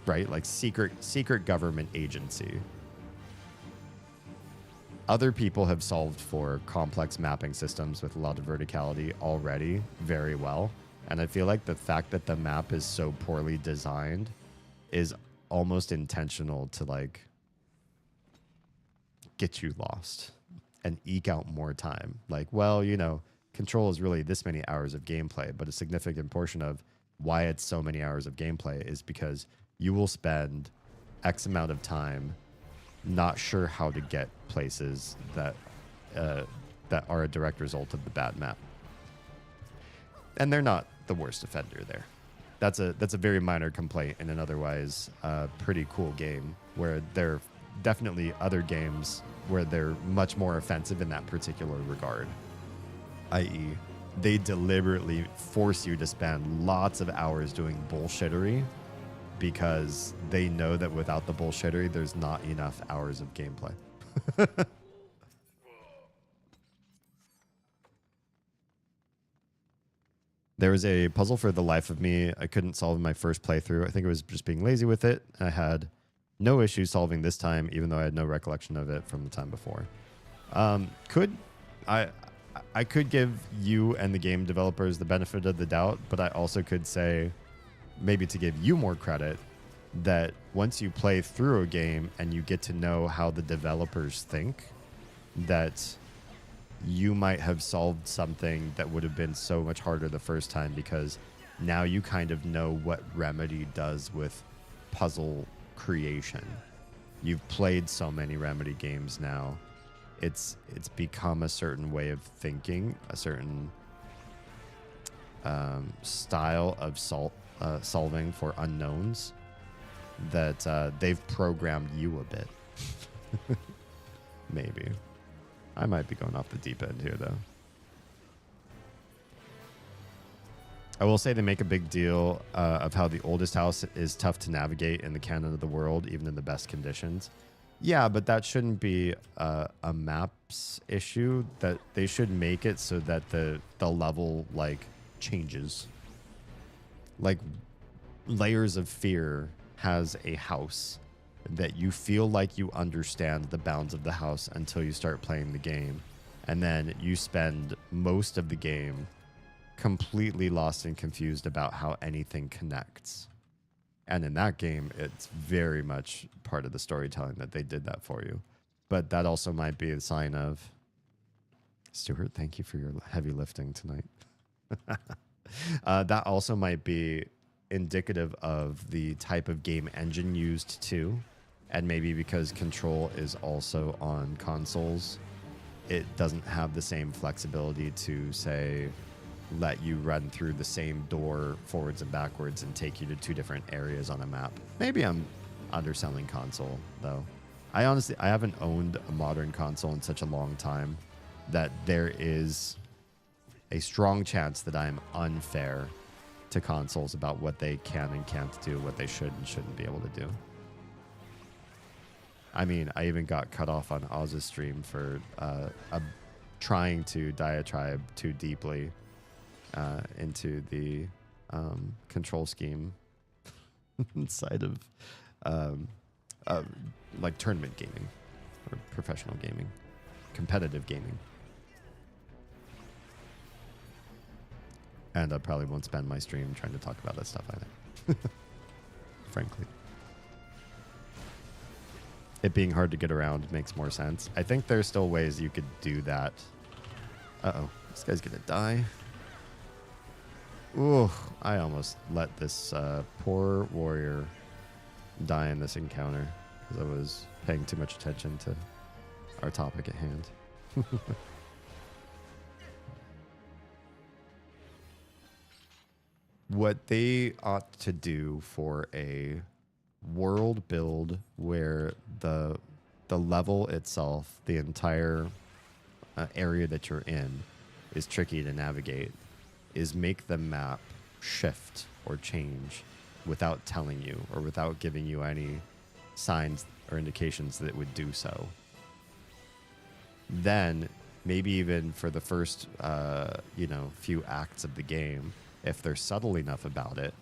right? Like secret government agency. Other people have solved for complex mapping systems with a lot of verticality already very well. And I feel like the fact that the map is so poorly designed is almost intentional to like get you lost and eke out more time. Like, well, Control is really this many hours of gameplay, but a significant portion of why it's so many hours of gameplay is because you will spend X amount of time not sure how to get places that are a direct result of the bad map. And they're not the worst offender there. That's a very minor complaint in an otherwise pretty cool game, where there are definitely other games where they're much more offensive in that particular regard, i.e. they deliberately force you to spend lots of hours doing bullshittery because they know that without the bullshittery, there's not enough hours of gameplay. There was a puzzle for the life of me I couldn't solve in my first playthrough. I think it was just being lazy with it. I had no issue solving this time, even though I had no recollection of it from the time before. I could give you and the game developers the benefit of the doubt, but I also could say, maybe to give you more credit, that once you play through a game and you get to know how the developers think, that you might have solved something that would have been so much harder the first time, because now you kind of know what Remedy does with puzzle creation. You've played so many Remedy games now. It's become a certain way of thinking, a certain style of solving for unknowns that they've programmed you a bit. Maybe. I might be going off the deep end here, though. I will say they make a big deal of how the oldest house is tough to navigate in the canon of the world, even in the best conditions. Yeah, but that shouldn't be a maps issue. That they should make it so that the level like changes. Like Layers of Fear has a house that you feel like you understand the bounds of the house until you start playing the game, and then you spend most of the game completely lost and confused about how anything connects. And in that game, it's very much part of the storytelling that they did that for you. But that also might be a sign of... Stuart, thank you for your heavy lifting tonight. That also might be indicative of the type of game engine used too. And maybe because Control is also on consoles, it doesn't have the same flexibility to, say, let you run through the same door forwards and backwards and take you to two different areas on a map. Maybe I'm underselling console, though. I haven't owned a modern console in such a long time that there is a strong chance that I'm unfair to consoles about what they can and can't do, what they should and shouldn't be able to do. I mean, I even got cut off on Oz's stream for trying to diatribe too deeply into the control scheme inside of like tournament gaming or professional gaming, competitive gaming. And I probably won't spend my stream trying to talk about that stuff either. Frankly. It being hard to get around makes more sense. I think there's still ways you could do that. Uh-oh. This guy's gonna die. Ooh, I almost let this poor warrior die in this encounter because I was paying too much attention to our topic at hand. What they ought to do for a world build where the level itself, the entire area that you're in, is tricky to navigate, is make the map shift or change without telling you or without giving you any signs or indications that it would do so. Then maybe even for the first few acts of the game, if they're subtle enough about it,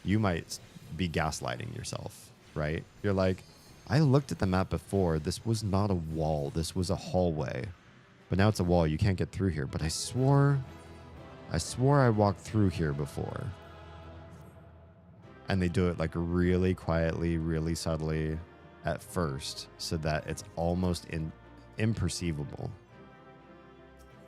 you might be gaslighting yourself, right? You're like, I looked at the map before. This was not a wall. This was a hallway. But now it's a wall. You can't get through here. But I swore I walked through here before. And they do it like really quietly, really subtly at first so that it's almost imperceivable.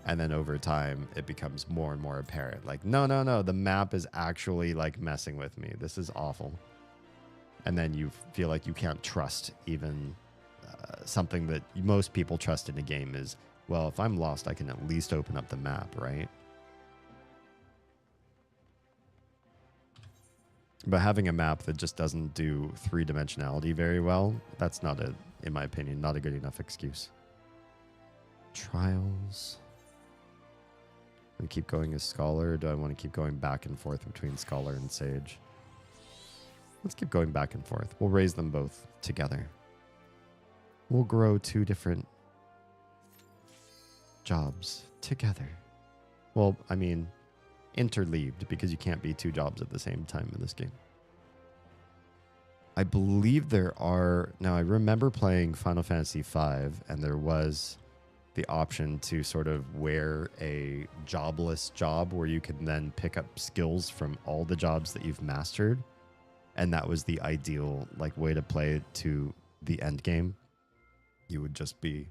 And then over time, it becomes more and more apparent. Like, no, the map is actually like messing with me. This is awful. And then you feel like you can't trust even something that most people trust in a game is, well, if I'm lost, I can at least open up the map, right? But having a map that just doesn't do three-dimensionality very well, that's not in my opinion, not a good enough excuse. Trials. I keep going as Scholar, or do I want to keep going back and forth between Scholar and Sage? Let's keep going back and forth. We'll raise them both together. We'll grow two different jobs together. Well, I mean, interleaved, because you can't be two jobs at the same time in this game. I believe there are... Now, I remember playing Final Fantasy V, and there was the option to sort of wear a jobless job where you can then pick up skills from all the jobs that you've mastered. And that was the ideal way to play it to the end game. You would just be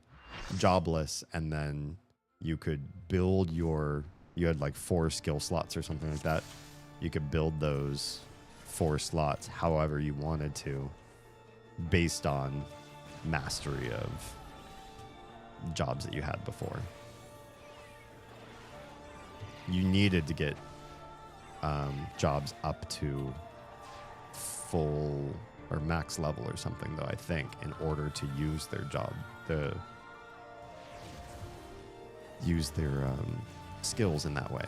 jobless, and then you could build you had 4 skill slots or something like that. You could build those 4 slots however you wanted to based on mastery of jobs that you had before. You needed to get jobs up to full or max level or something, though, I think, in order to use their job, use their skills in that way,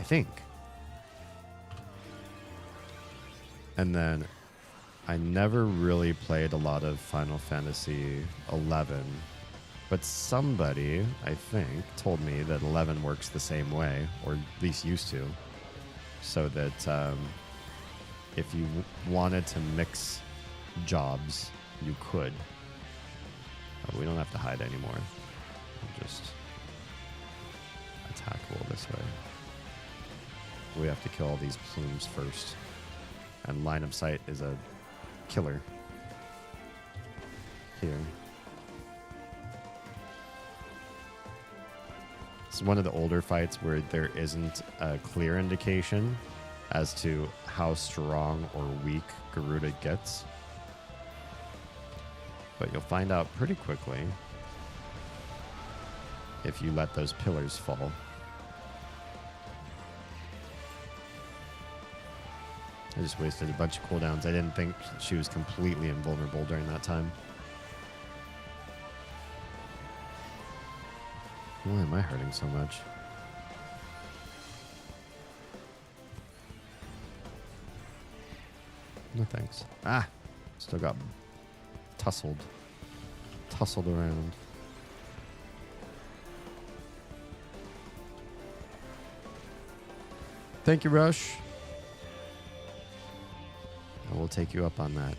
I think. And then I never really played a lot of Final Fantasy 11, but somebody, I think, told me that 11 works the same way, or at least used to, so that if you wanted to mix jobs, you could. Oh, we don't have to hide anymore. We'll just attack roll this way. We have to kill all these plumes first. And line of sight is a killer. Here. It's one of the older fights where there isn't a clear indication as to how strong or weak Garuda gets. But you'll find out pretty quickly if you let those pillars fall. I just wasted a bunch of cooldowns. I didn't think she was completely invulnerable during that time. Why am I hurting so much? No thanks. Ah, still got tussled around. Thank you, Rush. I will take you up on that.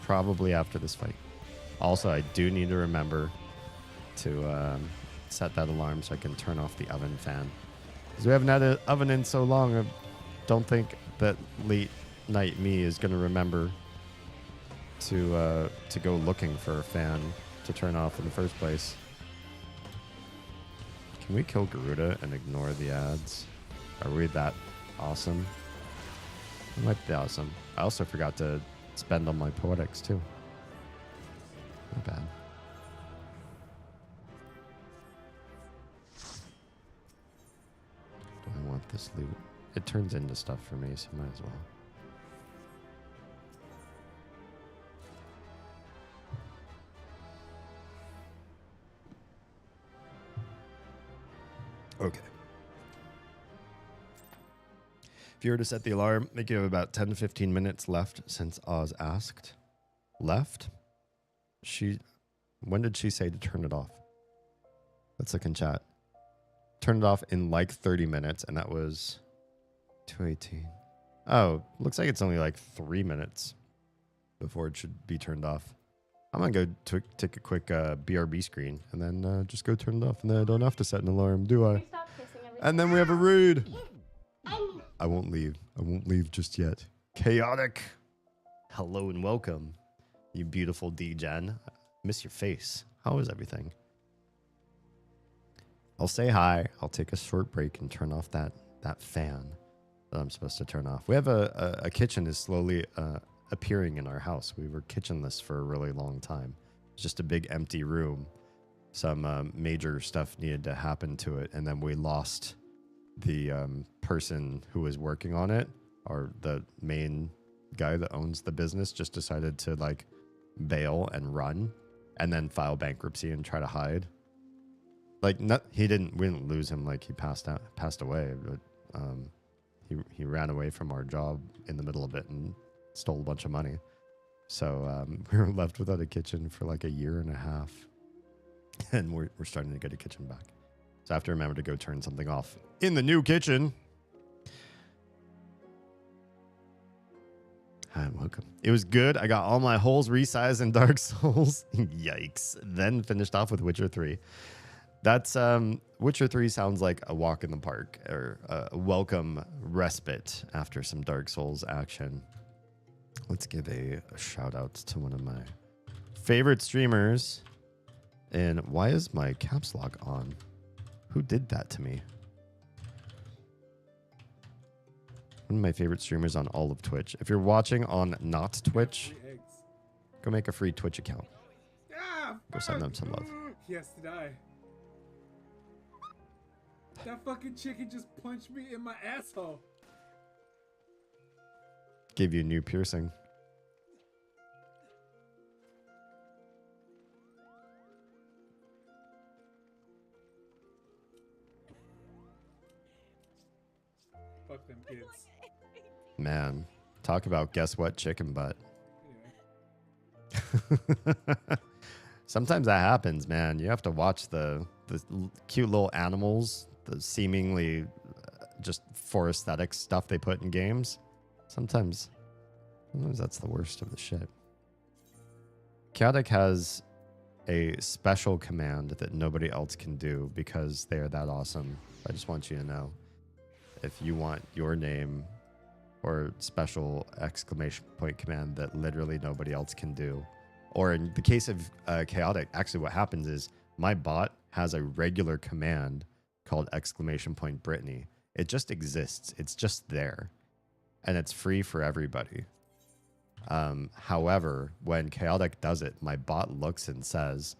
Probably after this fight. Also, I do need to remember to set that alarm so I can turn off the oven fan. Because we haven't had an oven in so long, I don't think that late night me is going to remember to go looking for a fan to turn off in the first place. Can we kill Garuda and ignore the ads? Are we that awesome? It might be awesome. I also forgot to spend on my poetics too. Not bad. Do I want this loot? It turns into stuff for me, so might as well. Okay. If you were to set the alarm, I think you have about 10 to 15 minutes left since Oz asked. Left? When did she say to turn it off? Let's look in chat. Turn it off in like 30 minutes, and that was 2:18. Oh, looks like it's only like 3 minutes before it should be turned off. I'm going to go take a quick BRB screen and then just go turn it off. And then I don't have to set an alarm, do I? And then we have a raid. I won't leave. I won't leave just yet. Chaotic. Hello and welcome, you beautiful D-Gen. Miss your face. How is everything? I'll say hi. I'll take a short break and turn off that fan that I'm supposed to turn off. We have a kitchen is slowly appearing in our house. We were kitchenless for a really long time. It's just a big empty room. Some major stuff needed to happen to it, and then we lost the person who was working on it, or the main guy that owns the business just decided to like bail and run and then file bankruptcy and try to hide. Like we didn't lose him, like he passed away, but he ran away from our job in the middle of it and stole a bunch of money. So we were left without a kitchen for like a year and a half, and we're starting to get a kitchen back. So I have to remember to go turn something off in the new kitchen. Hi, welcome. It was good. I got all my holes resized in Dark Souls. Yikes. Then finished off with Witcher 3. That's Witcher 3 sounds like a walk in the park, or a welcome respite after some Dark Souls action. Let's give a shout out to one of my favorite streamers. And why is my caps lock on? Who did that to me? One of my favorite streamers on all of Twitch. If you're watching on not Twitch, go make a free Twitch account. Go send them some love. Yes, did I? That fucking chicken just punched me in my asshole. Give you a new piercing. Fuck them kids. Man, talk about guess what chicken butt. Yeah. Sometimes that happens, man. You have to watch the cute little animals, the seemingly just for aesthetic stuff they put in games. Sometimes that's the worst of the shit. Chaotic has a special command that nobody else can do because they are that awesome. I just want you to know. If you want your name or special exclamation point command that literally nobody else can do, or in the case of Chaotic, actually what happens is my bot has a regular command called exclamation point Brittany. It just exists. It's just there. And it's free for everybody. However, when Chaotic does it, my bot looks and says,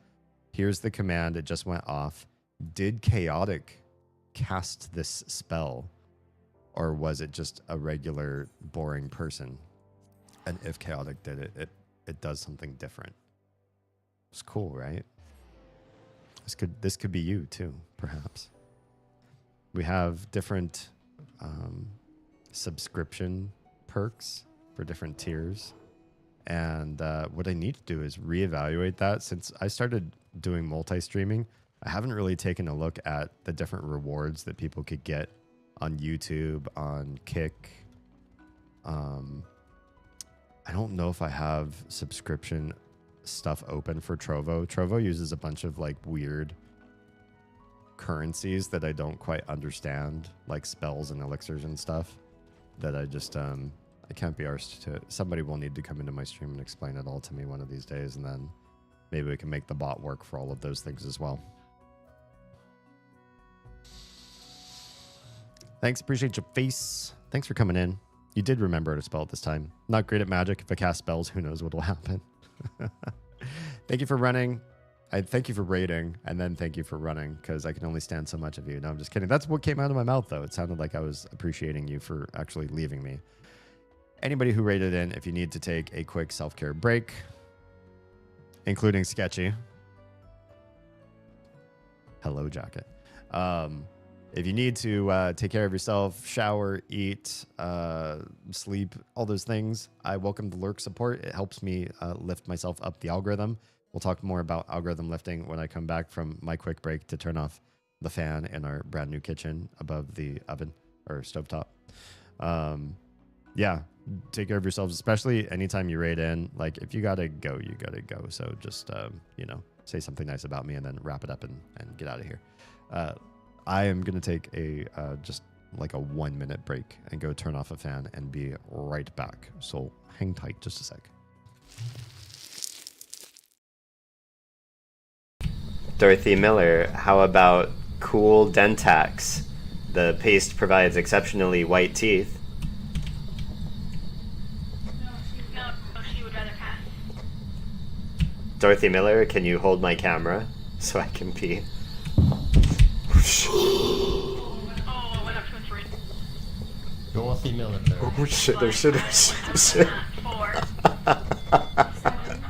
here's the command. It just went off. Did Chaotic cast this spell? Or was it just a regular boring person? And if Chaotic did it, it does something different. It's cool, right? This could be you too, perhaps. We have different subscription perks for different tiers. And what I need to do is reevaluate that. Since I started doing multi-streaming, I haven't really taken a look at the different rewards that people could get on YouTube, on Kick. I don't know if I have subscription stuff open for Trovo. Trovo uses a bunch of like weird currencies that I don't quite understand, like spells and elixirs and stuff that I just I can't be arsed to. Somebody will need to come into my stream and explain it all to me one of these days, and then maybe we can make the bot work for all of those things as well. Thanks, appreciate your face. Thanks for coming in. You did remember how to spell it this time. Not great at magic. If I cast spells, who knows what will happen. Thank you for running. I thank you for raiding, and then thank you for running, because I can only stand so much of you. No, I'm just kidding. That's what came out of my mouth, though. It sounded like I was appreciating you for actually leaving me. Anybody who raided in, if you need to take a quick self-care break, including Sketchy. Hello, Jacket. If you need to take care of yourself, shower, eat, sleep, all those things, I welcome the lurk support. It helps me lift myself up the algorithm. We'll talk more about algorithm lifting when I come back from my quick break to turn off the fan in our brand new kitchen above the oven or stovetop. Yeah, take care of yourselves, especially anytime you raid in. Like, if you gotta go, you gotta go. So just, you know, say something nice about me and then wrap it up and get out of here. I am going to take a just like a 1 minute break and go turn off a fan and be right back. So hang tight just a sec. Dorothy Miller, how about Cool Dentax? The paste provides exceptionally white teeth. No, she would rather pass. Dorothy Miller, can you hold my camera so I can pee? Oh, went up 2 and 3. Dorothy Miller there. Oh shit, there's shit, there's shit. 4. 7.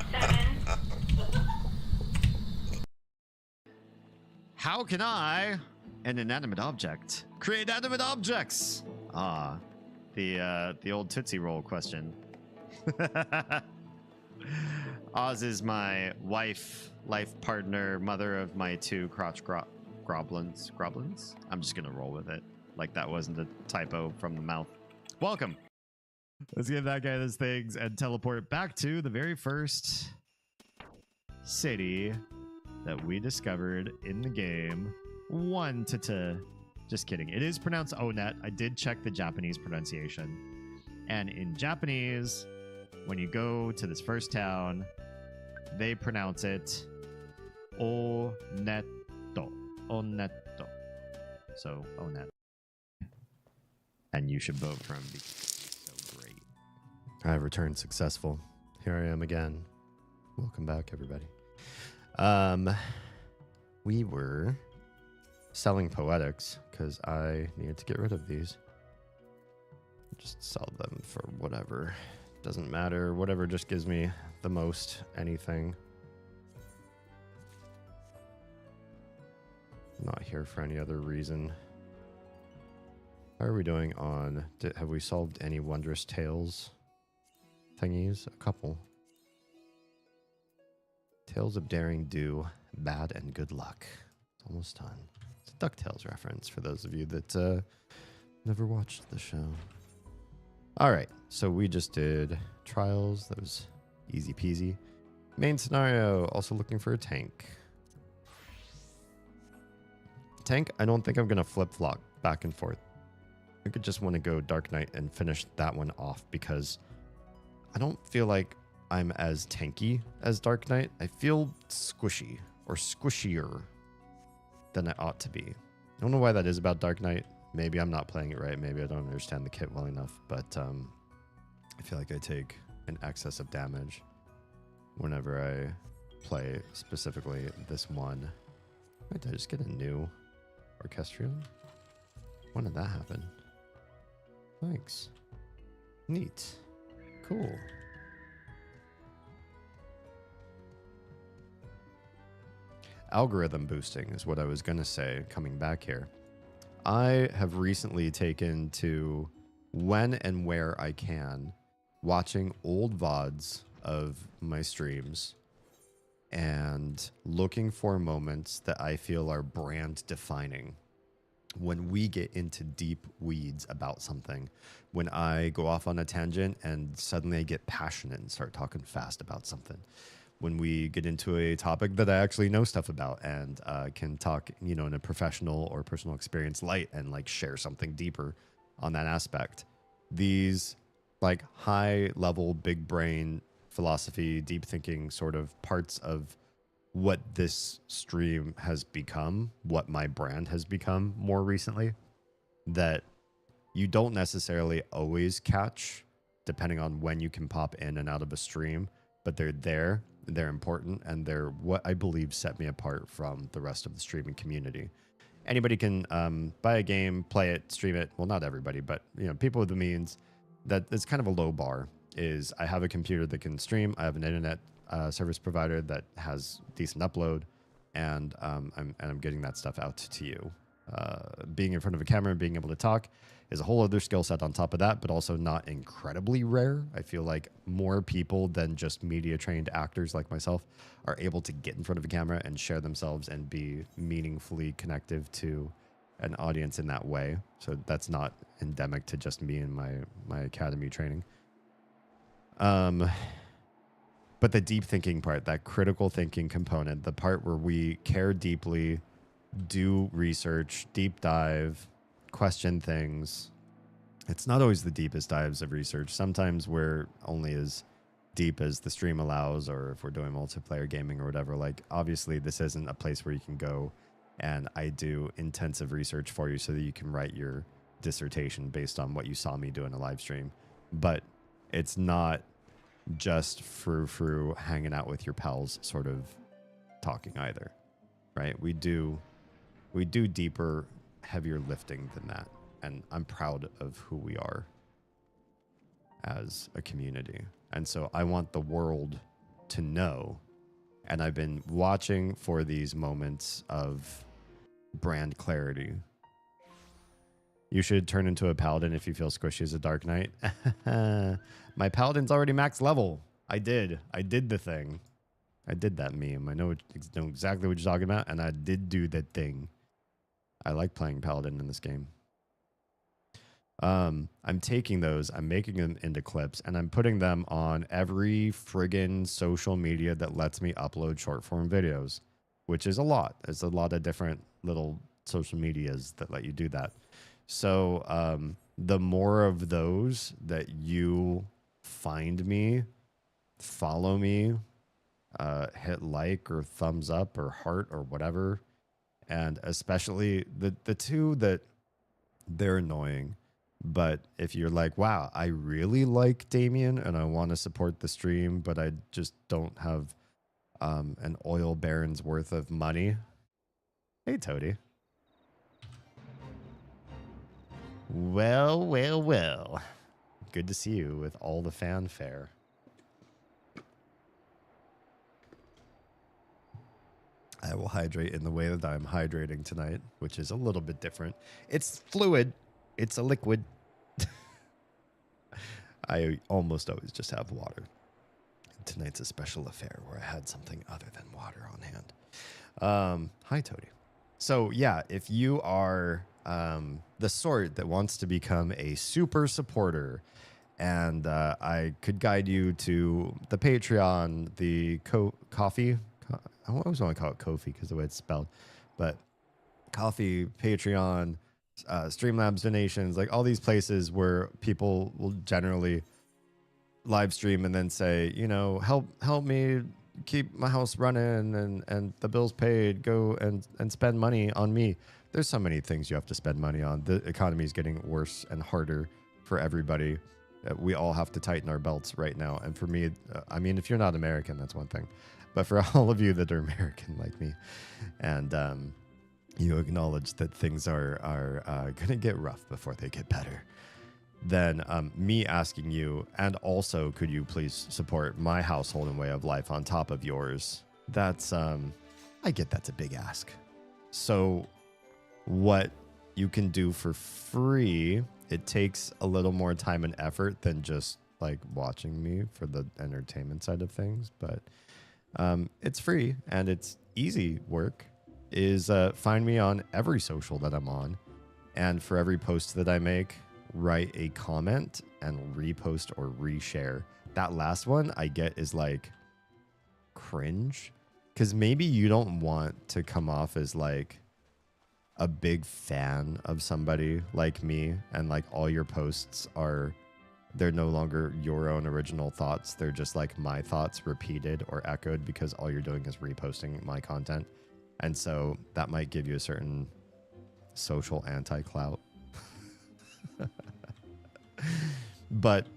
How can I, an inanimate object, create animate objects? Ah, the old Tootsie Roll question. Oz is my wife, life partner, mother of my 2 crotch groblins. Groblins? I'm just gonna roll with it. Like that wasn't a typo from the mouth. Welcome. Let's give that guy those things and teleport back to the very first city that we discovered in the game. Just kidding. It is pronounced Onet. I did check the Japanese pronunciation. And in Japanese, when you go to this first town, they pronounce it Oneto. Oneto. So, Onet. And you should vote for him because he's so great. I returned successful. Here I am again. Welcome back, everybody. We were selling poetics because I needed to get rid of these. Just sell them for whatever. Doesn't matter. Whatever just gives me the most anything. I'm not here for any other reason. How are we doing on... have we solved any Wondrous Tales thingies? A couple. Tales of Daring Do, Bad and Good Luck. It's almost done. It's a DuckTales reference for those of you that never watched the show. All right, so we just did Trials. That was easy peasy. Main scenario, also looking for a tank. Tank, I don't think I'm going to flip-flop back and forth. I could just want to go Dark Knight and finish that one off because I don't feel like I'm as tanky as Dark Knight. I feel squishy or squishier than I ought to be. I don't know why that is about Dark Knight. Maybe I'm not playing it right. Maybe I don't understand the kit well enough, but I feel like I take an excess of damage whenever I play specifically this one. Wait, did I just get a new orchestrion? When did that happen? Thanks. Neat. Cool. Algorithm boosting is what I was going to say coming back here. I have recently taken to when and where I can watching old VODs of my streams and looking for moments that I feel are brand defining. When we get into deep weeds about something, when I go off on a tangent and suddenly I get passionate and start talking fast about something, when we get into a topic that I actually know stuff about and can talk, you know, in a professional or personal experience light and like share something deeper on that aspect. These like high level, big brain philosophy, deep thinking sort of parts of what this stream has become, what my brand has become more recently, that you don't necessarily always catch depending on when you can pop in and out of a stream, but they're there, they're important, and they're what I believe set me apart from the rest of the streaming community. Anybody can buy a game, play it, stream it. Well, not everybody, but you know, people with the means. That it's kind of a low bar. Is I have a computer that can stream. I have an internet service provider that has decent upload, and I'm getting that stuff out to you. Being in front of a camera and being able to talk is a whole other skill set on top of that, but also not incredibly rare. I feel like more people than just media trained actors like myself are able to get in front of a camera and share themselves and be meaningfully connective to an audience in that way. So that's not endemic to just me and my academy training. But the deep thinking part, that critical thinking component, the part where we care deeply, do research, deep dive, question things. It's not always the deepest dives of research. Sometimes we're only as deep as the stream allows, or if we're doing multiplayer gaming or whatever. Like, obviously, this isn't a place where you can go and I do intensive research for you so that you can write your dissertation based on what you saw me do in a live stream. But it's not just frou hanging out with your pals sort of talking either, right? We do deeper, heavier lifting than that. And I'm proud of who we are as a community. And so I want the world to know. And I've been watching for these moments of brand clarity. You should turn into a paladin if you feel squishy as a Dark Knight. My paladin's already max level. I did the thing. I did that meme. I know exactly what you're talking about, and I did do that thing. I like playing paladin in this game. I'm taking those, I'm making them into clips, and I'm putting them on every friggin' social media that lets me upload short form videos, which is a lot. There's a lot of different little social medias that let you do that. So the more of those that you find me, follow me, hit like or thumbs up or heart or whatever, and especially the two that they're annoying. But if you're like, wow, I really like Damien and I want to support the stream, but I just don't have an oil baron's worth of money. Hey, Toady. Well, well, well. Good to see you with all the fanfare. I will hydrate in the way that I'm hydrating tonight, which is a little bit different. It's fluid. It's a liquid. I almost always just have water. Tonight's a special affair where I had something other than water on hand. Hi, Toady. So, yeah, if you are the sort that wants to become a super supporter, and I could guide you to the Patreon, the coffee. I always want to call it Kofi because the way it's spelled. But coffee, Patreon, Streamlabs donations, like all these places where people will generally live stream and then say, you know, help me keep my house running and the bills paid, go and spend money on me. There's so many things you have to spend money on. The economy is getting worse and harder for everybody. We all have to tighten our belts right now. And for me, I mean, if you're not American, that's one thing. But for all of you that are American like me, and you acknowledge that things are going to get rough before they get better, then me asking you, and also could you please support my household and way of life on top of yours? That's, I get that's a big ask. So what you can do for free, it takes a little more time and effort than just like watching me for the entertainment side of things, but it's free and it's easy work. Is find me on every social that I'm on, and for every post that I make, write a comment and repost or reshare. That last one I get is like cringe, because maybe you don't want to come off as like a big fan of somebody like me, and like all your posts are, they're no longer your own original thoughts, they're just like my thoughts repeated or echoed, because all you're doing is reposting my content. And so that might give you a certain social anti-clout. But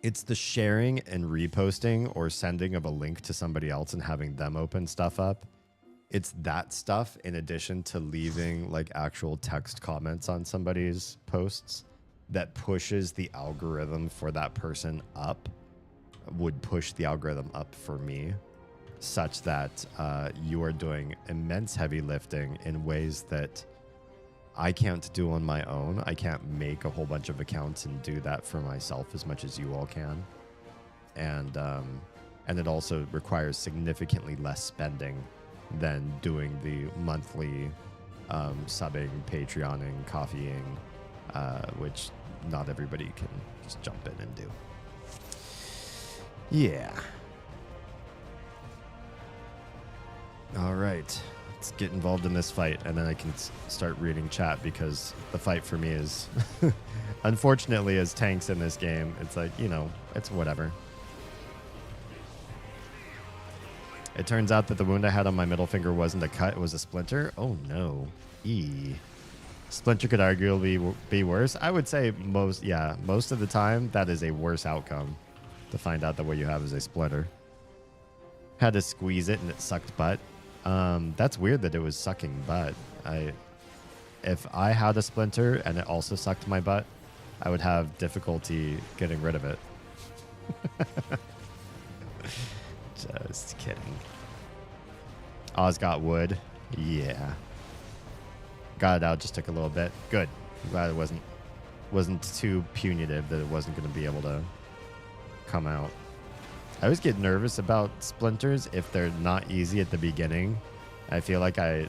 it's the sharing and reposting or sending of a link to somebody else and having them open stuff up. It's that stuff, in addition to leaving like actual text comments on somebody's posts, that pushes the algorithm for that person up, would push the algorithm up for me, such that you are doing immense heavy lifting in ways that I can't do on my own. I can't make a whole bunch of accounts and do that for myself as much as you all can. And it also requires significantly less spending than doing the monthly subbing, Patreoning, coffeeing, which not everybody can just jump in and do. Yeah. All right. Let's get involved in this fight, and then I can start reading chat, because the fight for me is, unfortunately, as tanks in this game, it's like, you know, it's whatever. It turns out that the wound I had on my middle finger wasn't a cut, it was a splinter. Oh no. Splinter could arguably be worse. I would say most of the time that is a worse outcome, to find out that what you have is a splinter. Had to squeeze it and it sucked butt. That's weird that it was sucking butt. If I had a splinter and it also sucked my butt, I would have difficulty getting rid of it. Just kidding. Oz got wood. Yeah. Got it out, just took a little bit. Good. I'm glad it wasn't too punitive, that it wasn't going to be able to come out. I always get nervous about splinters if they're not easy at the beginning. I feel like I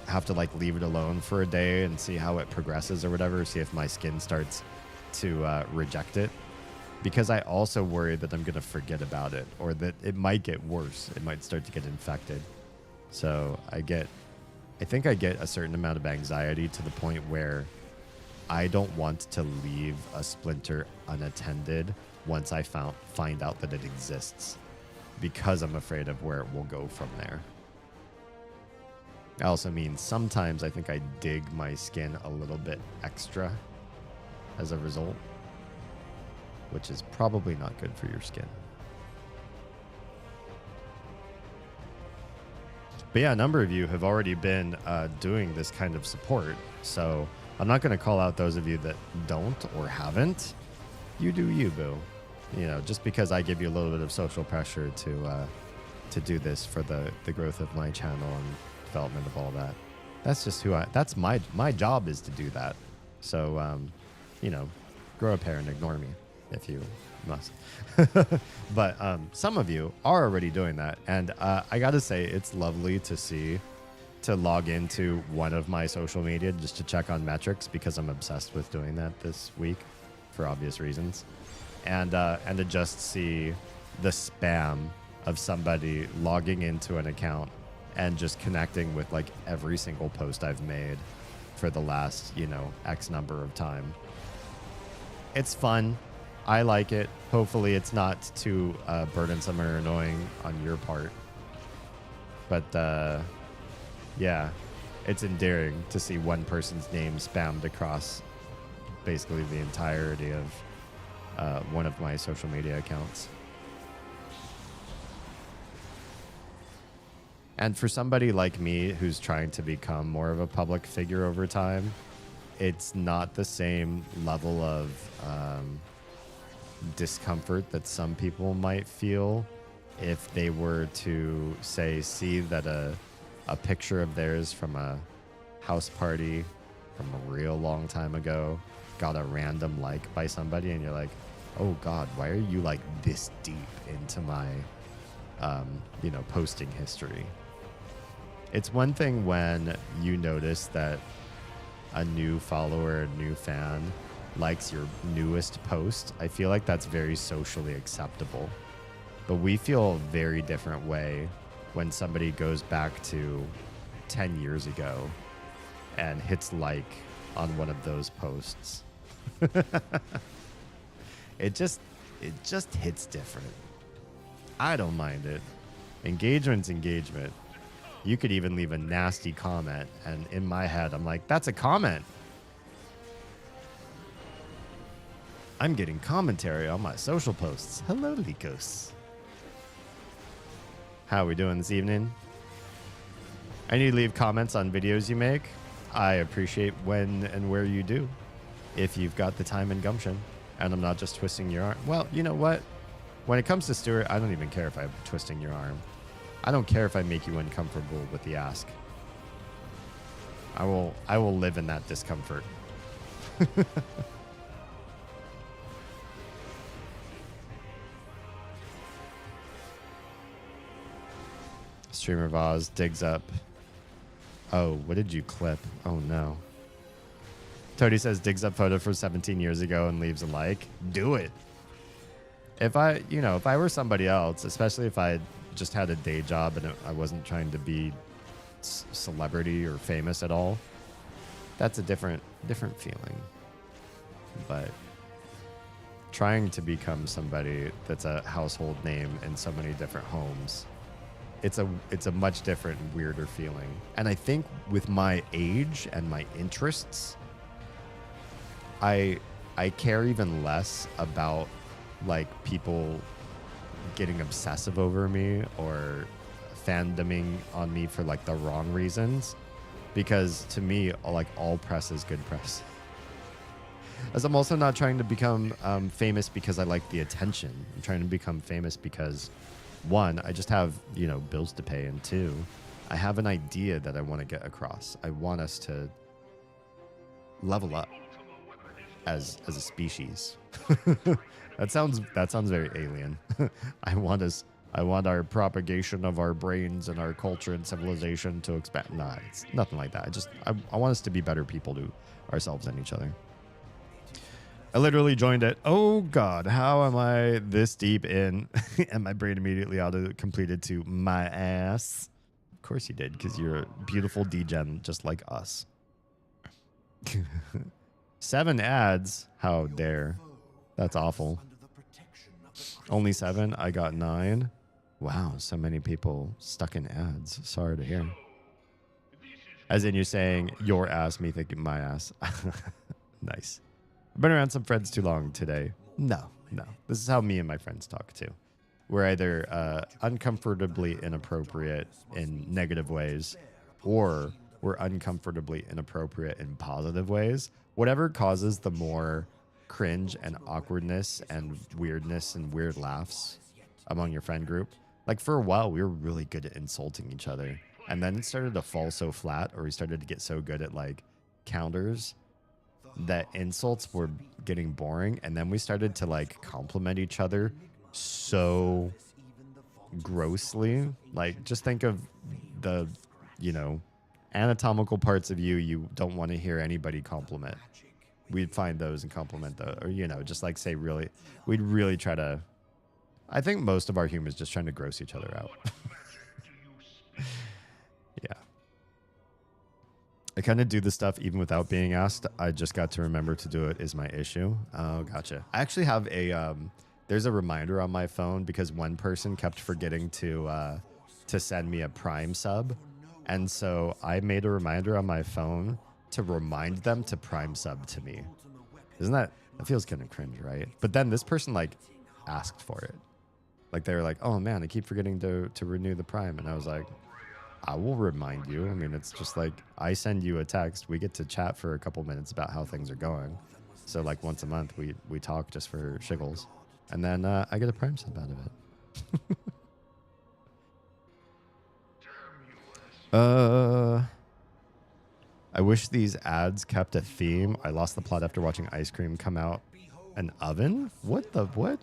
have to like leave it alone for a day and see how it progresses or whatever, see if my skin starts to reject it. Because I also worry that I'm going to forget about it, or that it might get worse. It might start to get infected. So I think I get a certain amount of anxiety to the point where I don't want to leave a splinter unattended once I find out that it exists, because I'm afraid of where it will go from there. It also means sometimes I think I dig my skin a little bit extra as a result, which is probably not good for your skin. But yeah, a number of you have already been doing this kind of support, so I'm not going to call out those of you that don't or haven't. You do you, boo. You know, just because I give you a little bit of social pressure to do this for the growth of my channel and development of all that. That's just that's my job, is to do that. So, you know, grow a pair and ignore me if you must. But some of you are already doing that. And I got to say, it's lovely to log into one of my social media just to check on metrics, because I'm obsessed with doing that this week for obvious reasons. And to just see the spam of somebody logging into an account and just connecting with like every single post I've made for the last, you know, X number of time. It's fun. I like it. Hopefully it's not too burdensome or annoying on your part. But yeah, it's endearing to see one person's name spammed across basically the entirety of one of my social media accounts. And for somebody like me who's trying to become more of a public figure over time, it's not the same level of discomfort that some people might feel if they were to, say, see that a picture of theirs from a house party from a real long time ago got a random like by somebody, and you're like, oh God, why are you like this deep into my, posting history? It's one thing when you notice that a new follower, a new fan likes your newest post. I feel like that's very socially acceptable. But we feel a very different way when somebody goes back to 10 years ago and hits like on one of those posts. It just hits different. I don't mind it. Engagement's engagement. You could even leave a nasty comment, and in my head, I'm like, that's a comment. I'm getting commentary on my social posts. Hello, Likos. How are we doing this evening? I need to leave comments on videos you make. I appreciate when and where you do, if you've got the time and gumption, and I'm not just twisting your arm. Well, you know what? When it comes to Stuart, I don't even care if I'm twisting your arm. I don't care if I make you uncomfortable with the ask. I will live in that discomfort. Streamer Vaz digs up. Oh, what did you clip? Oh no. Toady says digs up photo from 17 years ago and leaves a like. Do it. If I were somebody else, especially if I just had a day job and I wasn't trying to be celebrity or famous at all, that's a different feeling. But trying to become somebody that's a household name in so many different homes, it's a much different, weirder feeling. And I think with my age and my interests, I care even less about like people getting obsessive over me or fandoming on me for like the wrong reasons, because to me, like, all press is good press. As I'm also not trying to become famous because I like the attention. I'm trying to become famous because, one, I just have, bills to pay, and two, I have an idea that I want to get across. I want us to level up as a species. That sounds very alien. I want our propagation of our brains and our culture and civilization to expand. Nah, it's nothing like that. I want us to be better people to ourselves and each other. I literally joined it. Oh God, how am I this deep in? And my brain immediately auto-completed to my ass. Of course you did, because you're a beautiful degen just like us. 7 ads? How dare. That's awful. Only 7? I got 9. Wow, so many people stuck in ads. Sorry to hear. As in, you're saying your ass, me thinking my ass. Nice. I've been around some friends too long today. No. This is how me and my friends talk too. We're either uncomfortably inappropriate in negative ways, or we're uncomfortably inappropriate in positive ways. Whatever causes the more cringe and awkwardness and weirdness and weird laughs among your friend group. Like, for a while, we were really good at insulting each other. And then it started to fall so flat, or we started to get so good at, like, counters that insults were getting boring. And then we started to, like, compliment each other so grossly. Like, just think of the, anatomical parts of you don't want to hear anybody compliment. We'd find those and compliment those, or, just like say really, we'd really try to, I think most of our humor is just trying to gross each other out. Yeah. I kind of do the stuff even without being asked. I just got to remember to do it is my issue. Oh, gotcha. I actually have there's a reminder on my phone because one person kept forgetting to send me a Prime sub. And so I made a reminder on my phone to remind them to Prime sub to me. That feels kind of cringe, right? But then this person like asked for it. Like they were like, oh man, I keep forgetting to renew the Prime. And I was like, I will remind you. I mean, it's just like I send you a text. We get to chat for a couple minutes about how things are going. So like once a month we talk just for shiggles. And then I get a Prime sub out of it. I wish these ads kept a theme. I lost the plot after watching Ice Cream come out. An oven? What the what?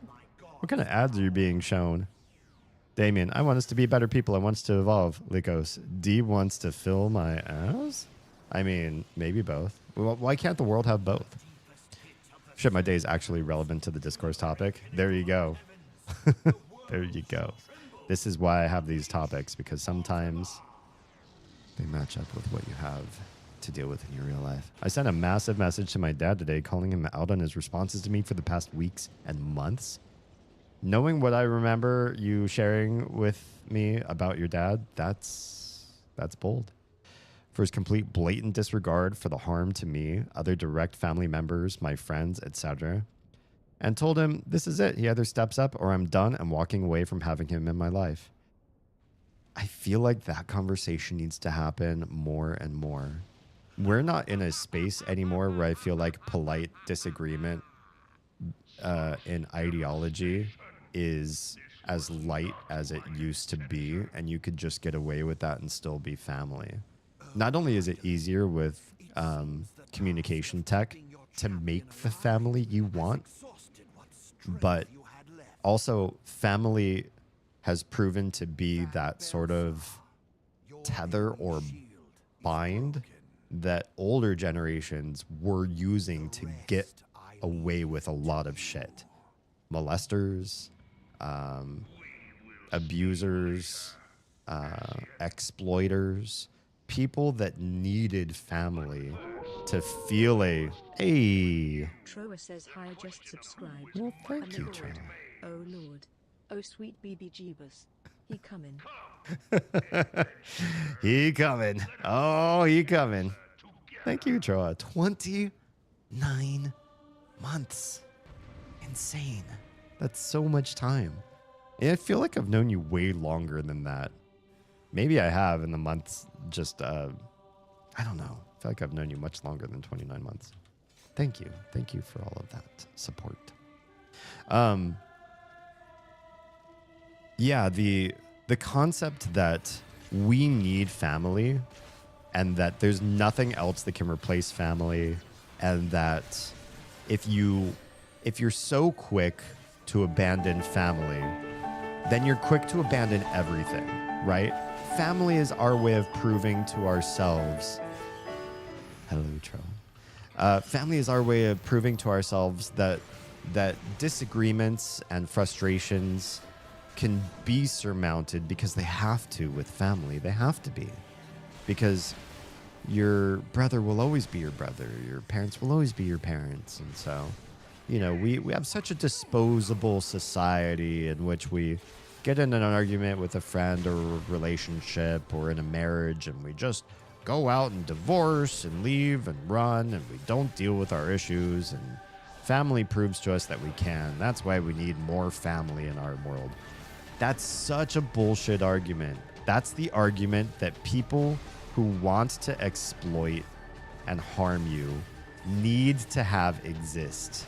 What kind of ads are you being shown? Damien, I want us to be better people. I want us to evolve. Lycos, D wants to fill my ass? I mean, maybe both. Well, why can't the world have both? Shit, my day is actually relevant to the discourse topic. There you go. There you go. This is why I have these topics, because sometimes they match up with what you have to deal with in your real life. I sent a massive message to my dad today, calling him out on his responses to me for the past weeks and months. Knowing what I remember you sharing with me about your dad, that's bold. For his complete blatant disregard for the harm to me, other direct family members, my friends, etc. And told him this is it. He either steps up or I'm done. I'm walking away from having him in my life. I feel like that conversation needs to happen more and more. We're not in a space anymore where I feel like polite disagreement in ideology is as light as it used to be, and you could just get away with that and still be family. Not only is it easier with communication tech to make the family you want, but also family has proven to be that sort of tether or bind that older generations were using to get away with a lot of shit. Molesters, abusers, exploiters, people that needed family to feel a, hey. Troa says hi, just subscribed. Well, thank you, Lord. Troa. Oh Lord. Oh sweet BB Jeebus. He coming. He coming. Oh, he coming. Thank you, Troa. 29 months. Insane. That's so much time. And I feel like I've known you way longer than that. Maybe I have in the months just, I don't know. I feel like I've known you much longer than 29 months. Thank you. Thank you for all of that support. Yeah, the concept that we need family and that there's nothing else that can replace family, and that if you're so quick to abandon family, then you're quick to abandon everything, right? Family is our way of proving to ourselves. Hello, Tro. Family is our way of proving to ourselves that disagreements and frustrations can be surmounted, because they have to with family. They have to be. Because your brother will always be your brother. Your parents will always be your parents. And so, you know, we have such a disposable society in which we get in an argument with a friend or a relationship or in a marriage, and we just go out and divorce and leave and run, and we don't deal with our issues. And family proves to us that we can. That's why we need more family in our world. That's such a bullshit argument. That's the argument that people who want to exploit and harm you need to have exist.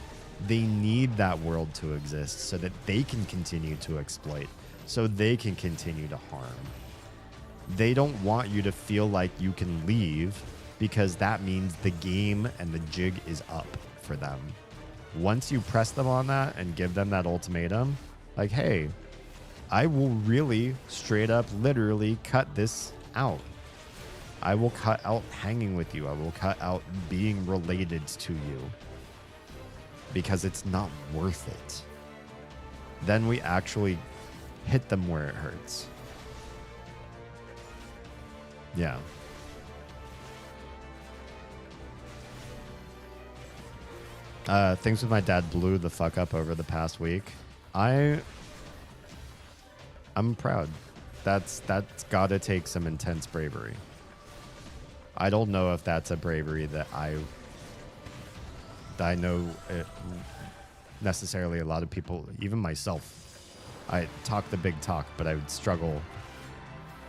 They need that world to exist so that they can continue to exploit, so they can continue to harm. They don't want you to feel like you can leave, because that means the game and the jig is up for them. Once you press them on that and give them that ultimatum, like, hey, I will really straight up literally cut this out. I will cut out hanging with you. I will cut out being related to you, because it's not worth it. Then we actually hit them where it hurts. Yeah. Things with my dad blew the fuck up over the past week. I'm proud. That's gotta take some intense bravery. I don't know if that's a bravery that I know necessarily a lot of people, even myself. I talk the big talk, but I would struggle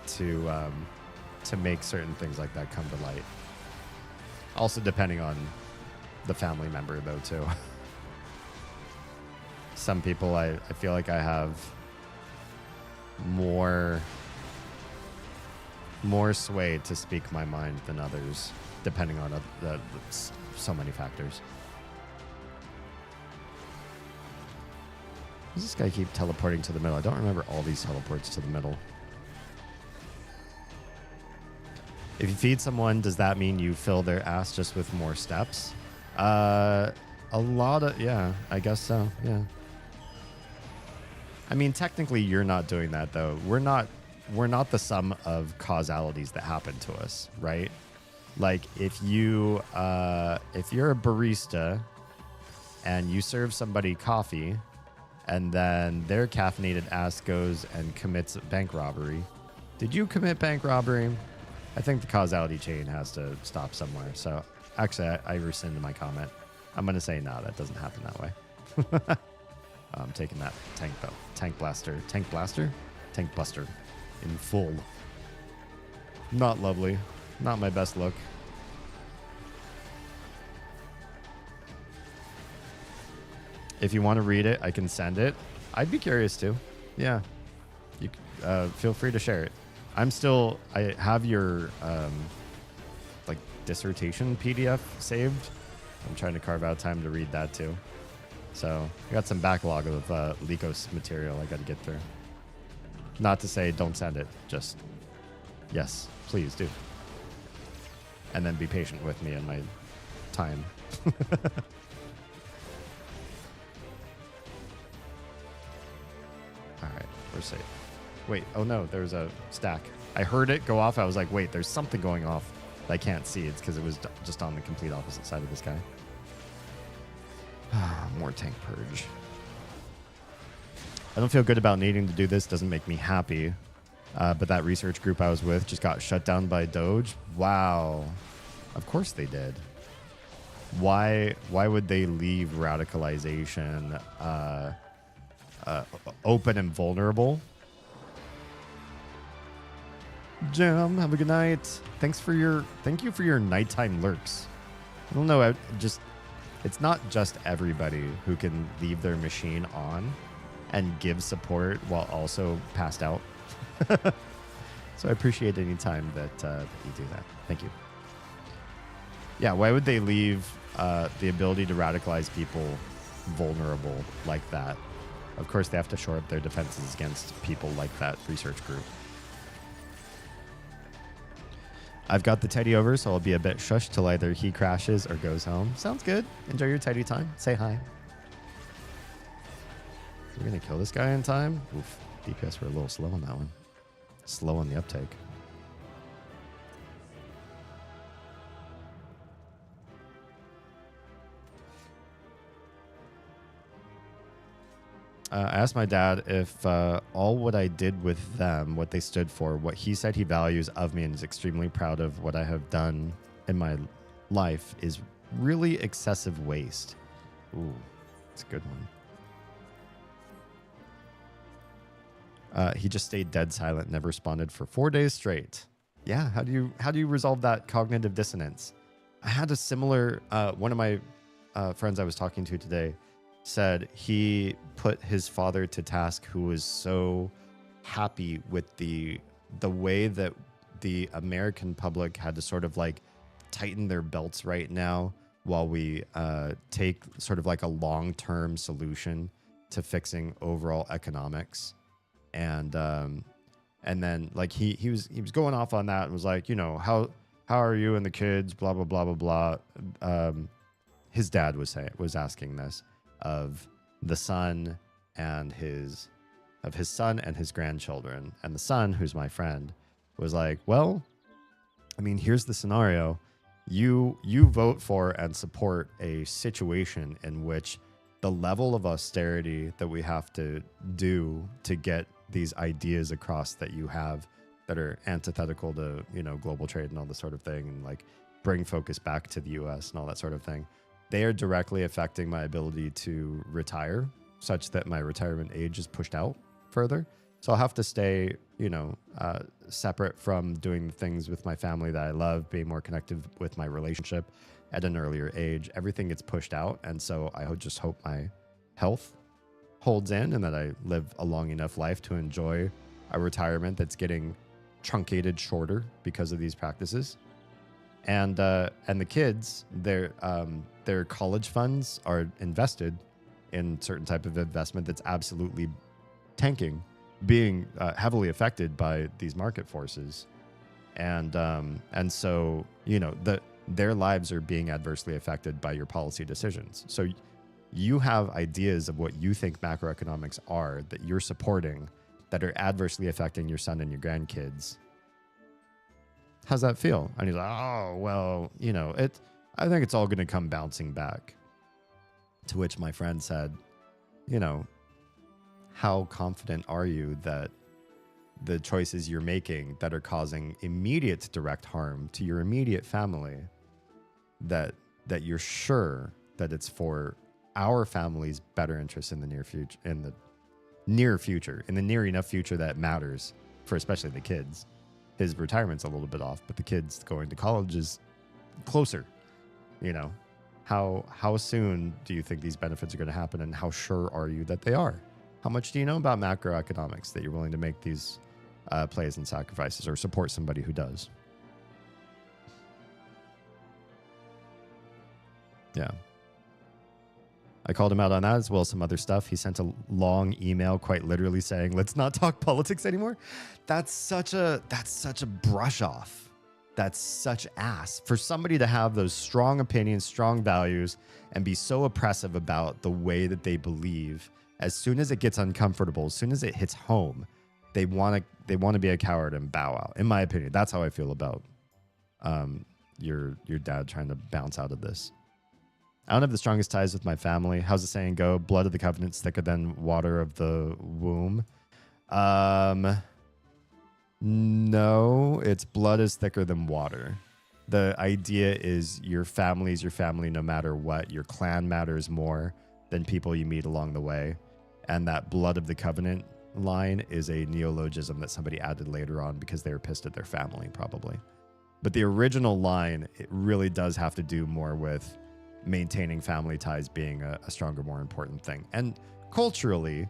to make certain things like that come to light. Also, depending on the family member, though, too. Some people, I feel like I have more sway to speak my mind than others, depending on so many factors. Does this guy keep teleporting to the middle? I don't remember all these teleports to the middle. If you feed someone, does that mean you fill their ass just with more steps? A lot of, yeah, I guess so, yeah. I mean, technically, you're not doing that, though. We're not the sum of causalities that happen to us, right? Like, if you're a barista and you serve somebody coffee and then their caffeinated ass goes and commits bank robbery, did you commit bank robbery? I think the causality chain has to stop somewhere. So, actually, I rescind my comment. I'm going to say no, that doesn't happen that way. I'm taking that tank blaster in full. Not lovely. Not my best look. If you want to read it, I can send it. I'd be curious to. Yeah. You feel free to share it. I have your like dissertation PDF saved. I'm trying to carve out time to read that too. So I got some backlog of Lycos material I got to get through. Not to say don't send it, just yes, please do. And then be patient with me and my time. All right, we're safe. Wait, oh no, there's a stack. I heard it go off. I was like, wait, there's something going off that I can't see. It's because it was just on the complete opposite side of this guy. More tank purge. I don't feel good about needing to do this. Doesn't make me happy. But that research group I was with just got shut down by Doge. Wow. Of course they did. Why would they leave radicalization open and vulnerable? Jim, have a good night. Thank you for your nighttime lurks. I don't know, it's not just everybody who can leave their machine on and give support while also passed out. So I appreciate any time that you do that. Thank you. Yeah, why would they leave the ability to radicalize people vulnerable like that? Of course, they have to shore up their defenses against people like that research group. I've got the teddy over, so I'll be a bit shushed till either he crashes or goes home. Sounds good. Enjoy your teddy time. Say hi. We're going to kill this guy in time? Oof. DPS were a little slow on that one. Slow on the uptake. I asked my dad if all what I did with them, what they stood for, what he said he values of me and is extremely proud of what I have done in my life is really excessive waste. Ooh, it's a good one. He just stayed dead silent, never responded for 4 days straight. Yeah, how do you resolve that cognitive dissonance? I had a similar one of my friends I was talking to today said he put his father to task, who was so happy with the way that the American public had to sort of like tighten their belts right now while we take sort of like a long-term solution to fixing overall economics. And then like he was going off on that and was like, you know, how are you and the kids, blah blah blah blah blah. His dad was asking this of the son and his son and his grandchildren, and the son, who's my friend, was like, well, I mean, here's the scenario. You vote for and support a situation in which the level of austerity that we have to do to get these ideas across that you have that are antithetical to, you know, global trade and all this sort of thing, and like bring focus back to the US and all that sort of thing, they are directly affecting my ability to retire, such that my retirement age is pushed out further. So I'll have to stay, you know, separate from doing the things with my family that I love, being more connected with my relationship at an earlier age. Everything gets pushed out. And so I would just hope my health holds in and that I live a long enough life to enjoy a retirement that's getting truncated shorter because of these practices. And the kids, their college funds are invested in certain type of investment that's absolutely tanking, being heavily affected by these market forces. And so, you know, their lives are being adversely affected by your policy decisions. So you have ideas of what you think macroeconomics are that you're supporting that are adversely affecting your son and your grandkids. How's that feel? And he's like, oh, well, you know, I think it's all going to come bouncing back. To which my friend said, you know, how confident are you that the choices you're making that are causing immediate direct harm to your immediate family, that you're sure that it's for our family's better interest in the near future, in the near enough future that matters for especially the kids. His retirement's a little bit off, but the kids going to college is closer. You know, how soon do you think these benefits are going to happen, and how sure are you that they are? How much do you know about macroeconomics that you're willing to make these plays and sacrifices, or support somebody who does? Yeah. I called him out on that as well as some other stuff. He sent a long email, quite literally saying, "Let's not talk politics anymore." That's such a brush off. That's such ass for somebody to have those strong opinions, strong values, and be so oppressive about the way that they believe. As soon as it gets uncomfortable, as soon as it hits home, they want to be a coward and bow out. In my opinion, that's how I feel about your dad trying to bounce out of this. I don't have the strongest ties with my family. How's the saying go? Blood of the covenant's thicker than water of the womb. No, it's blood is thicker than water. The idea is your family is your family no matter what. Your clan matters more than people you meet along the way. And that blood of the covenant line is a neologism that somebody added later on because they were pissed at their family, probably. But the original line, it really does have to do more with maintaining family ties being a stronger, more important thing. And culturally,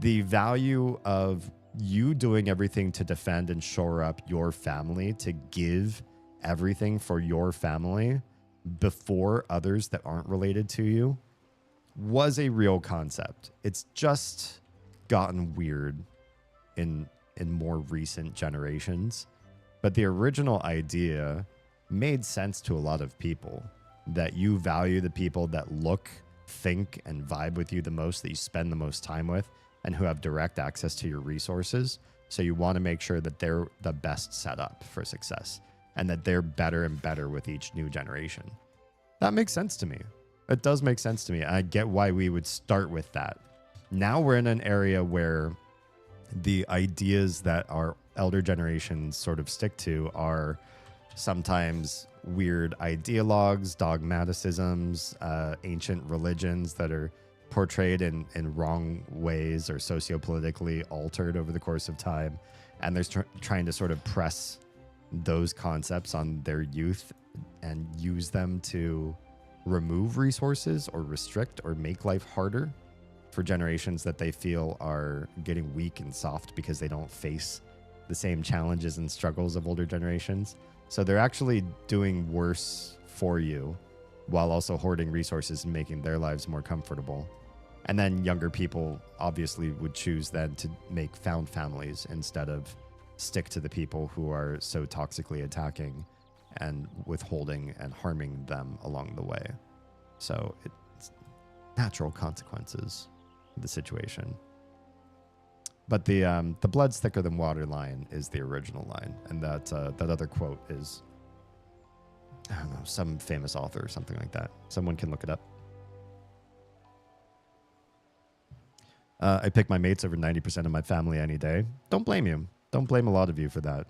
the value of you doing everything to defend and shore up your family, to give everything for your family before others that aren't related to you, was a real concept. It's just gotten weird in more recent generations. But the original idea made sense to a lot of people, that you value the people that look, think, and vibe with you the most, that you spend the most time with, and who have direct access to your resources. So you want to make sure that they're the best set up for success and that they're better and better with each new generation. That makes sense to me. It does make sense to me. I get why we would start with that. Now we're in an area where the ideas that our elder generations sort of stick to are sometimes weird ideologues, dogmaticisms, ancient religions that are portrayed in wrong ways or sociopolitically altered over the course of time. And they're trying to sort of press those concepts on their youth and use them to remove resources or restrict or make life harder for generations that they feel are getting weak and soft because they don't face the same challenges and struggles of older generations. So they're actually doing worse for you while also hoarding resources and making their lives more comfortable. And then younger people obviously would choose then to make found families instead of stick to the people who are so toxically attacking and withholding and harming them along the way. So it's natural consequences of the situation. But the blood's thicker than water line is the original line. And that other quote is, I don't know, some famous author or something like that. Someone can look it up. I pick my mates over 90% of my family any day. Don't blame you. Don't blame a lot of you for that.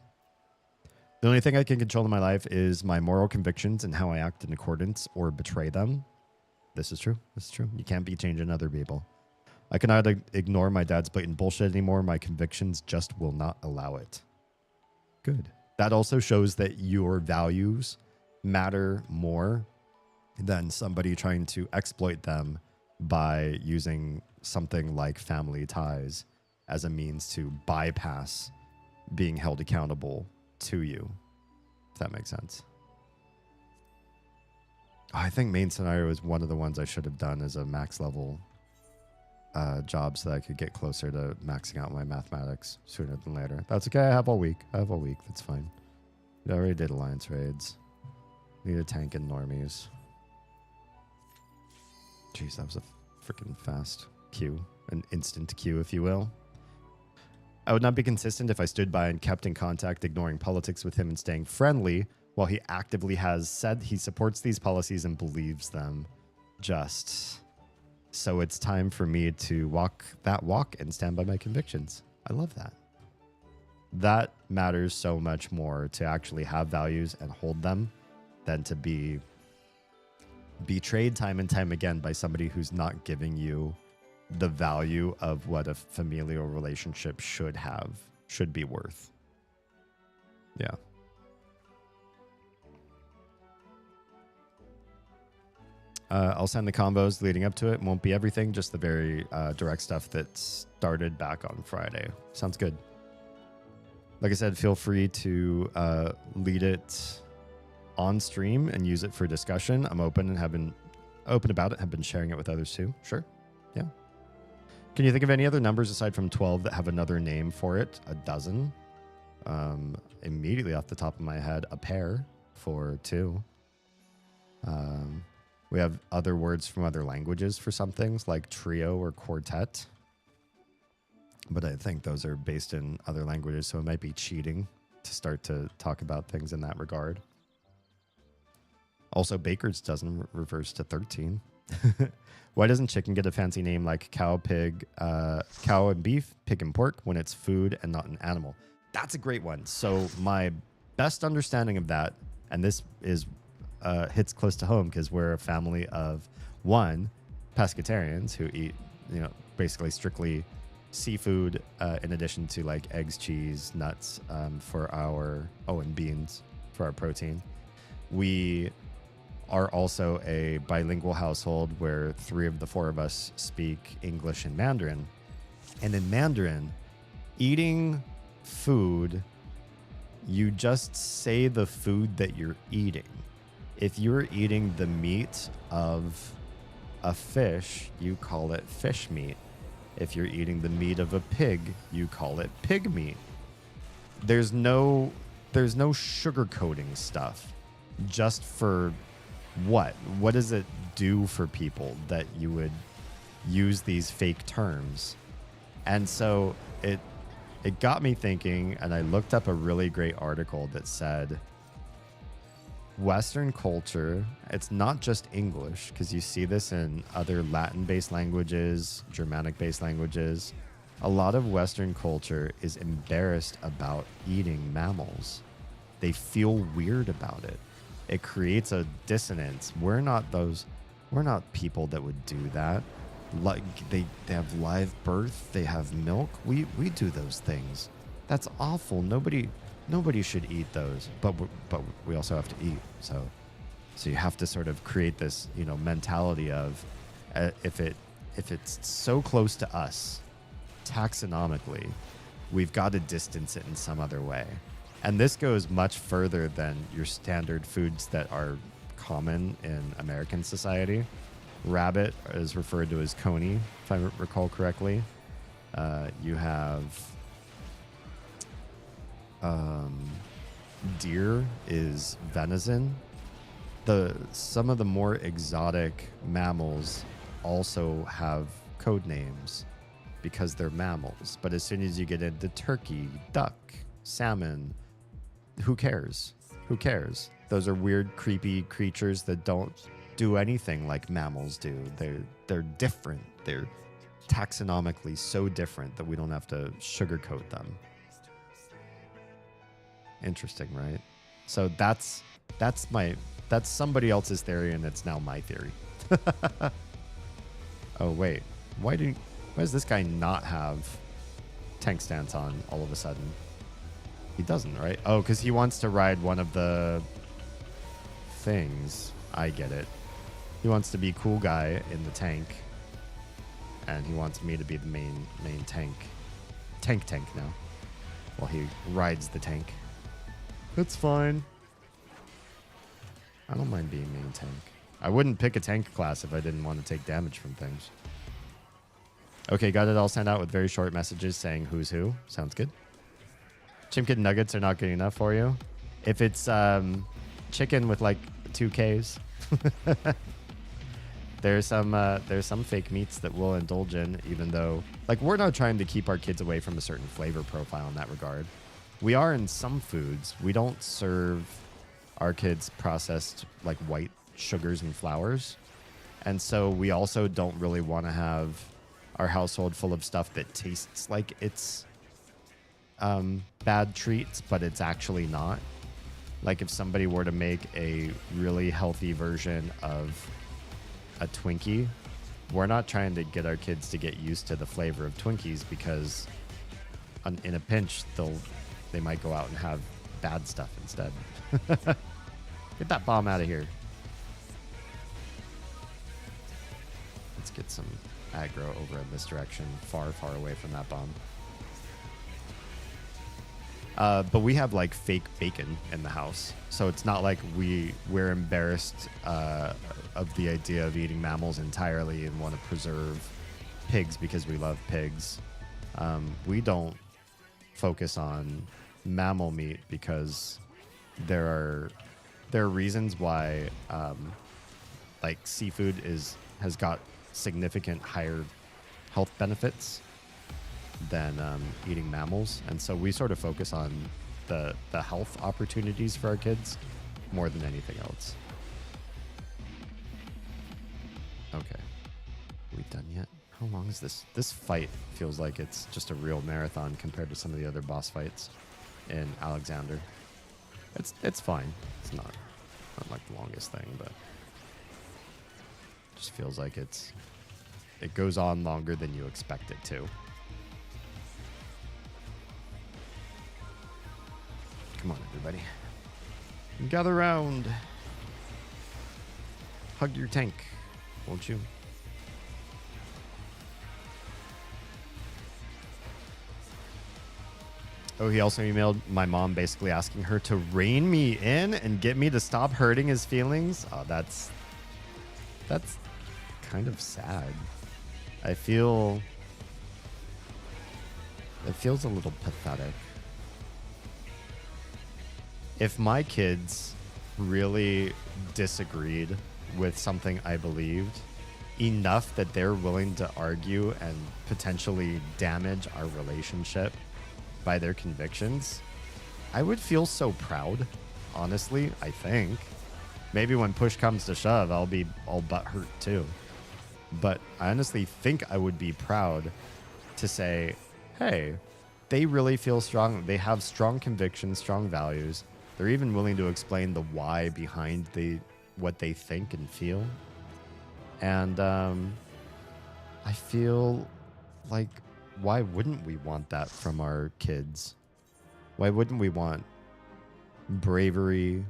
The only thing I can control in my life is my moral convictions and how I act in accordance or betray them. This is true. This is true. You can't be changing other people. I cannot ignore my dad's blatant bullshit anymore. My convictions just will not allow it. Good. That also shows that your values matter more than somebody trying to exploit them by using something like family ties as a means to bypass being held accountable to you, if that makes sense. I think main scenario is one of the ones I should have done as a max level job so that I could get closer to maxing out my mathematics sooner than later. That's okay. I have all week. That's fine. I already did alliance raids. Need a tank and normies. Jeez, that was a freaking fast queue. An instant queue, if you will. I would not be consistent if I stood by and kept in contact, ignoring politics with him and staying friendly, while he actively has said he supports these policies and believes them. So it's time for me to walk that walk and stand by my convictions. I love that. That matters so much more, to actually have values and hold them, than to be betrayed time and time again by somebody who's not giving you the value of what a familial relationship should be worth. Yeah. I'll send the combos leading up to it. Won't be everything, just the very direct stuff that started back on Friday. Sounds good. Like I said, feel free to lead it on stream and use it for discussion. I'm open and have been open about it, have been sharing it with others too. Sure. Yeah. Can you think of any other numbers aside from 12 that have another name for it? A dozen. Immediately off the top of my head, a pair for 2. We have other words from other languages for some things, like trio or quartet. But I think those are based in other languages, so it might be cheating to start to talk about things in that regard. Also, baker's dozen refers to 13. Why doesn't chicken get a fancy name like cow, pig, cow and beef, pig and pork when it's food and not an animal? That's a great one. So my best understanding of that, and this is hits close to home because we're a family of pescatarians who eat, basically strictly seafood in addition to like eggs, cheese, nuts for our and beans for our protein. We are also a bilingual household where 3 of the 4 of us speak English and Mandarin. And in Mandarin, eating food, you just say the food that you're eating. If you're eating the meat of a fish, you call it fish meat. If you're eating the meat of a pig, you call it pig meat. There's no sugarcoating stuff. Just for what? What does it do for people that you would use these fake terms? And so it got me thinking, and I looked up a really great article that said Western culture, it's not just English, because you see this in other Latin-based languages, Germanic-based languages. A lot of Western culture is embarrassed about eating mammals. They feel weird about it. It creates a dissonance. We're not people that would do that. Like they have live birth, they have milk. We do those things. That's awful. Nobody should eat those, but we also have to eat. So you have to sort of create this, mentality of if it's so close to us, taxonomically, we've got to distance it in some other way. And this goes much further than your standard foods that are common in American society. Rabbit is referred to as coney, if I recall correctly. You have deer is venison. Some of the more exotic mammals also have code names because they're mammals. But as soon as you get into turkey, duck, salmon, who cares? Who cares? Those are weird, creepy creatures that don't do anything like mammals do. They're different. They're taxonomically so different that we don't have to sugarcoat them. Interesting, right? So that's somebody else's theory, and it's now my theory. Oh wait, why does this guy not have tank stance on all of a sudden? He doesn't, right? Oh, because he wants to ride one of the things. I get it. He wants to be cool guy in the tank, and he wants me to be the main tank now, while he rides the tank. That's fine. I don't mind being main tank. I wouldn't pick a tank class if I didn't want to take damage from things. Okay, got it all sent out with very short messages saying who's who. Sounds good. Chimkin nuggets are not good enough for you. If it's chicken with like 2 Ks, there's some fake meats that we'll indulge in, even though like we're not trying to keep our kids away from a certain flavor profile in that regard. We are in some foods. We don't serve our kids processed like white sugars and flours. And so we also don't really want to have our household full of stuff that tastes like it's bad treats, but it's actually not. Like if somebody were to make a really healthy version of a Twinkie, we're not trying to get our kids to get used to the flavor of Twinkies because in a pinch, they might go out and have bad stuff instead. Get that bomb out of here. Let's get some aggro over in this direction, far, far away from that bomb. But we have like fake bacon in the house, so it's not like we're embarrassed of the idea of eating mammals entirely and want to preserve pigs because we love pigs. We don't focus on mammal meat because there are reasons why like seafood has got significant higher health benefits than eating mammals, and so we sort of focus on the health opportunities for our kids more than anything else. Okay, we done yet? How long is this? This fight feels like it's just a real marathon compared to some of the other boss fights in Alexander. It's fine. It's not like the longest thing, but just feels like it goes on longer than you expect it to. Come on, everybody. Gather round. Hug your tank, won't you? Oh, he also emailed my mom basically asking her to rein me in and get me to stop hurting his feelings. Oh, that's kind of sad. It feels a little pathetic. If my kids really disagreed with something I believed enough that they're willing to argue and potentially damage our relationship by their convictions, I would feel so proud. Honestly, I think. Maybe when push comes to shove, I'll be all butthurt too. But I honestly think I would be proud to say, hey, they really feel strong. They have strong convictions, strong values. They're even willing to explain the why behind what they think and feel. And I feel like, why wouldn't we want that from our kids? Why wouldn't we want bravery,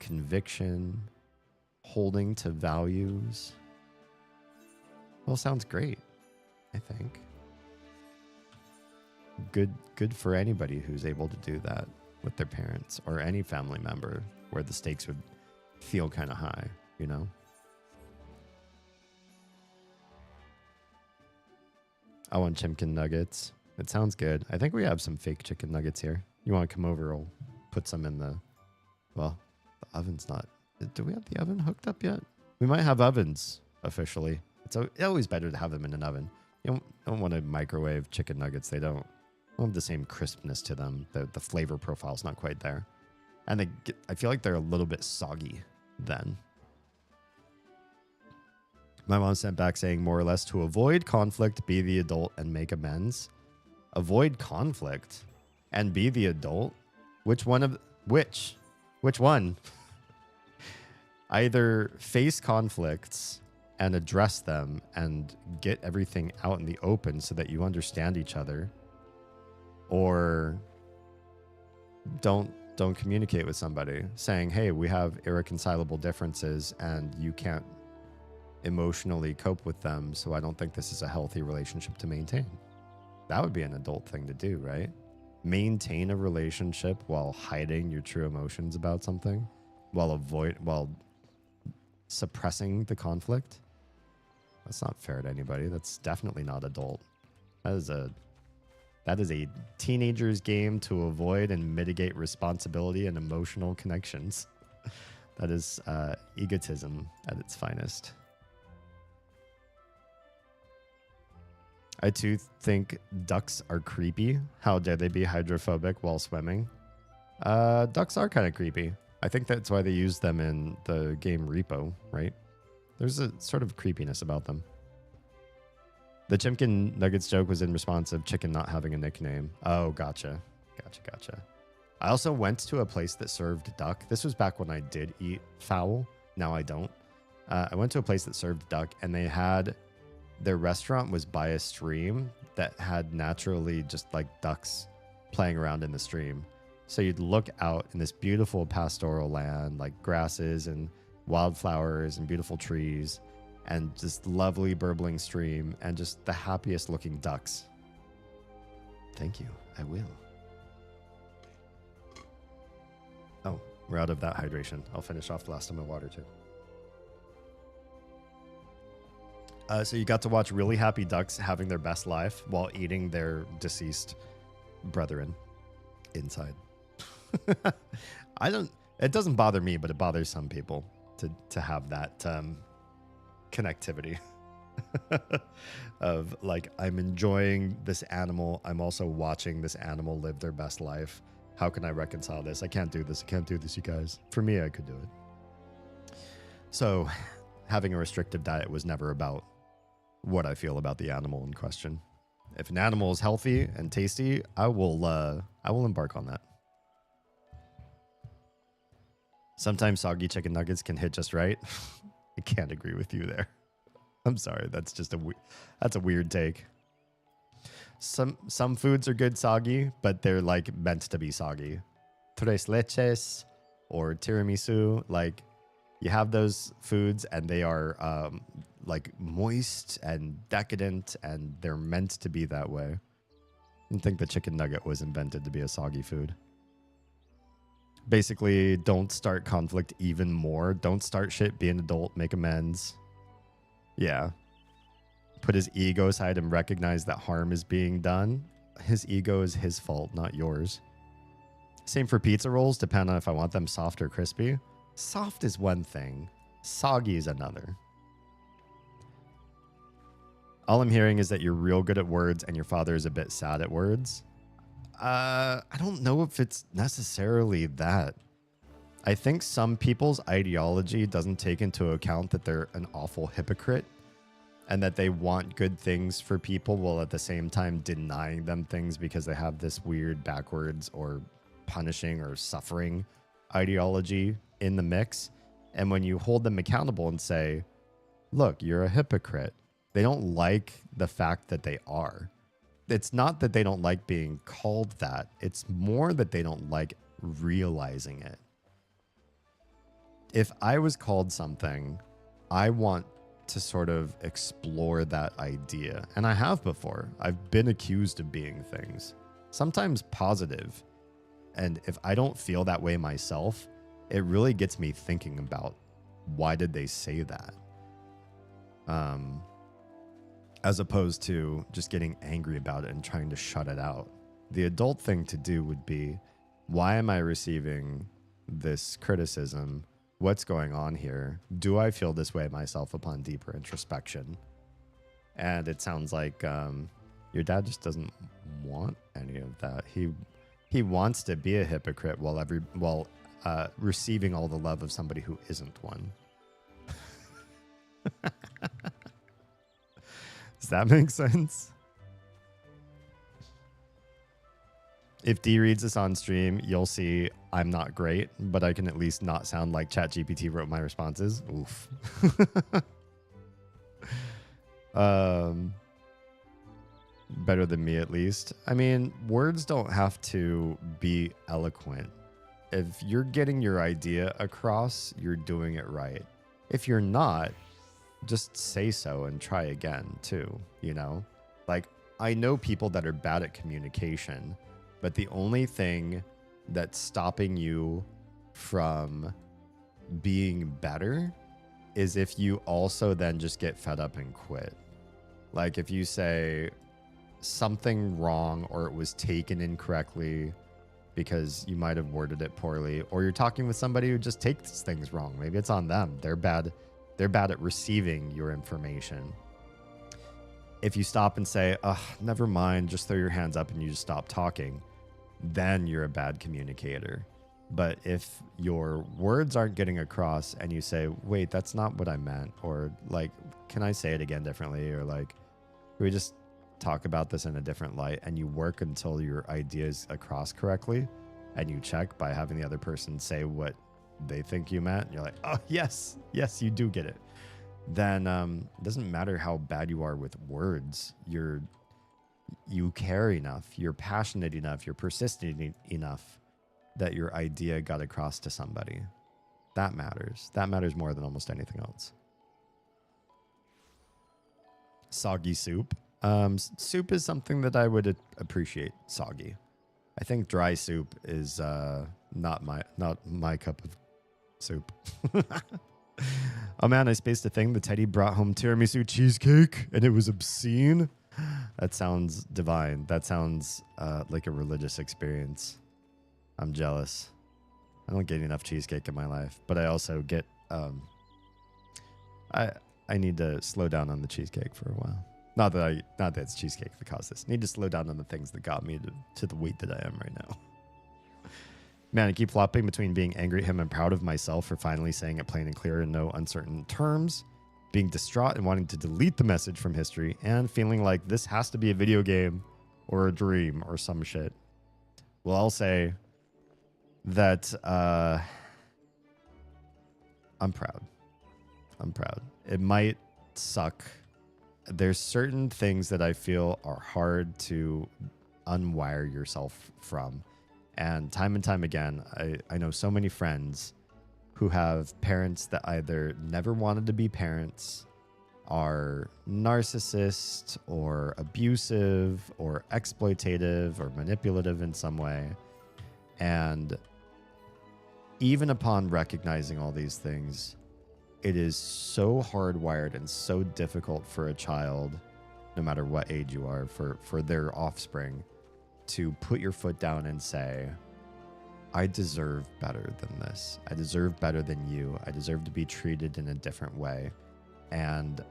conviction, holding to values? Well, sounds great, I think. Good for anybody who's able to do that with their parents or any family member where the stakes would feel kind of high, you know? I want chimkin nuggets. It sounds good. I think we have some fake chicken nuggets here. You want to come over? I'll put some in the oven's not. Do we have the oven hooked up yet? We might have ovens officially. It's always better to have them in an oven. You don't want to microwave chicken nuggets. They don't have the same crispness to them. The flavor profile's not quite there. And I feel like they're a little bit soggy then. My mom sent back saying more or less to avoid conflict, be the adult and make amends. Avoid conflict and be the adult? Which one? Either face conflicts and address them and get everything out in the open so that you understand each other, or don't communicate with somebody saying, hey, we have irreconcilable differences and you can't emotionally cope with them, so I don't think this is a healthy relationship to maintain. That would be an adult thing to do, right? Maintain a relationship while hiding your true emotions about something, while suppressing the conflict. That's not fair to anybody. That's definitely not adult. That is a teenager's game to avoid and mitigate responsibility and emotional connections. That is egotism at its finest. I too think ducks are creepy. How dare they be hydrophobic while swimming? Ducks are kind of creepy. I think that's why they use them in the game Repo, right? There's a sort of creepiness about them. The Chimkin Nuggets joke was in response of chicken not having a nickname. Oh, gotcha. Gotcha. I also went to a place that served duck. This was back when I did eat fowl. Now I don't. I went to a place that served duck, and they had... Their restaurant was by a stream that had naturally just like ducks playing around in the stream. So you'd look out in this beautiful pastoral land, like grasses and wildflowers and beautiful trees, and just lovely burbling stream, and just the happiest looking ducks. Thank you. I will. Oh, we're out of that hydration. I'll finish off the last of my water too. So you got to watch really happy ducks having their best life while eating their deceased brethren inside. It doesn't bother me, but it bothers some people to have that connectivity of like, I'm enjoying this animal. I'm also watching this animal live their best life. How can I reconcile this? I can't do this. I can't do this, you guys. For me, I could do it. So having a restrictive diet was never about what I feel about the animal in question. If an animal is healthy and tasty, I will embark on that. Sometimes soggy chicken nuggets can hit just right. I can't agree with you there. I'm sorry. That's just that's a weird take. Some foods are good soggy, but they're like meant to be soggy. Tres leches or tiramisu, like you have those foods and they are like moist and decadent, and they're meant to be that way. I think the chicken nugget was invented to be a soggy food. Basically, don't start conflict even more. Don't start shit, be an adult, make amends. Yeah. Put his ego aside and recognize that harm is being done. His ego is his fault, not yours. Same for pizza rolls, depending on if I want them soft or crispy. Soft is one thing. Soggy is another. All I'm hearing is that you're real good at words and your father is a bit sad at words. I don't know if it's necessarily that. I think some people's ideology doesn't take into account that they're an awful hypocrite and that they want good things for people while at the same time denying them things because they have this weird backwards or punishing or suffering ideology in the mix. And when you hold them accountable and say, look, you're a hypocrite, they don't like the fact that they are. It's not that they don't like being called that. It's more that they don't like realizing it. If I was called something, I want to sort of explore that idea. And I have before. I've been accused of being things, sometimes positive. And if I don't feel that way myself, it really gets me thinking about why did they say that? As opposed to just getting angry about it and trying to shut it out. The adult thing to do would be, why am I receiving this criticism? What's going on here? Do I feel this way myself upon deeper introspection? And it sounds like your dad just doesn't want any of that. He wants to be a hypocrite while receiving all the love of somebody who isn't one. Does that make sense? If D reads this on stream, you'll see I'm not great, but I can at least not sound like ChatGPT wrote my responses. Oof. Better than me, at least. I mean, words don't have to be eloquent. If you're getting your idea across, you're doing it right. If you're not, just say so and try again too, you know? Like, I know people that are bad at communication, but the only thing that's stopping you from being better is if you also then just get fed up and quit. Like if you say something wrong or it was taken incorrectly because you might have worded it poorly, or you're talking with somebody who just takes things wrong. Maybe it's on them. They're bad at receiving your information. If you stop and say, never mind, just throw your hands up and you just stop talking, then you're a bad communicator. But if your words aren't getting across and you say, wait, that's not what I meant, or like, can I say it again differently, or like, can we just talk about this in a different light, and you work until your idea is across correctly, and you check by having the other person say what they think you meant, and you're like, oh, yes, you do get it. Then it doesn't matter how bad you are with words. You care enough, you're passionate enough, you're persistent enough that your idea got across to somebody. That matters. That matters more than almost anything else. Soggy soup. Soup is something that I would appreciate. Soggy. I think dry soup is not my cup of soup. Oh man, I spaced a thing. The Teddy brought home tiramisu cheesecake, and it was obscene. That sounds divine. That sounds like a religious experience. I'm jealous. I don't get enough cheesecake in my life, but I also get I need to slow down on the cheesecake for a while. Not that it's cheesecake that caused this. I need to slow down on the things that got me to the weight that I am right now. Man, I keep flopping between being angry at him and proud of myself for finally saying it plain and clear in no uncertain terms, being distraught and wanting to delete the message from history, and feeling like this has to be a video game or a dream or some shit. Well, I'll say that I'm proud. I'm proud. It might suck. There's certain things that I feel are hard to unwire yourself from. And time again, I know so many friends who have parents that either never wanted to be parents, are narcissist or abusive or exploitative or manipulative in some way. And even upon recognizing all these things, it is so hardwired and so difficult for a child, no matter what age you are, for their offspring, to put your foot down and say, I deserve better than this. I deserve better than you. I deserve to be treated in a different way. And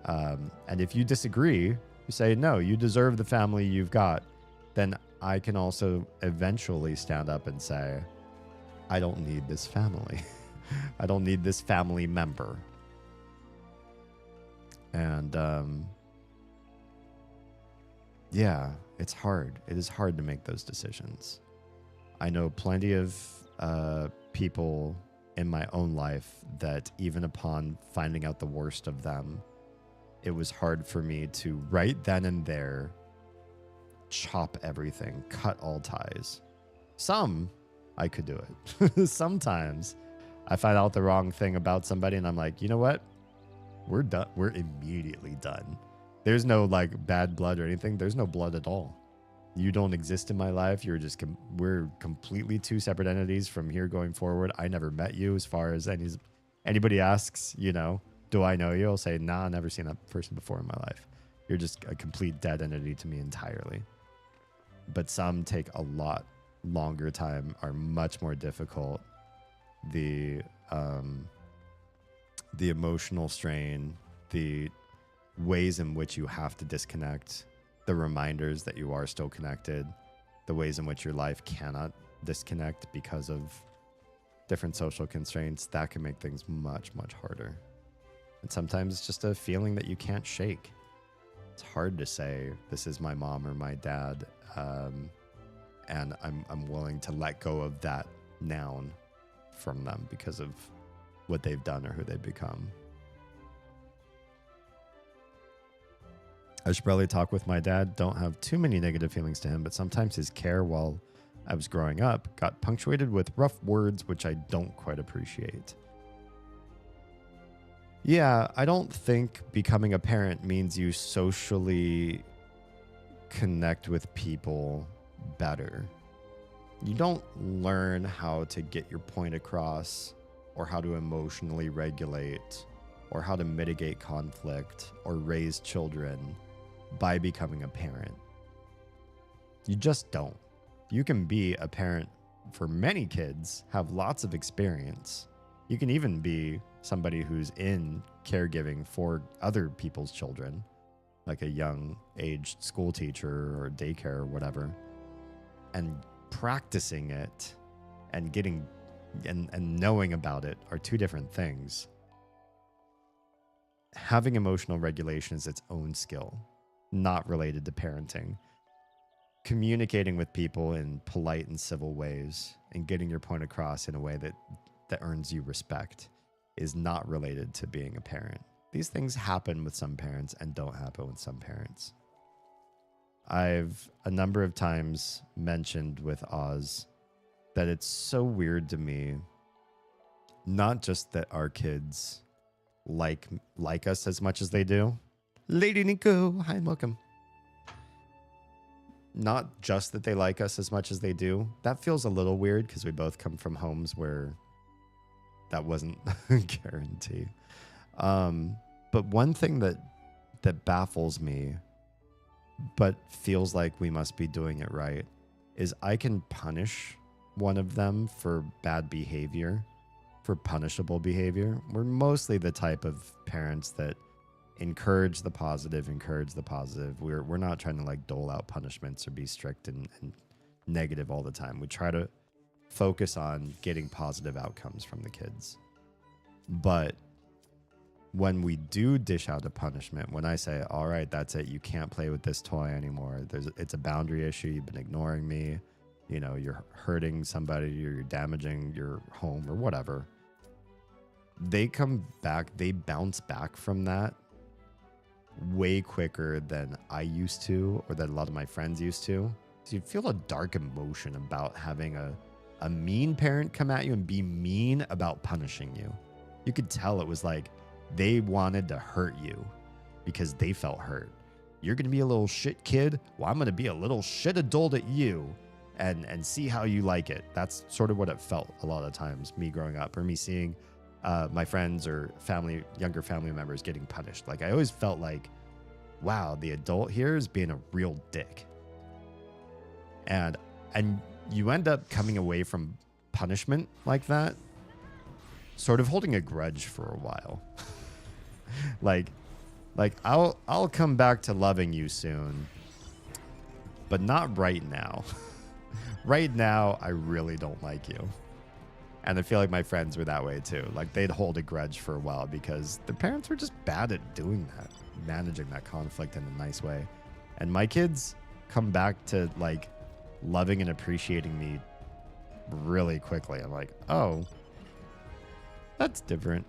if you disagree, you say, no, you deserve the family you've got. Then I can also eventually stand up and say, I don't need this family. I don't need this family member. And yeah, it's hard. It is hard to make those decisions. I know plenty of people in my own life that even upon finding out the worst of them, it was hard for me to right then and there chop everything, cut all ties. Some, I could do it. Sometimes I find out the wrong thing about somebody and I'm like, you know what? We're done. We're immediately done. There's no like bad blood or anything. There's no blood at all. You don't exist in my life. You're just, we're completely two separate entities from here going forward. I never met you. As far as anybody asks, you know, do I know you? I'll say, nah, I've never seen that person before in my life. You're just a complete dead entity to me entirely. But some take a lot longer time, are much more difficult. The emotional strain, the ways in which you have to disconnect, the reminders that you are still connected, the ways in which your life cannot disconnect because of different social constraints, that can make things much, much harder. And sometimes it's just a feeling that you can't shake. It's hard to say, this is my mom or my dad, and I'm willing to let go of that noun from them because of what they've done or who they've become. I should probably talk with my dad. Don't have too many negative feelings to him, but sometimes his care while I was growing up got punctuated with rough words, which I don't quite appreciate. Yeah, I don't think becoming a parent means you socially connect with people better. You don't learn how to get your point across or how to emotionally regulate or how to mitigate conflict or raise children by becoming a parent. You just don't. You can be a parent for many kids, have lots of experience. You can even be somebody who's in caregiving for other people's children, like a young aged school teacher or daycare or whatever, and practicing it and getting and knowing about it are two different things. Having emotional regulation is its own skill, not related to parenting. Communicating with people in polite and civil ways and getting your point across in a way that earns you respect is not related to being a parent. These things happen with some parents and don't happen with some parents. I've a number of times mentioned with Oz that it's so weird to me, not just that our kids like us as much as they do. Lady Nico, hi and welcome. Not just that they like us as much as they do. That feels a little weird because we both come from homes where that wasn't a guarantee. But one thing that baffles me, but feels like we must be doing it right, is I can punish one of them for bad behavior, for punishable behavior. We're mostly the type of parents that encourage the positive. We're not trying to like dole out punishments or be strict and negative all the time. We try to focus on getting positive outcomes from the kids. But when we do dish out a punishment, when I say, all right, that's it, you can't play with this toy anymore, it's a boundary issue, you've been ignoring me, you know, you're hurting somebody, you're damaging your home or whatever, they come back, they bounce back from that way quicker than I used to, or that a lot of my friends used to. So you feel a dark emotion about having a mean parent come at you and be mean about punishing you. You could tell it was like they wanted to hurt you because they felt hurt. You're going to be a little shit kid. Well, I'm going to be a little shit adult at you and see how you like it. That's sort of what it felt a lot of times, me growing up, or me seeing my friends or younger family members getting punished. Like I always felt like, wow, the adult here is being a real dick. And you end up coming away from punishment like that, sort of holding a grudge for a while. like I'll come back to loving you soon, but not right now. Right now, I really don't like you. And I feel like my friends were that way too. Like they'd hold a grudge for a while because their parents were just bad at doing that, managing that conflict in a nice way. And my kids come back to like loving and appreciating me really quickly. I'm like, oh, that's different.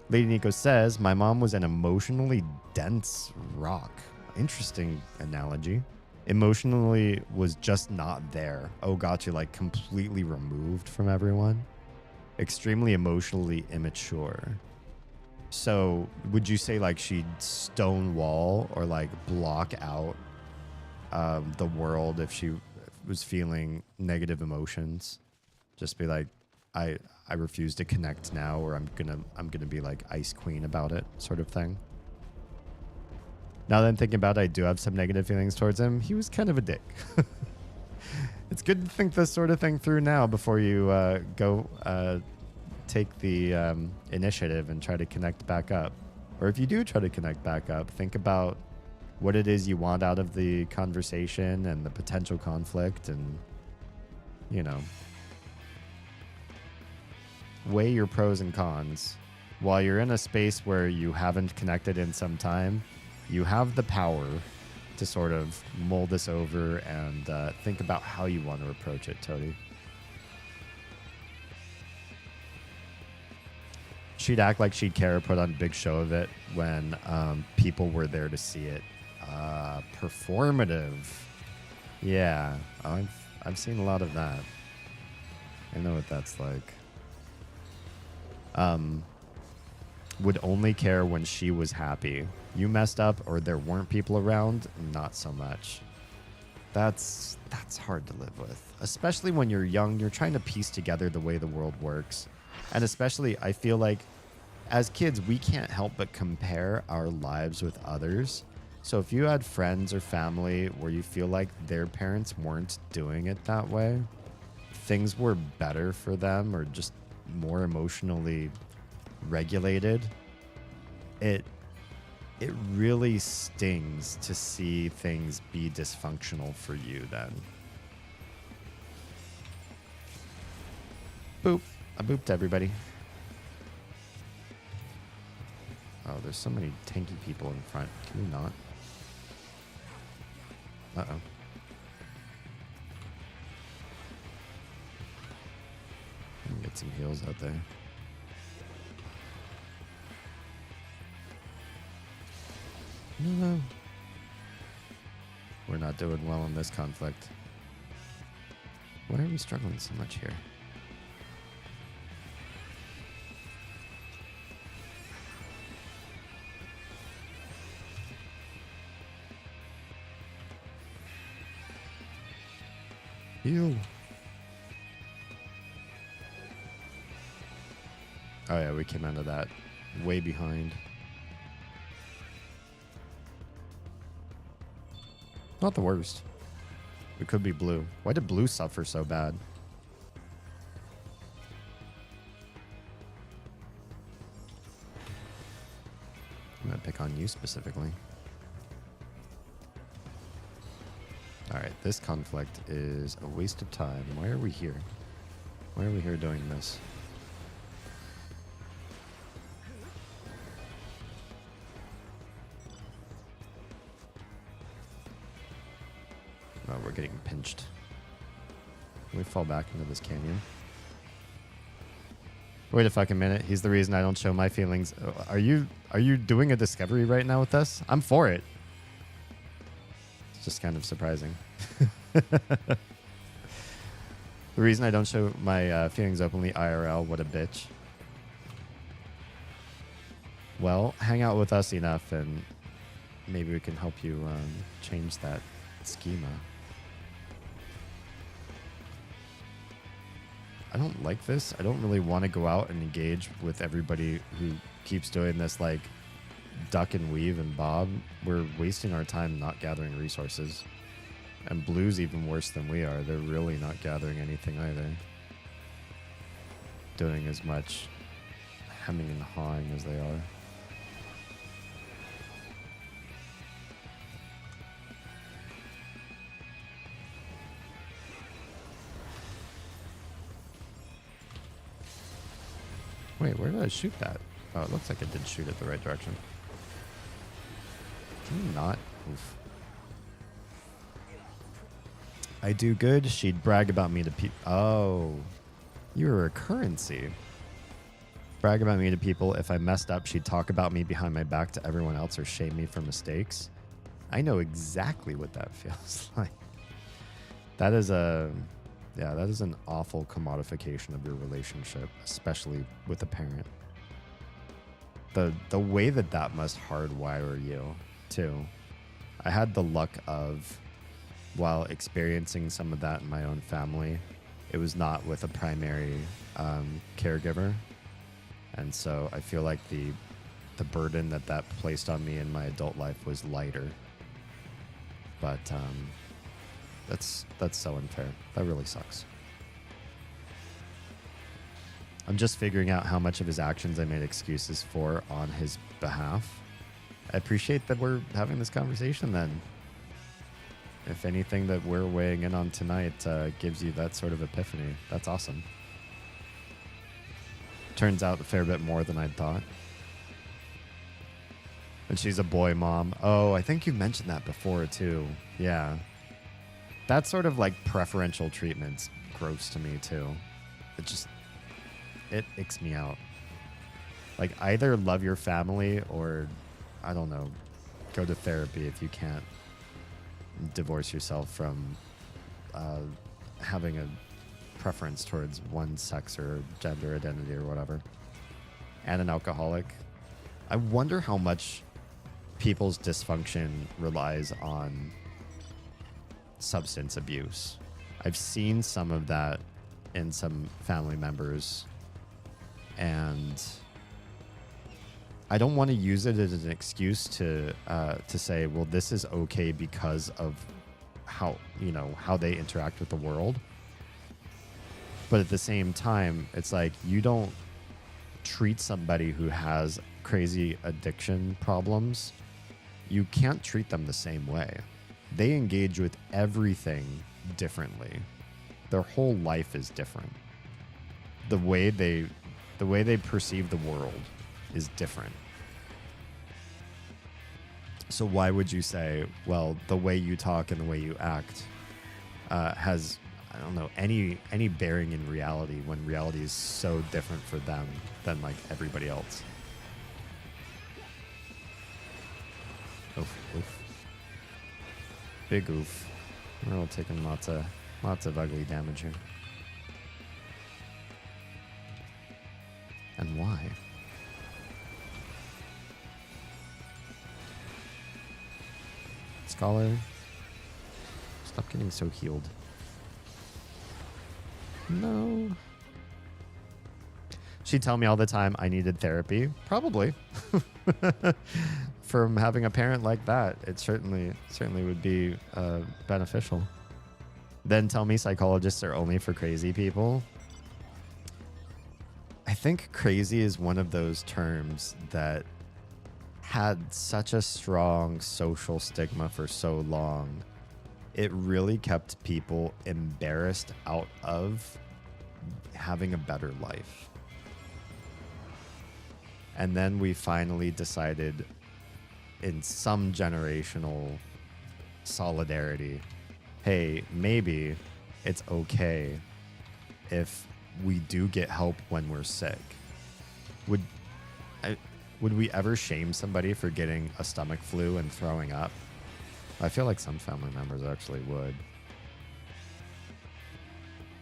Lady Nico says, my mom was an emotionally dense rock. Interesting analogy. Emotionally was just not there. Oh, gotcha. Like completely removed from everyone. Extremely emotionally immature. So would you say like she'd stonewall or like block out the world if she was feeling negative emotions? Just be like, I refuse to connect now, or I'm gonna be like Ice Queen about it, sort of thing. Now that I'm thinking about it, I do have some negative feelings towards him. He was kind of a dick. It's good to think this sort of thing through now before you go take the initiative and try to connect back up. Or if you do try to connect back up, think about what it is you want out of the conversation and the potential conflict, and, you know, weigh your pros and cons. While you're in a space where you haven't connected in some time, you have the power to sort of mull this over and think about how you want to approach it, Toady. She'd act like she'd care, put on a big show of it when people were there to see it. Performative. Yeah, I've seen a lot of that. I know what that's like. Would only care when she was happy. You messed up or there weren't people around, not so much. That's hard to live with. Especially when you're young, you're trying to piece together the way the world works. And especially, I feel like as kids, we can't help but compare our lives with others. So if you had friends or family where you feel like their parents weren't doing it that way, things were better for them or just more emotionally regulated, it really stings to see things be dysfunctional for you then. Boop. I booped everybody. Oh, there's so many tanky people in front. Can we not? Uh-oh. Let me get some heals out there. No. We're not doing well in this conflict. Why are we struggling so much here? Heal. Oh yeah, we came out of that way behind. Not the worst. We could be blue. Why did blue suffer so bad? I'm gonna pick on you specifically. Alright, this conflict is a waste of time. Why are we here? Why are we here doing this? Oh, we're getting pinched. Can we fall back into this canyon? Wait a fucking minute. He's the reason I don't show my feelings. Are you doing a discovery right now with us? I'm for it. It's just kind of surprising. The reason I don't show my feelings openly IRL, what a bitch. Well, hang out with us enough and maybe we can help you change that schema. I don't like this. I don't really want to go out and engage with everybody who keeps doing this like duck and weave and bob. We're wasting our time not gathering resources. And blue's even worse than we are. They're really not gathering anything either. Doing as much hemming and hawing as they are. Wait, where did I shoot that? Oh, it looks like it did shoot it the right direction. Can you not? Oof. I do good. She'd brag about me to people. Oh, you're a currency. Brag about me to people. If I messed up, she'd talk about me behind my back to everyone else or shame me for mistakes. I know exactly what that feels like. That is that is an awful commodification of your relationship, especially with a parent. The way that must hardwire you, too. I had the luck of, while experiencing some of that in my own family, it was not with a primary caregiver. And so I feel like the burden that placed on me in my adult life was lighter. But that's so unfair. That really sucks. I'm just figuring out how much of his actions I made excuses for on his behalf. I appreciate that we're having this conversation then. If anything that we're weighing in on tonight gives you that sort of epiphany, that's awesome. Turns out a fair bit more than I'd thought. And she's a boy mom. Oh, I think you mentioned that before too. Yeah. That sort of like preferential treatment's gross to me too. It icks me out. Like either love your family or, I don't know, go to therapy if you can't divorce yourself from having a preference towards one sex or gender identity or whatever. And an alcoholic. I wonder how much people's dysfunction relies on substance abuse. I've seen some of that in some family members, and I don't want to use it as an excuse to say, well, this is okay because of how they interact with the world. But at the same time, it's like you don't treat somebody who has crazy addiction problems. You can't treat them the same way. They engage with everything differently. Their whole life is different. The way they perceive the world is different. So why would you say, well, the way you talk and the way you act has, I don't know, any bearing in reality when reality is so different for them than like everybody else? Oof, oof. Big oof. We're all taking lots of ugly damage here. And why? Scholar, stop getting so healed. No. She'd tell me all the time I needed therapy. Probably. From having a parent like that, it certainly would be beneficial. Then tell me psychologists are only for crazy people. I think crazy is one of those terms that had such a strong social stigma for so long. It really kept people embarrassed out of having a better life. And then we finally decided, in some generational solidarity, hey, maybe it's okay if we do get help when we're sick. Would we ever shame somebody for getting a stomach flu and throwing up? I feel like some family members actually would.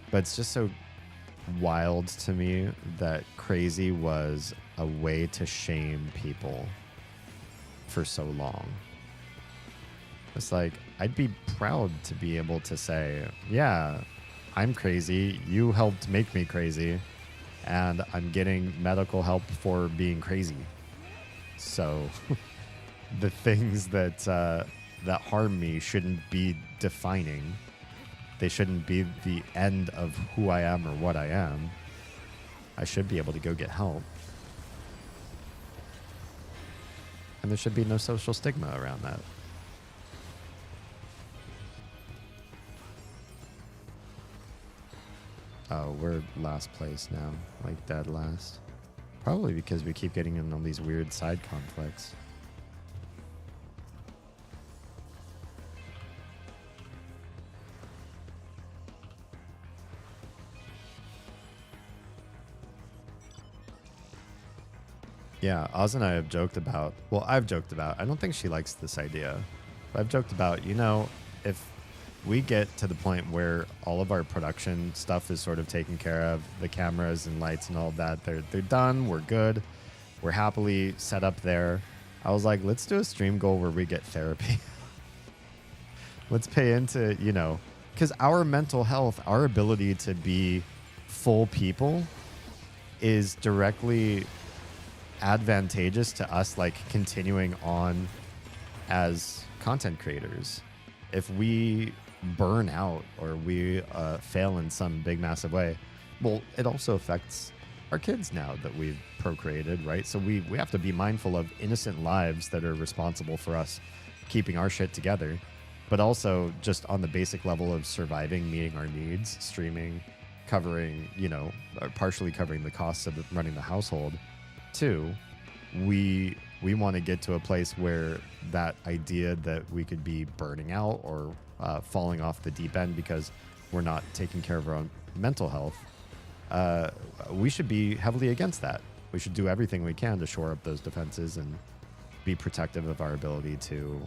But it's just so wild to me that crazy was a way to shame people for so long. It's like, I'd be proud to be able to say, yeah, I'm crazy. You helped make me crazy. And I'm getting medical help for being crazy. So the things that harm me shouldn't be defining. They shouldn't be the end of who I am or what I am. I should be able to go get help. And there should be no social stigma around that. Oh, we're last place now, like dead last. Probably because we keep getting in all these weird side conflicts. Yeah, Oz and I have joked about, I've joked about, I don't think she likes this idea, but I've joked about, if we get to the point where all of our production stuff is sort of taken care of, the cameras and lights and all of that, they're done, we're good, we're happily set up there. I was like, let's do a stream goal where we get therapy. Let's pay into, because our mental health, our ability to be full people is directly advantageous to us, like continuing on as content creators. If we burn out or we fail in some big massive way, well, it also affects our kids now that we've procreated, right? So we have to be mindful of innocent lives that are responsible for us keeping our shit together, but also just on the basic level of surviving, meeting our needs, streaming, covering, partially covering the costs of running the household. Two, we want to get to a place where that idea that we could be burning out or falling off the deep end because we're not taking care of our own mental health, we should be heavily against that. We should do everything we can to shore up those defenses and be protective of our ability to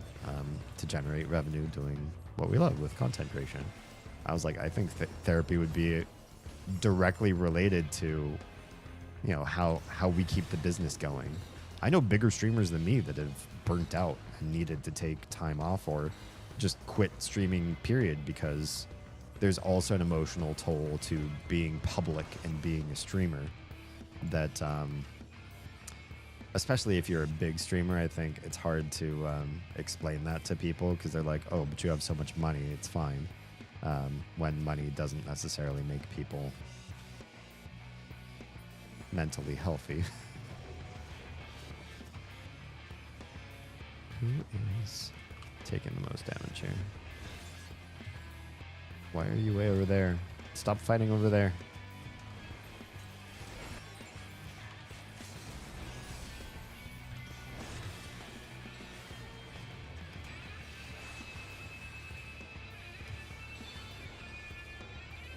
generate revenue doing what we love with content creation. I was like, I think therapy would be directly related to how we keep the business going. I know bigger streamers than me that have burnt out and needed to take time off or just quit streaming, period, because there's also an emotional toll to being public and being a streamer that especially if you're a big streamer, I think it's hard to explain that to people because they're like, oh, but you have so much money, it's fine. When money doesn't necessarily make people mentally healthy. Who is taking the most damage here? Why are you way over there? Stop fighting over there.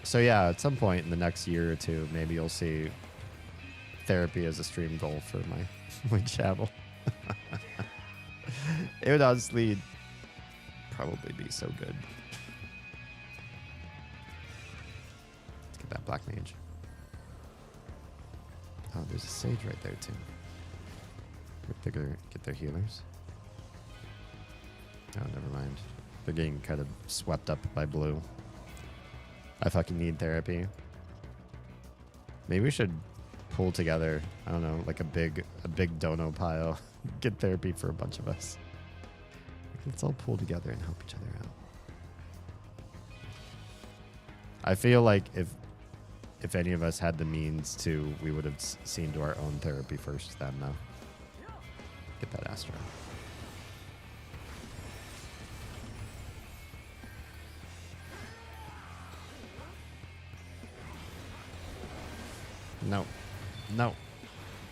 So yeah, at some point in the next year or two, maybe you'll see therapy as a stream goal for my channel. It would honestly probably be so good. Let's get that black mage. Oh, there's a sage right there too. Get their healers. Oh, never mind. They're getting kind of swept up by blue. I fucking need therapy. Maybe we should pull together, I don't know, like a big dono pile. Get therapy for a bunch of us. Let's all pull together and help each other out. I feel like if any of us had the means to, we would have seen to our own therapy first then, though. Get that Astra. No. No.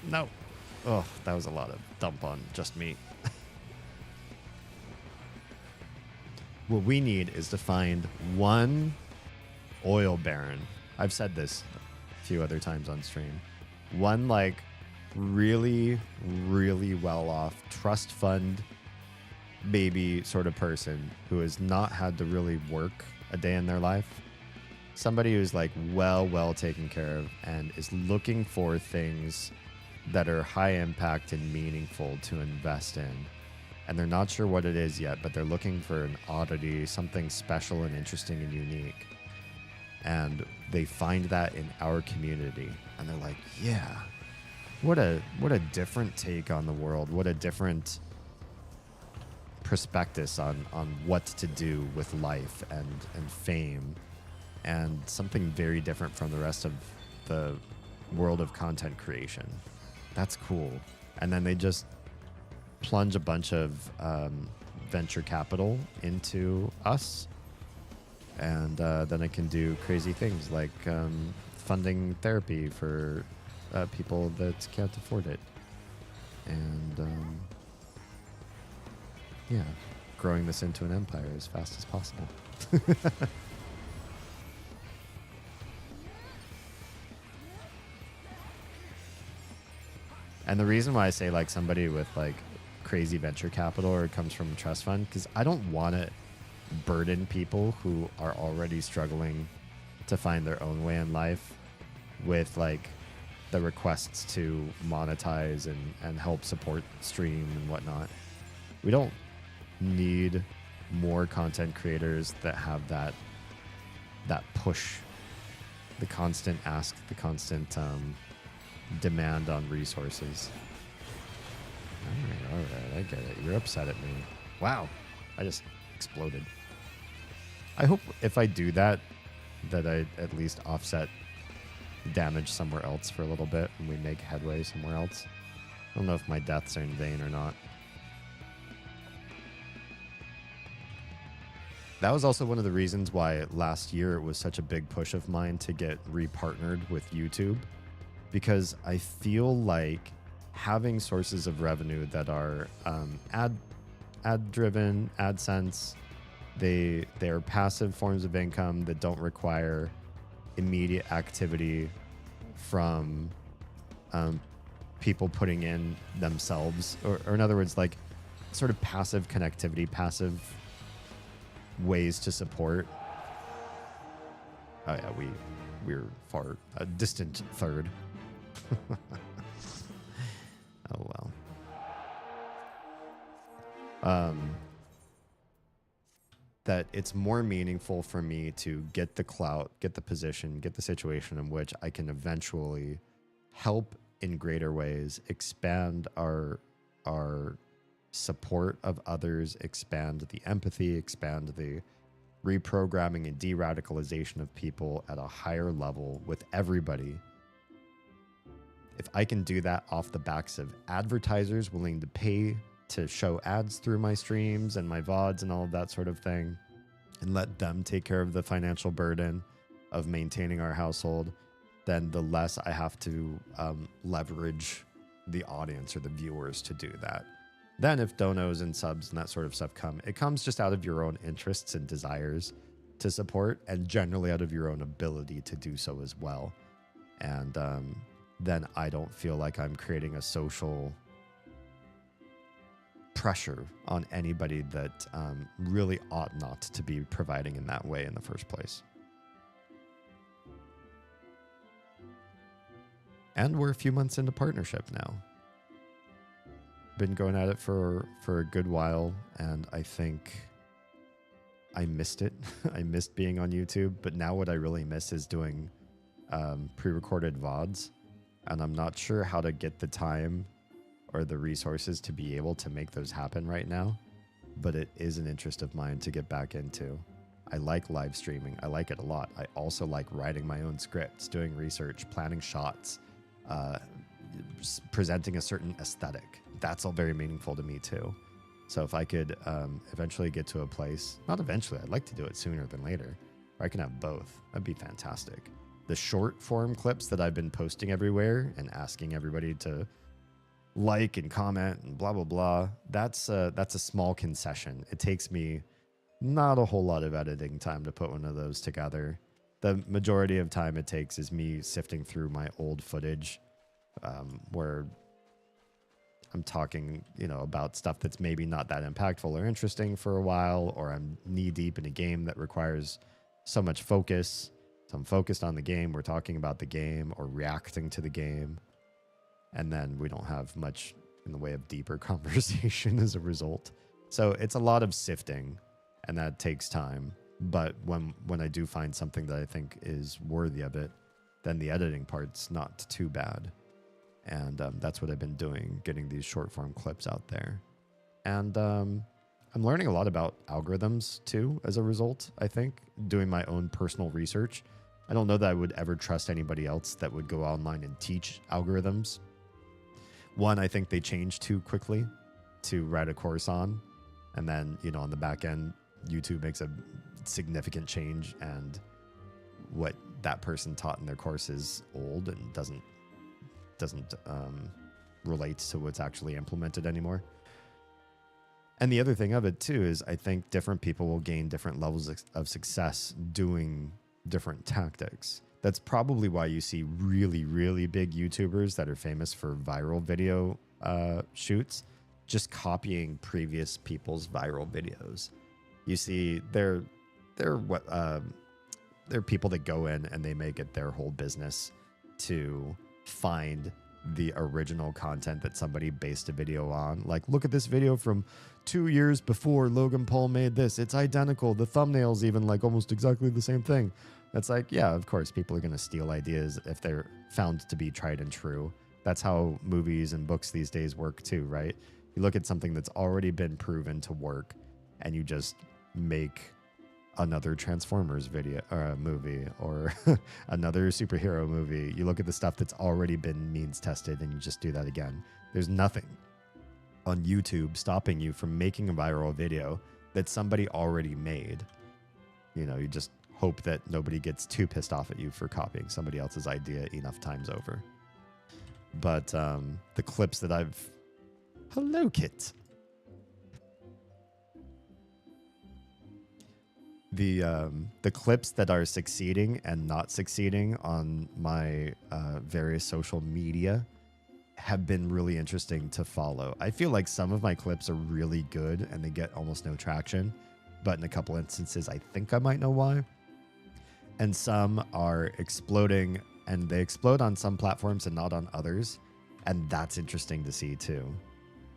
No. Oh, that was a lot of dump on just me. What we need is to find one oil baron. I've said this a few other times on stream. One like really, really well off trust fund baby sort of person who has not had to really work a day in their life. Somebody who's like well taken care of and is looking for things that are high impact and meaningful to invest in. And they're not sure what it is yet, but they're looking for an oddity, something special and interesting and unique. And they find that in our community. And they're like, yeah, what a different take on the world. What a different prospectus on what to do with life and fame. And something very different from the rest of the world of content creation. That's cool. And then they just plunge a bunch of venture capital into us. And then it can do crazy things like funding therapy for people that can't afford it. And yeah, growing this into an empire as fast as possible. And the reason why I say like somebody with like crazy venture capital or comes from a trust fund, because I don't want to burden people who are already struggling to find their own way in life with like the requests to monetize and help support stream and whatnot. We don't need more content creators that have that push, the constant ask, the constant demand on resources. All right, I get it. You're upset at me. Wow, I just exploded. I hope if I do that I at least offset damage somewhere else for a little bit and we make headway somewhere else. I don't know if my deaths are in vain or not. That was also one of the reasons why last year it was such a big push of mine to get repartnered with YouTube. Because I feel like having sources of revenue that are ad driven, AdSense, they are passive forms of income that don't require immediate activity from people putting in themselves, or in other words, like sort of passive connectivity, passive ways to support. Oh yeah, we're far a distant third. Oh well. That it's more meaningful for me to get the clout, get the position, get the situation in which I can eventually help in greater ways, expand our support of others, expand the empathy, expand the reprogramming and de-radicalization of people at a higher level with everybody. If I can do that off the backs of advertisers willing to pay to show ads through my streams and my VODs and all of that sort of thing, and let them take care of the financial burden of maintaining our household, then the less I have to leverage the audience or the viewers to do that. Then if donos and subs and that sort of stuff come, it comes just out of your own interests and desires to support, and generally out of your own ability to do so as well. And then I don't feel like I'm creating a social pressure on anybody that really ought not to be providing in that way in the first place. And we're a few months into partnership now. Been going at it for a good while, and I think I missed it. I missed being on YouTube, but now what I really miss is doing pre-recorded VODs, and I'm not sure how to get the time or the resources to be able to make those happen right now, but it is an interest of mine to get back into. I like live streaming. I like it a lot. I also like writing my own scripts, doing research, planning shots, presenting a certain aesthetic. That's all very meaningful to me too. So if I could eventually get to a place, not eventually, I'd like to do it sooner than later, where I can have both. That'd be fantastic. The short form clips that I've been posting everywhere and asking everybody to like and comment and blah, blah, blah, that's a small concession. It takes me not a whole lot of editing time to put one of those together. The majority of time it takes is me sifting through my old footage, where I'm talking, about stuff that's maybe not that impactful or interesting for a while, or I'm knee deep in a game that requires so much focus. So I'm focused on the game. We're talking about the game or reacting to the game. And then we don't have much in the way of deeper conversation as a result. So it's a lot of sifting, and that takes time. But when I do find something that I think is worthy of it, then the editing part's not too bad. And that's what I've been doing, getting these short form clips out there. And I'm learning a lot about algorithms too, as a result, I think, doing my own personal research. I don't know that I would ever trust anybody else that would go online and teach algorithms. One, I think they change too quickly to write a course on. And then, on the back end, YouTube makes a significant change, and what that person taught in their course is old and doesn't relate to what's actually implemented anymore. And the other thing of it too is I think different people will gain different levels of success doing different tactics. That's probably why you see really, really big YouTubers that are famous for viral video shoots just copying previous people's viral videos. You see, they're people that go in and they make it their whole business to find the original content that somebody based a video on. Like, look at this video from 2 years before Logan Paul made this. It's identical. The thumbnail's even like almost exactly the same thing. It's like, yeah, of course, people are going to steal ideas if they're found to be tried and true. That's how movies and books these days work too, right? You look at something that's already been proven to work and you just make another Transformers video or movie or another superhero movie. You look at the stuff that's already been means tested and you just do that again. There's nothing on YouTube stopping you from making a viral video that somebody already made. You just hope that nobody gets too pissed off at you for copying somebody else's idea enough times over. But the clips that Hello, Kit. The clips that are succeeding and not succeeding on my various social media have been really interesting to follow. I feel like some of my clips are really good and they get almost no traction, but in a couple instances, I think I might know why. And some are exploding, and they explode on some platforms and not on others. And that's interesting to see too.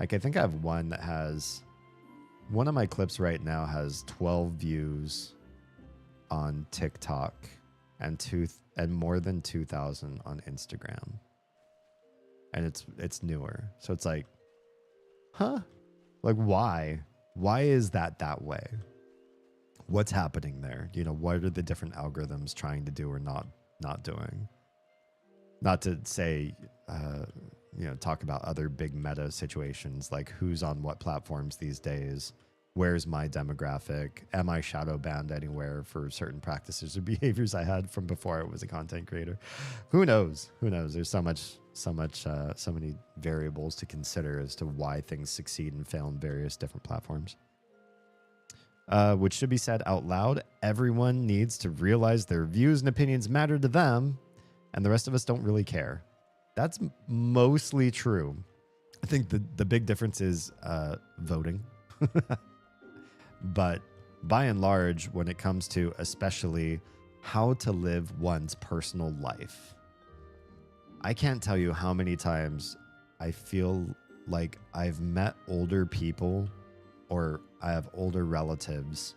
Like, I think I have one that has... One of my clips right now has 12 views on TikTok and more than 2,000 on Instagram. and it's newer. So it's like, huh? Like, why? Why is that way? What's happening there? You know, what are the different algorithms trying to do or not doing? Not to say, you know, talk about other big meta situations like who's on what platforms these days. Where's my demographic? Am I shadow banned anywhere for certain practices or behaviors I had from before I was a content creator? Who knows? Who knows? There's so many variables to consider as to why things succeed and fail on various different platforms. Which should be said out loud. Everyone needs to realize their views and opinions matter to them, and the rest of us don't really care. That's mostly true. I think the big difference is voting. But by and large, when it comes to especially how to live one's personal life, I can't tell you how many times I feel like I've met older people or I have older relatives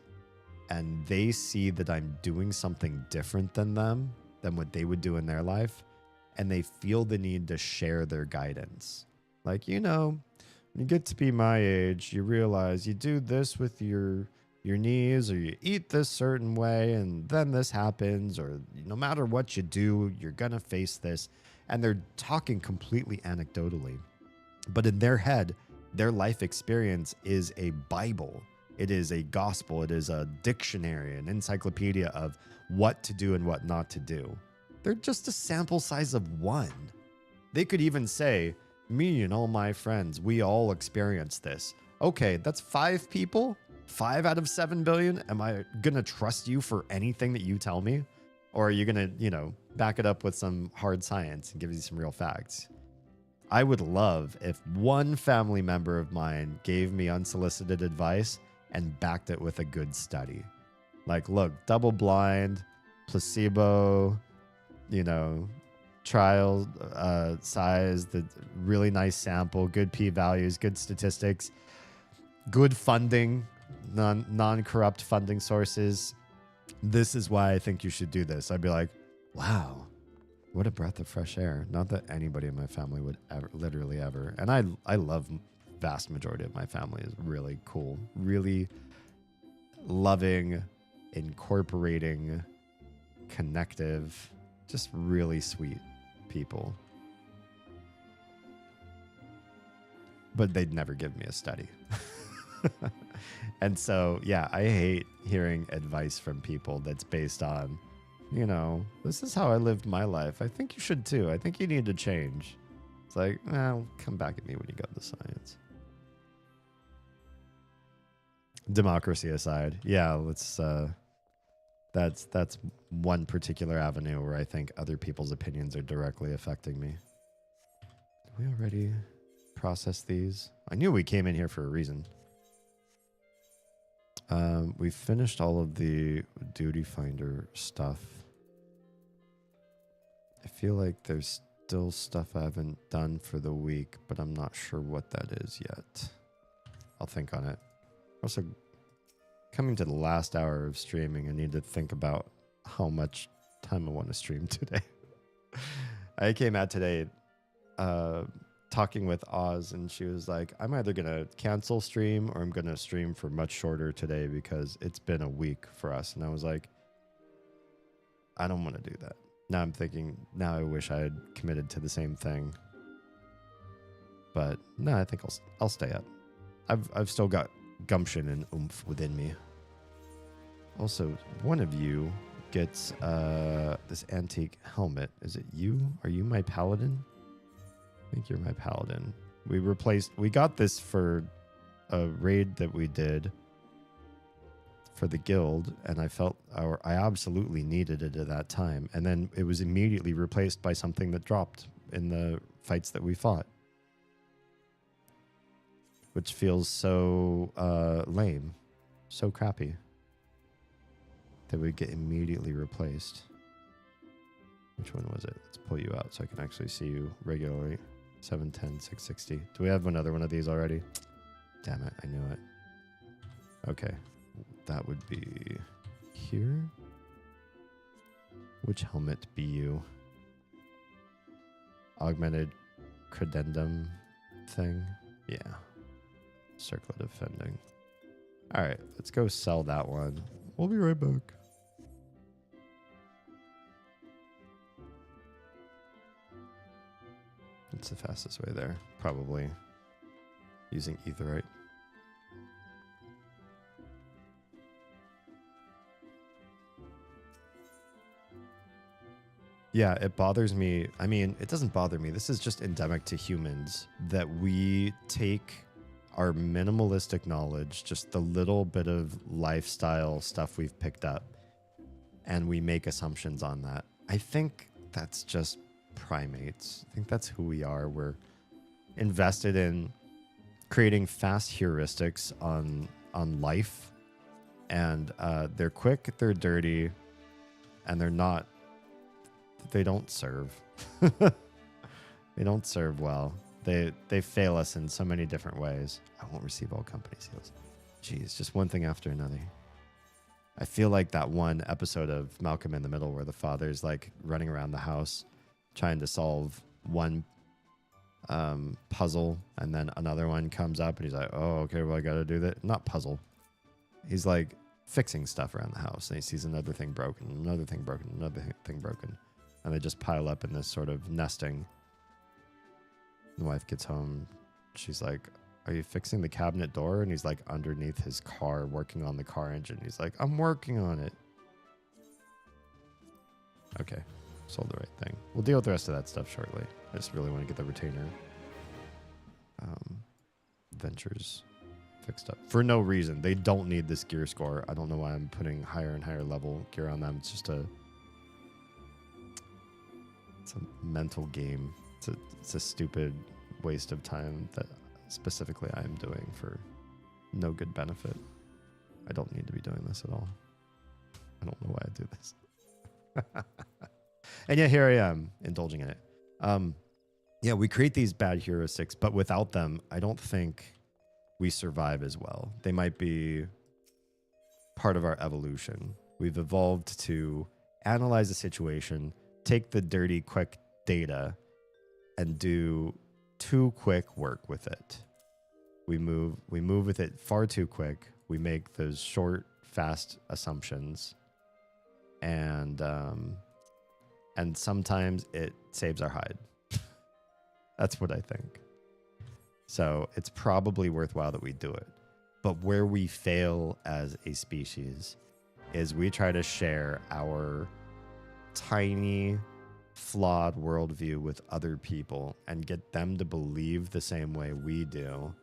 and they see that I'm doing something different than them, than what they would do in their life, and they feel the need to share their guidance. Like, you know, when you get to be my age, you realize you do this with your knees, or you eat this certain way, and then this happens, or no matter what you do, you're gonna face this. And they're talking completely anecdotally. But in their head, their life experience is a Bible. It is a gospel. It is a dictionary, an encyclopedia of what to do and what not to do. They're just a sample size of one. They could even say, me and all my friends, we all experience this. Okay, that's 5 people, 5 out of 7 billion. Am I gonna trust you for anything that you tell me? Or are you gonna, you know, back it up with some hard science and give you some real facts? I would love if one family member of mine gave me unsolicited advice and backed it with a good study. Like, look, double blind, placebo, you know, trial size, the really nice sample, good p-values, good statistics, good funding, non-corrupt funding sources. This is why I think you should do this. I'd be like, wow, what a breath of fresh air. Not that anybody in my family would ever, literally ever. And I love vast majority of my family is really cool, really loving, incorporating, connective, just really sweet people. But they'd never give me a study. And so, yeah, I hate hearing advice from people that's based on, you know, this is how I lived my life. I think you should too. I think you need to change. It's like, well, come back at me when you got the science. Democracy aside, yeah, let's that's one particular avenue where I think other people's opinions are directly affecting me. Did we already process these? I knew we came in here for a reason. We finished all of the duty finder stuff. I feel like there's still stuff I haven't done for the week, but I'm not sure what that is yet. I'll think on it. Also, coming to the last hour of streaming, I need to think about how much time I want to stream today. I came out today talking with Oz, and she was like, I'm either going to cancel stream or I'm going to stream for much shorter today because it's been a week for us. And I was like, I don't want to do that. Now I'm thinking, now I wish I had committed to the same thing. But no, I think I'll stay up. I've still got gumption and oomph within me. Also, one of you gets this antique helmet. Is it you? Are you my paladin? I think you're my paladin. We got this for a raid that we did for the guild, and I felt I absolutely needed it at that time. And then it was immediately replaced by something that dropped in the fights that we fought, which feels so lame, so crappy that would get immediately replaced. Which one was it? Let's pull you out so I can actually see you regularly. 710, 660. Do we have another one of these already? Damn it, I knew it. Okay, that would be here. Which helmet be you? Augmented credendum thing. Yeah. Circlet of Fending. All right, let's go sell that one. We'll be right back. It's the fastest way there. Probably using Etherite. Yeah, it bothers me. I mean, it doesn't bother me. This is just endemic to humans that we take our minimalistic knowledge, just the little bit of lifestyle stuff we've picked up, and we make assumptions on that. I think that's just primates. I think that's who we are. We're invested in creating fast heuristics on life, and they're quick, they're dirty, and they're not. They don't serve. They don't serve well. They fail us in so many different ways. I won't receive all company seals. Jeez, just one thing after another. I feel like that one episode of Malcolm in the Middle where the father's like running around the house trying to solve one puzzle, and then another one comes up and he's like, oh, okay, well, I got to do that. Not puzzle. He's like fixing stuff around the house, and he sees another thing broken, another thing broken, another thing broken. And they just pile up in this sort of nesting. The wife gets home. She's like, are you fixing the cabinet door? And he's like underneath his car working on the car engine. He's like, I'm working on it. Okay. Sold the right thing. We'll deal with the rest of that stuff shortly. I just really want to get the retainer ventures fixed up. For no reason. They don't need this gear score. I don't know why I'm putting higher and higher level gear on them. It's just it's a mental game. It's a stupid waste of time that specifically I am doing for no good benefit. I don't need to be doing this at all. I don't know why I do this. And yet here I am indulging in it. Yeah, we create these bad heuristics, but without them, I don't think we survive as well. They might be part of our evolution. We've evolved to analyze a situation, take the dirty, quick data, and do too quick work with it. We move with it far too quick. We make those short, fast assumptions, and sometimes it saves our hide. That's what I think. So it's probably worthwhile that we do it. But where we fail as a species is we try to share our tiny, flawed worldview with other people and get them to believe the same way we do,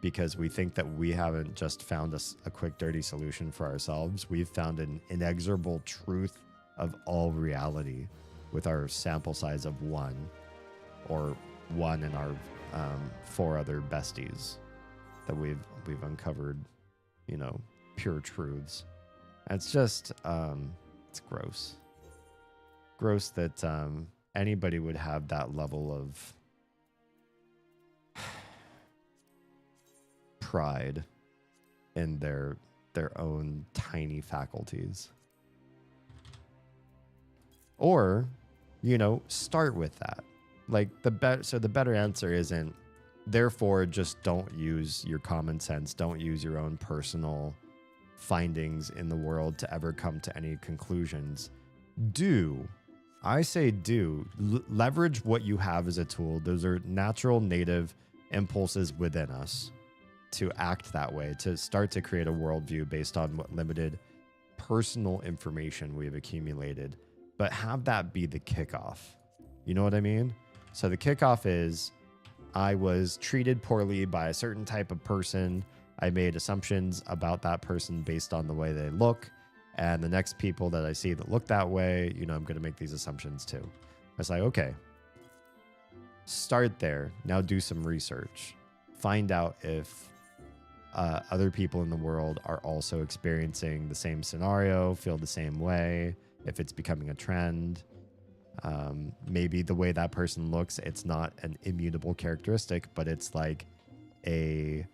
because we think that we haven't just found a quick, dirty solution for ourselves. We've found an inexorable truth of all reality with our sample size of one, or one in our 4 other besties that we've uncovered, pure truths. And it's just it's gross. Gross that anybody would have that level of pride in their own tiny faculties. Or, start with that. Like the better answer isn't, therefore just don't use your common sense, don't use your own personal findings in the world to ever come to any conclusions. I say leverage what you have as a tool. Those are natural, native impulses within us to act that way, to start to create a worldview based on what limited personal information we've accumulated. But have that be the kickoff. You know what I mean? So the kickoff is, I was treated poorly by a certain type of person. I made assumptions about that person based on the way they look. And the next people that I see that look that way, I'm going to make these assumptions too. It's like, okay, start there. Now do some research. Find out if other people in the world are also experiencing the same scenario, feel the same way, if it's becoming a trend. Maybe the way that person looks, it's not an immutable characteristic, but it's like a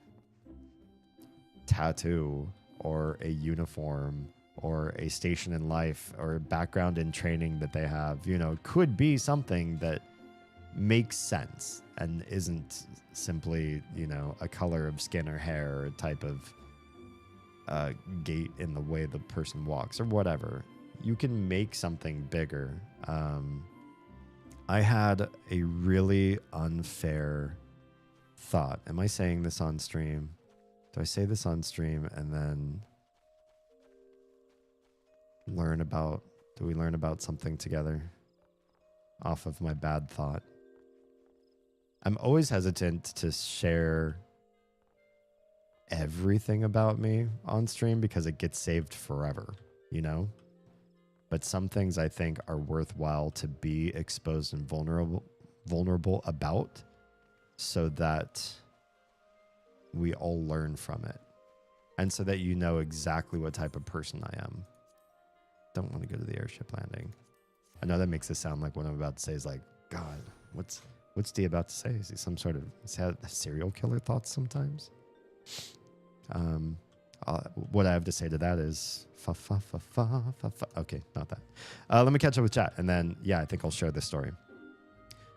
tattoo or a uniform or a station in life or a background in training that they have, could be something that makes sense and isn't simply, a color of skin or hair or a type of gait in the way the person walks or whatever. You can make something bigger. I had a really unfair thought. Am I saying this on stream? Do I say this on stream and then do we learn about something together off of my bad thought? I'm always hesitant to share everything about me on stream because it gets saved forever, But some things I think are worthwhile to be exposed and vulnerable about so that we all learn from it. And so that you know exactly what type of person I am. Don't want to go to the airship landing. I know that makes it sound like what I'm about to say is like, God, what's D about to say? Is he some sort of serial killer thoughts sometimes? What I have to say to that is okay, not that. Let me catch up with chat, and then I think I'll share this story.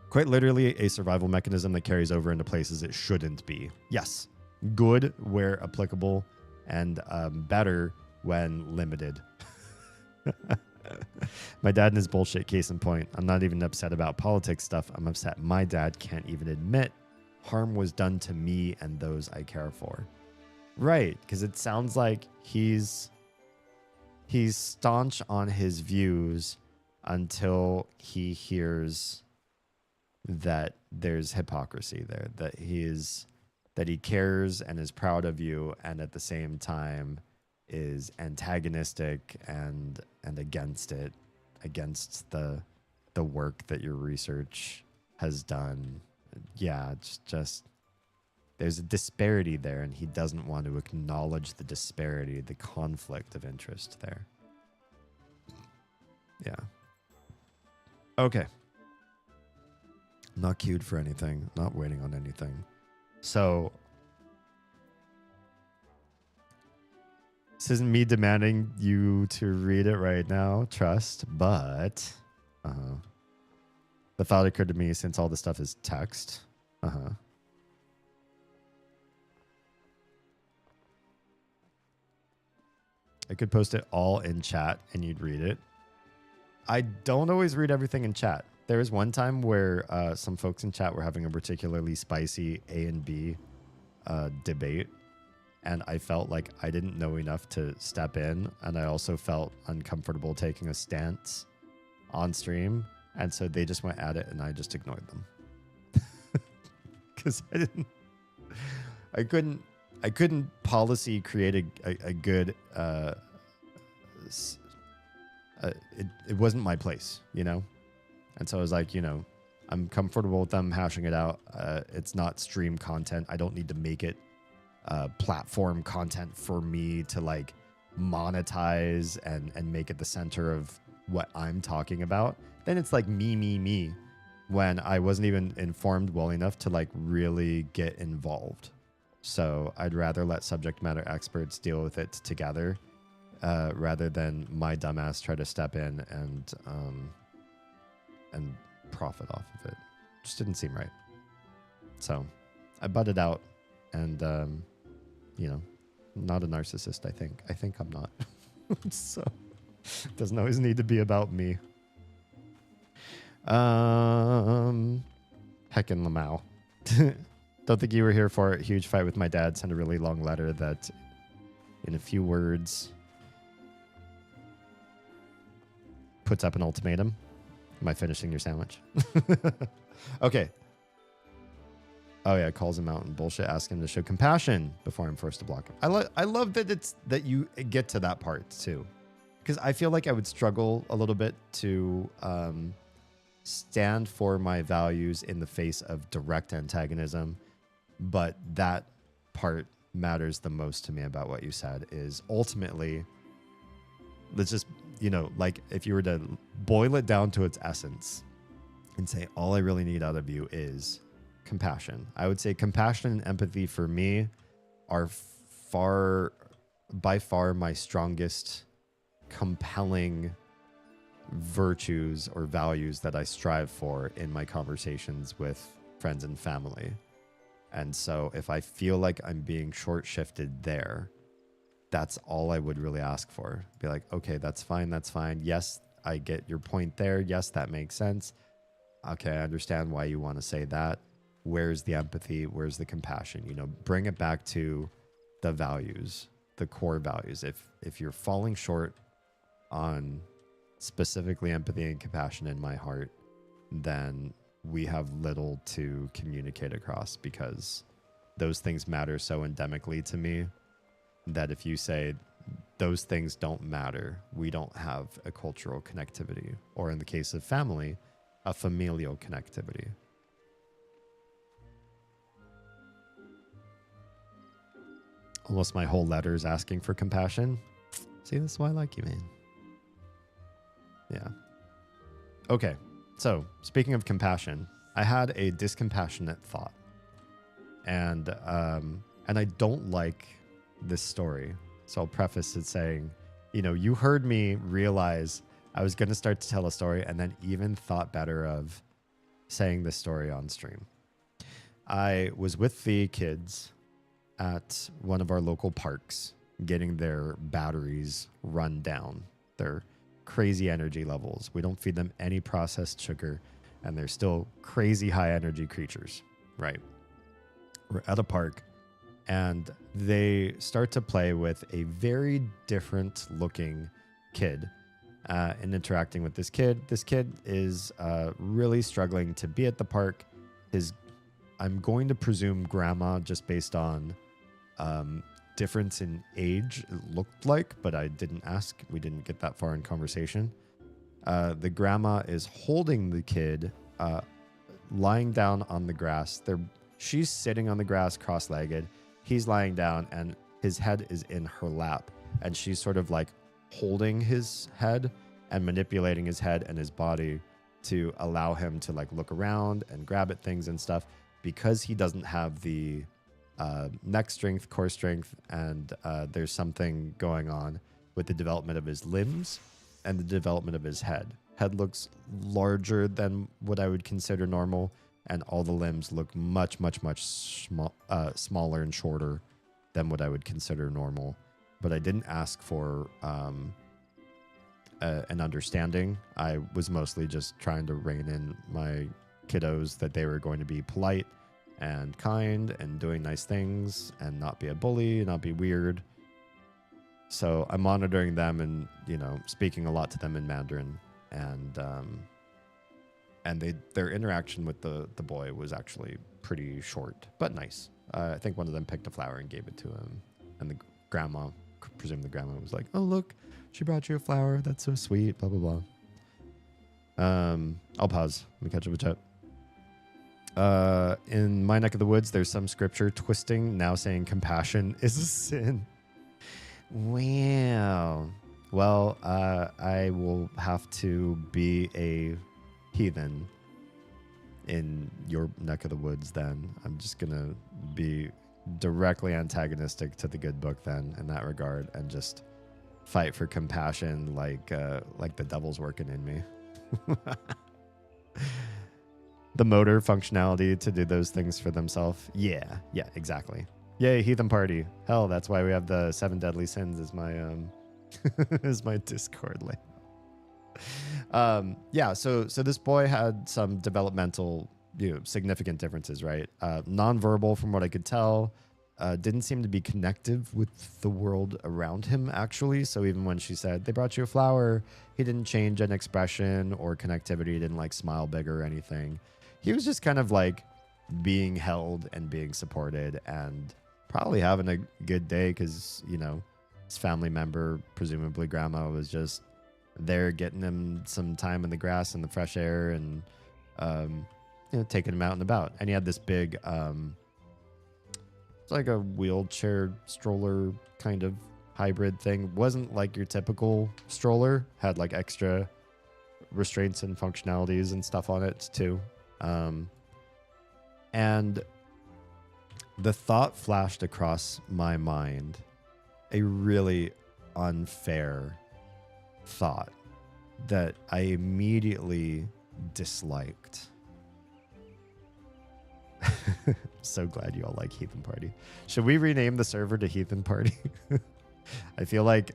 Quite literally a survival mechanism that carries over into places it shouldn't be. Yes, good where applicable, and better when limited. My dad and his bullshit, case in point. I'm not even upset about politics stuff. I'm upset my dad can't even admit harm was done to me and those I care for. Right, because it sounds like he's staunch on his views until he hears that there's hypocrisy there, that he cares and is proud of you, and at the same time is antagonistic and against it, against the work that your research has done. Yeah, it's just there's a disparity there, and he doesn't want to acknowledge the disparity, the conflict of interest there. Yeah. Okay. Not queued for anything, not waiting on anything. So this isn't me demanding you to read it right now, trust, but the thought occurred to me since all the stuff is text. I could post it all in chat and you'd read it. I don't always read everything in chat. There was one time where some folks in chat were having a particularly spicy A and B debate, and I felt like I didn't know enough to step in, and I also felt uncomfortable taking a stance on stream, and so they just went at it, and I just ignored them because I couldn't policy create a good. It wasn't my place, And so I was like, I'm comfortable with them hashing it out. It's not stream content. I don't need to make it platform content for me to like monetize and make it the center of what I'm talking about. Then it's like me, when I wasn't even informed well enough to like really get involved. So I'd rather let subject matter experts deal with it together rather than my dumbass try to step in and profit off of it. Just didn't seem right. So I butted out, and not a narcissist. I think I'm not. So it doesn't always need to be about me. Heckin' Lamau. Don't think you were here for it. Huge fight with my dad. Sent a really long letter that, in a few words, puts up an ultimatum. Am I finishing your sandwich? Okay. Oh yeah, calls him out and bullshit. Ask him to show compassion before I'm forced to block him. I love that you get to that part too, because I feel like I would struggle a little bit to stand for my values in the face of direct antagonism, but that part matters the most to me about what you said. Is ultimately, let's just, like if you were to boil it down to its essence and say, all I really need out of you is compassion. I would say compassion and empathy for me are by far my strongest compelling virtues or values that I strive for in my conversations with friends and family. And so if I feel like I'm being short shifted there, that's all I would really ask for. Be like, okay, that's fine. That's fine. Yes, I get your point there. Yes, that makes sense. Okay, I understand why you want to say that. Where's the empathy? Where's the compassion? You know, bring it back to the values, the core values. If you're falling short on specifically empathy and compassion in my heart, then we have little to communicate across, because those things matter so endemically to me that if you say those things don't matter, we don't have a cultural connectivity, or in the case of family, a familial connectivity. Almost my whole letter is asking for compassion. See, this is why I like you, man. Yeah. Okay. So, speaking of compassion, I had a discompassionate thought. And I don't like this story. So I'll preface it saying, you know, you heard me realize I was going to start to tell a story, and then even thought better of saying this story on stream. I was with the kids at one of our local parks, getting their batteries run down, their crazy energy levels. We don't feed them any processed sugar, and they're still crazy high energy creatures, right? We're at a park, and they start to play with a very different looking kid and interacting with this kid. This kid is really struggling to be at the park. I'm going to presume grandma, just based on difference in age, it looked like, but I didn't ask. We didn't get that far in conversation. The grandma is holding the kid, lying down on the grass. She's sitting on the grass cross-legged. He's lying down, and his head is in her lap. And she's sort of like holding his head and manipulating his head and his body to allow him to like look around and grab at things and stuff, because he doesn't have the neck strength, core strength, and there's something going on with the development of his limbs and the development of his head. Head looks larger than what I would consider normal, and all the limbs look much smaller and shorter than what I would consider normal. But I didn't ask for an understanding. I was mostly just trying to rein in my kiddos, that they were going to be polite and kind and doing nice things and not be a bully, not be weird. So I'm monitoring them and, you know, speaking a lot to them in Mandarin, and their interaction with the boy was actually pretty short but nice. I think one of them picked a flower and gave it to him, and the grandma, presume the grandma, was like, "Oh, look, she brought you a flower. That's so sweet." Blah blah blah. I'll pause. Let me catch up with chat. In my neck of the woods, there's some scripture twisting, now saying compassion is a sin. Wow. Well, I will have to be a heathen in your neck of the woods then. I'm just going to be directly antagonistic to the good book then in that regard, and just fight for compassion like the devil's working in me. The motor functionality to do those things for themselves. Yeah, exactly. Yay, heathen party. Hell, that's why we have the 7 deadly sins as my as my Discord layout. So this boy had some developmental, significant differences, right? Nonverbal, from what I could tell, didn't seem to be connective with the world around him, actually. So even when she said, "They brought you a flower," he didn't change an expression or connectivity. He didn't like smile bigger or anything. He was just kind of like being held and being supported, and probably having a good day, because, his family member, presumably grandma, was just there getting him some time in the grass and the fresh air, and taking him out and about. And he had this big it's like a wheelchair stroller kind of hybrid thing. Wasn't like your typical stroller, had like extra restraints and functionalities and stuff on it too. And the thought flashed across my mind, a really unfair thought, that I immediately disliked. So glad you all like Heathen Party. Should we rename the server to Heathen Party? I feel like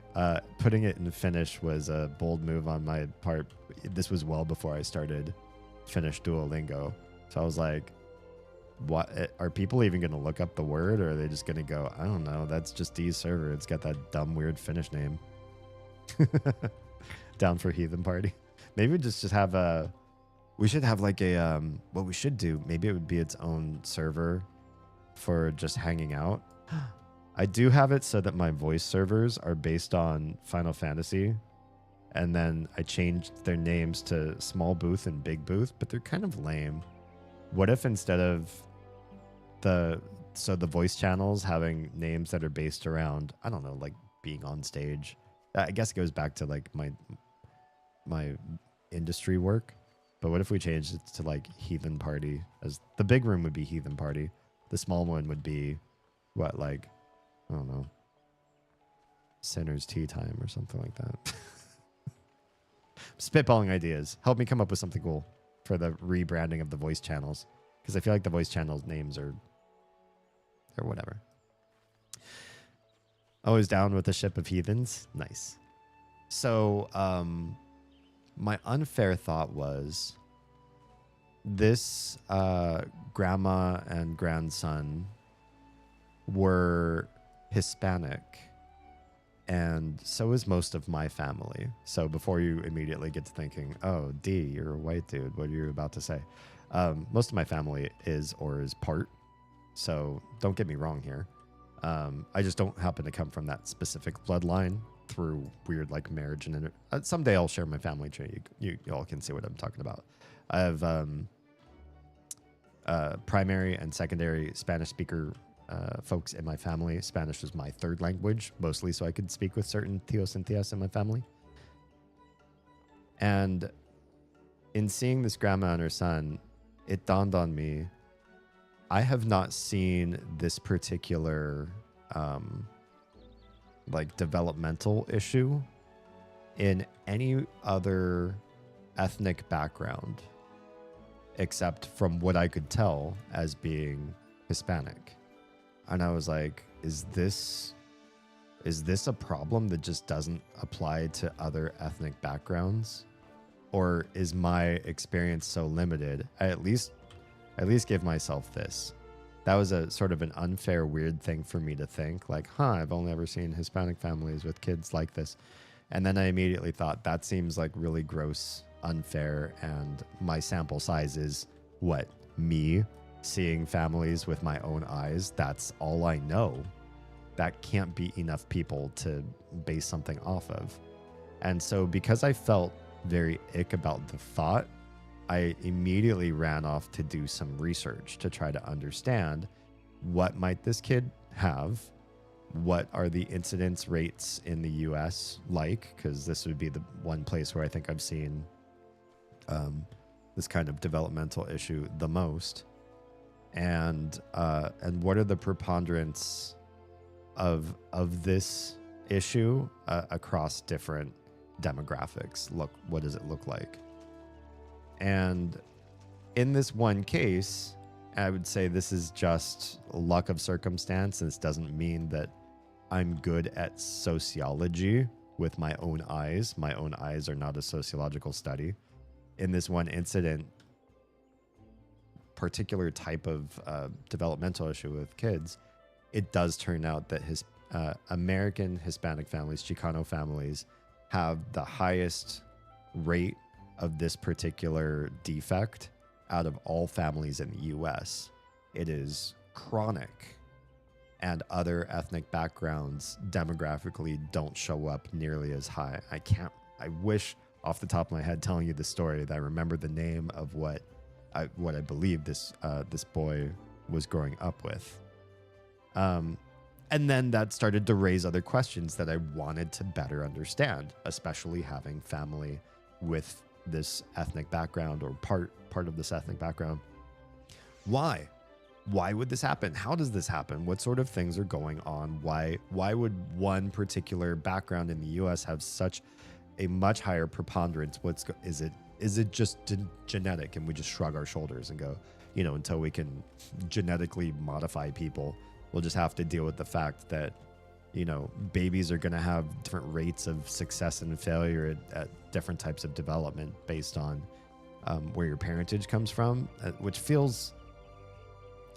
putting it in Finnish was a bold move on my part. This was well before I started Finnish Duolingo. So I was like, what are people even going to look up the word, or are they just going to go, I don't know, that's just D's server. It's got that dumb, weird Finnish name. Down for Heathen Party. Maybe we just have a, we should have like a, what we should do, maybe it would be its own server for just hanging out. I do have it so that my voice servers are based on Final Fantasy, and then I changed their names to Small Booth and Big Booth, but they're kind of lame. What if instead of the voice channels having names that are based around, I don't know, like being on stage, I guess it goes back to like my industry work, but what if we changed it to like Heathen Party? As the big room would be Heathen Party, the small one would be what, like, I don't know, Sinner's Tea Time or something like that. Spitballing ideas. Help me come up with something cool for the rebranding of the voice channels, because I feel like the voice channels names are whatever. Always down with the ship of heathens. Nice. So my unfair thought was this grandma and grandson were Hispanic, and so is most of my family. So before you immediately get to thinking, oh, D, you're a white dude, what are you about to say? Most of my family is part. So don't get me wrong here. I just don't happen to come from that specific bloodline through weird like marriage. And someday I'll share my family tree. You all can see what I'm talking about. I have primary and secondary Spanish speaker folks in my family. Spanish was my third language, mostly so I could speak with certain tios and tias in my family. And in seeing this grandma and her son, it dawned on me, I have not seen this particular like developmental issue in any other ethnic background except from what I could tell as being Hispanic. And I was like, is this a problem that just doesn't apply to other ethnic backgrounds? Or is my experience so limited? I at least give myself this. That was a sort of an unfair, weird thing for me to think, like, I've only ever seen Hispanic families with kids like this. And then I immediately thought, that seems like really gross, unfair, and my sample size is what? Me seeing families with my own eyes. That's all I know. That can't be enough people to base something off of. And so because I felt very ick about the thought, I immediately ran off to do some research to try to understand what might this kid have, what are the incidence rates in the US like, because this would be the one place where I think I've seen this kind of developmental issue the most, and what are the preponderance of this issue across different demographics. What does it look like? And in this one case, I would say this is just luck of circumstance. This doesn't mean that I'm good at sociology with my own eyes. My own eyes are not a sociological study. In this one incident, particular type of developmental issue with kids, it does turn out that American Hispanic families, Chicano families, have the highest rate of this particular defect out of all families in the US. It is chronic, and other ethnic backgrounds demographically don't show up nearly as high. I wish off the top of my head telling you the story that I remember the name of what I believe this boy was growing up with. And then that started to raise other questions that I wanted to better understand, especially having family with this ethnic background or part of this ethnic background. Why would this happen? How does this happen? What sort of things are going on? Why would one particular background in the US have such a much higher preponderance. Is it just genetic, and we just shrug our shoulders and go, until we can genetically modify people, we'll just have to deal with the fact that babies are going to have different rates of success and failure at different types of development based on where your parentage comes from, which feels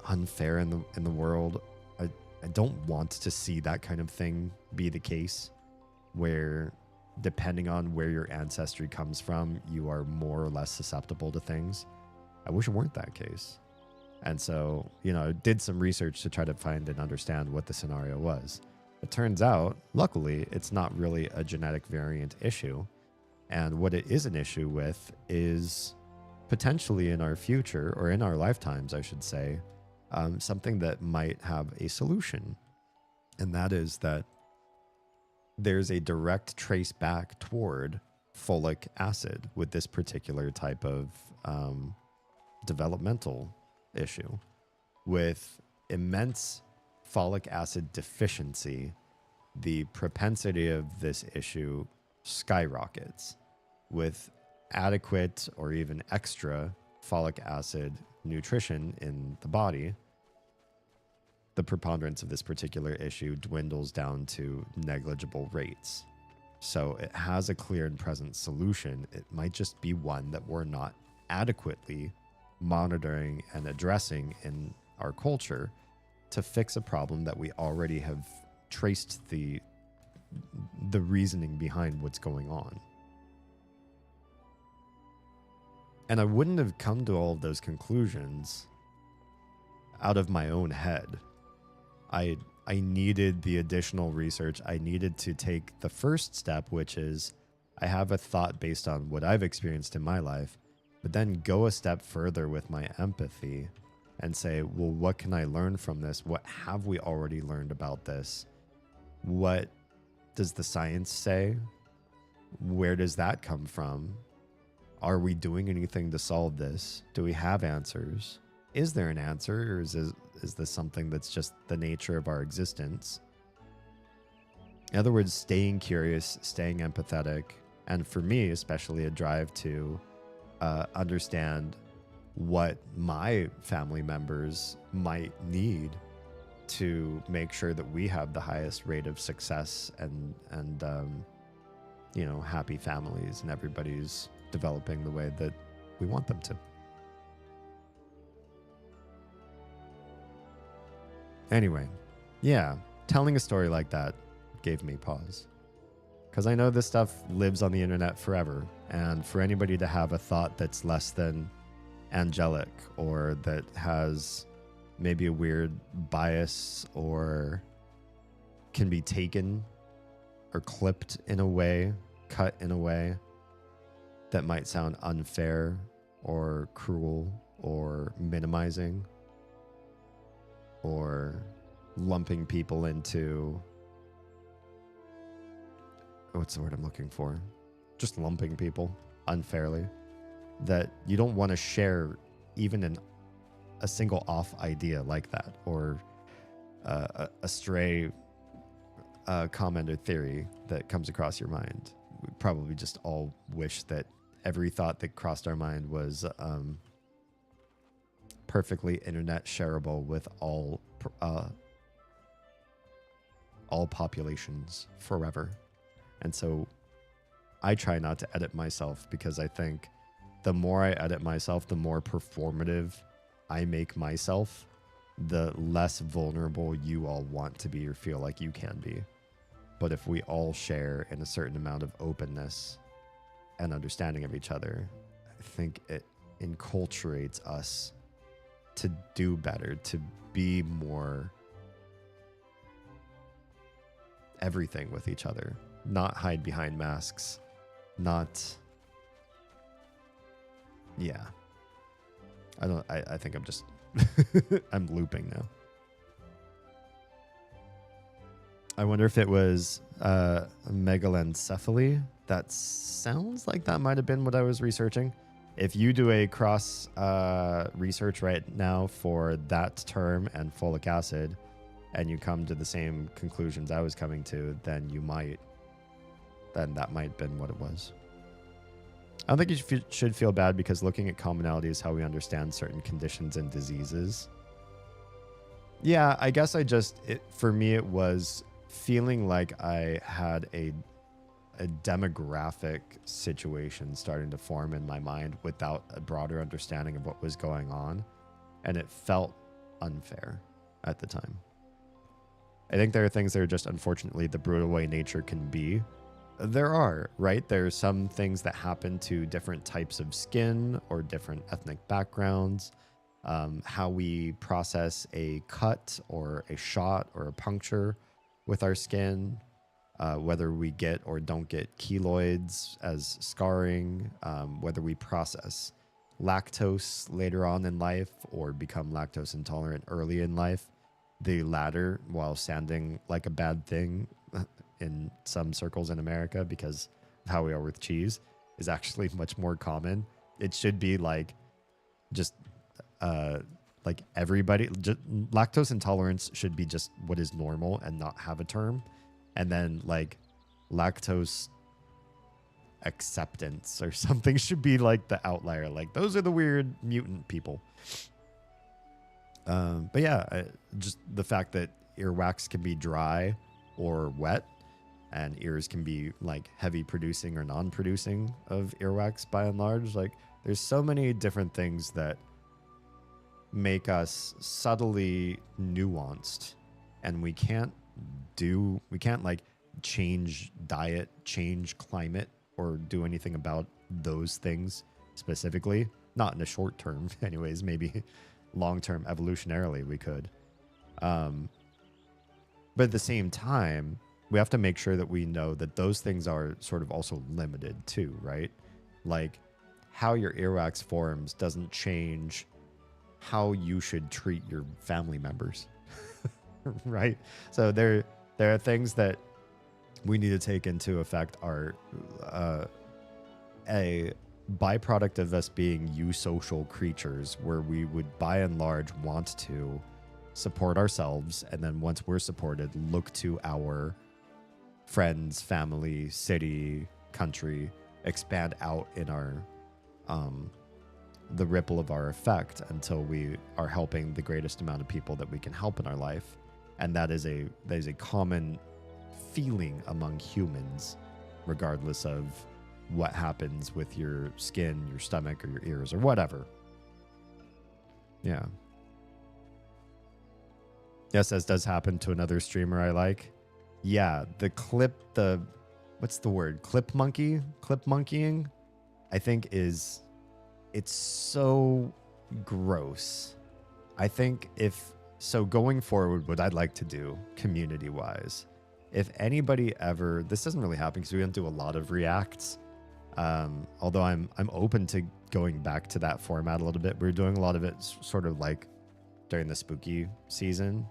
unfair in the world. I don't want to see that kind of thing be the case, where depending on where your ancestry comes from, you are more or less susceptible to things. I wish it weren't that case. And so, I did some research to try to find and understand what the scenario was. It turns out, luckily, it's not really a genetic variant issue. And what it is an issue with is potentially in our future, or in our lifetimes, I should say, something that might have a solution. And that is that there's a direct trace back toward folic acid with this particular type of developmental issue. With immense folic acid deficiency, the propensity of this issue skyrockets. With adequate or even extra folic acid nutrition in the body, the preponderance of this particular issue dwindles down to negligible rates. So it has a clear and present solution. It might just be one that we're not adequately monitoring and addressing in our culture to fix a problem that we already have traced the reasoning behind what's going on. And I wouldn't have come to all of those conclusions out of my own head. I needed the additional research. I needed to take the first step, which is I have a thought based on what I've experienced in my life, but then go a step further with my empathy and say, well, what can I learn from this? What have we already learned about this? What does the science say? Where does that come from? Are we doing anything to solve this? Do we have answers? Is there an answer, or is this something that's just the nature of our existence? In other words, staying curious, staying empathetic, and for me, especially a drive to understand what my family members might need to make sure that we have the highest rate of success and happy families, and everybody's developing the way that we want them to. Anyway, yeah, telling a story like that gave me pause. Because I know this stuff lives on the internet forever, and for anybody to have a thought that's less than angelic, or that has maybe a weird bias, or can be taken or clipped in a way, cut in a way that might sound unfair or cruel or minimizing or lumping people into, what's the word I'm looking for? Just lumping people unfairly, that you don't want to share even a single off idea like that, or a stray comment or theory that comes across your mind. We probably just all wish that every thought that crossed our mind was perfectly internet shareable with all populations forever. And so I try not to edit myself, because I think the more I edit myself, the more performative I make myself, the less vulnerable you all want to be or feel like you can be. But if we all share in a certain amount of openness and understanding of each other, I think it enculturates us to do better, to be more everything with each other, not hide behind masks, not, yeah. I think I'm just, I'm looping now. I wonder if it was megalencephaly. That sounds like that might have been what I was researching. If you do a cross research right now for that term and folic acid, and you come to the same conclusions I was coming to, then you might then that might have been what it was. I don't think you should feel bad because looking at commonality is how we understand certain conditions and diseases. Yeah, I guess for me, it was feeling like I had a demographic situation starting to form in my mind without a broader understanding of what was going on. And it felt unfair at the time. I think there are things that are just unfortunately the brutal way nature can be. There are, right? There are some things that happen to different types of skin or different ethnic backgrounds. How we process a cut or a shot or a puncture with our skin, whether we get or don't get keloids as scarring, whether we process lactose later on in life or become lactose intolerant early in life. The latter, while sounding like a bad thing in some circles in America because of how we are with cheese, is actually much more common. It should be like just like everybody, just, lactose intolerance should be just what is normal and not have a term. And then like lactose acceptance or something should be like the outlier. Like those are the weird mutant people. But yeah, just the fact that earwax can be dry or wet, and ears can be like heavy producing or non-producing of earwax by and large. Like there's so many different things that make us subtly nuanced, and we can't like change diet, change climate, or do anything about those things specifically. Not in the short term anyways, maybe long-term evolutionarily we could. But at the same time, we have to make sure that we know that those things are sort of also limited too, right? Like how your earwax forms doesn't change how you should treat your family members, right? So there are things that we need to take into effect are a byproduct of us being eusocial creatures, where we would by and large want to support ourselves, and then once we're supported, look to our friends, family, city, country, expand out in our the ripple of our effect until we are helping the greatest amount of people that we can help in our life. And that is a common feeling among humans, regardless of what happens with your skin, your stomach, or your ears, or whatever. Yeah. Yes, as does happen to another streamer I like. Yeah, what's the word? Clip monkeying, I think it's so gross. I think going forward, what I'd like to do community-wise, if anybody ever, this doesn't really happen because we don't do a lot of reacts. Although I'm open to going back to that format a little bit. We're doing a lot of it sort of like during the spooky season.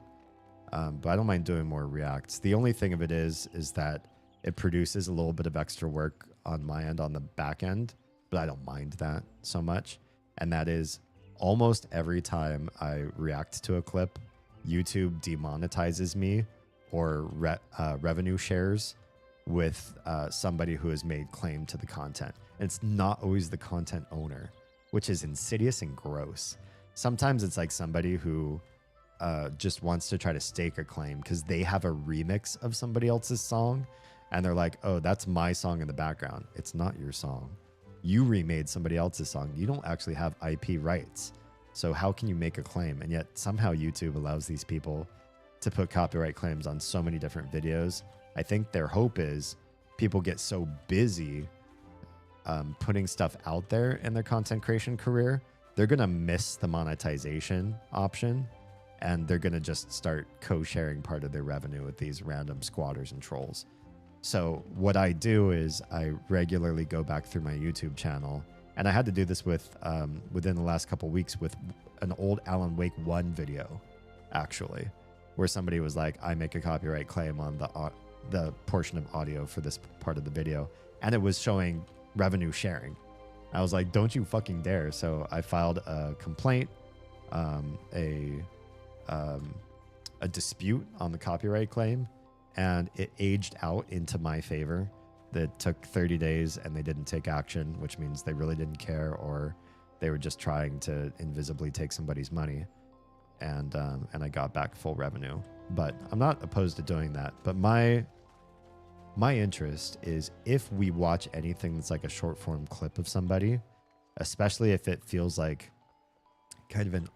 But I don't mind doing more reacts. The only thing of it is that it produces a little bit of extra work on my end on the back end, but I don't mind that so much. And that is almost every time I react to a clip, YouTube demonetizes me or revenue shares with somebody who has made claim to the content. And it's not always the content owner, which is insidious and gross. Sometimes it's like somebody who just wants to try to stake a claim because they have a remix of somebody else's song, and they're like, oh, that's my song in the background. It's not your song. You remade somebody else's song. You don't actually have IP rights. So how can you make a claim? And yet somehow YouTube allows these people to put copyright claims on so many different videos. I think their hope is people get so busy putting stuff out there in their content creation career, they're going to miss the monetization option, and they're going to just start co-sharing part of their revenue with these random squatters and trolls. So what I do is I regularly go back through my YouTube channel, and I had to do this with within the last couple weeks with an old Alan Wake 1 video, actually, where somebody was like, I make a copyright claim on the portion of audio for this part of the video, and it was showing revenue sharing. I was like, don't you fucking dare. So I filed a complaint, a dispute on the copyright claim, and it aged out into my favor that took 30 days and they didn't take action, which means they really didn't care, or they were just trying to invisibly take somebody's money. And I got back full revenue. But I'm not opposed to doing that. But my interest is if we watch anything that's like a short form clip of somebody, especially if it feels like kind of an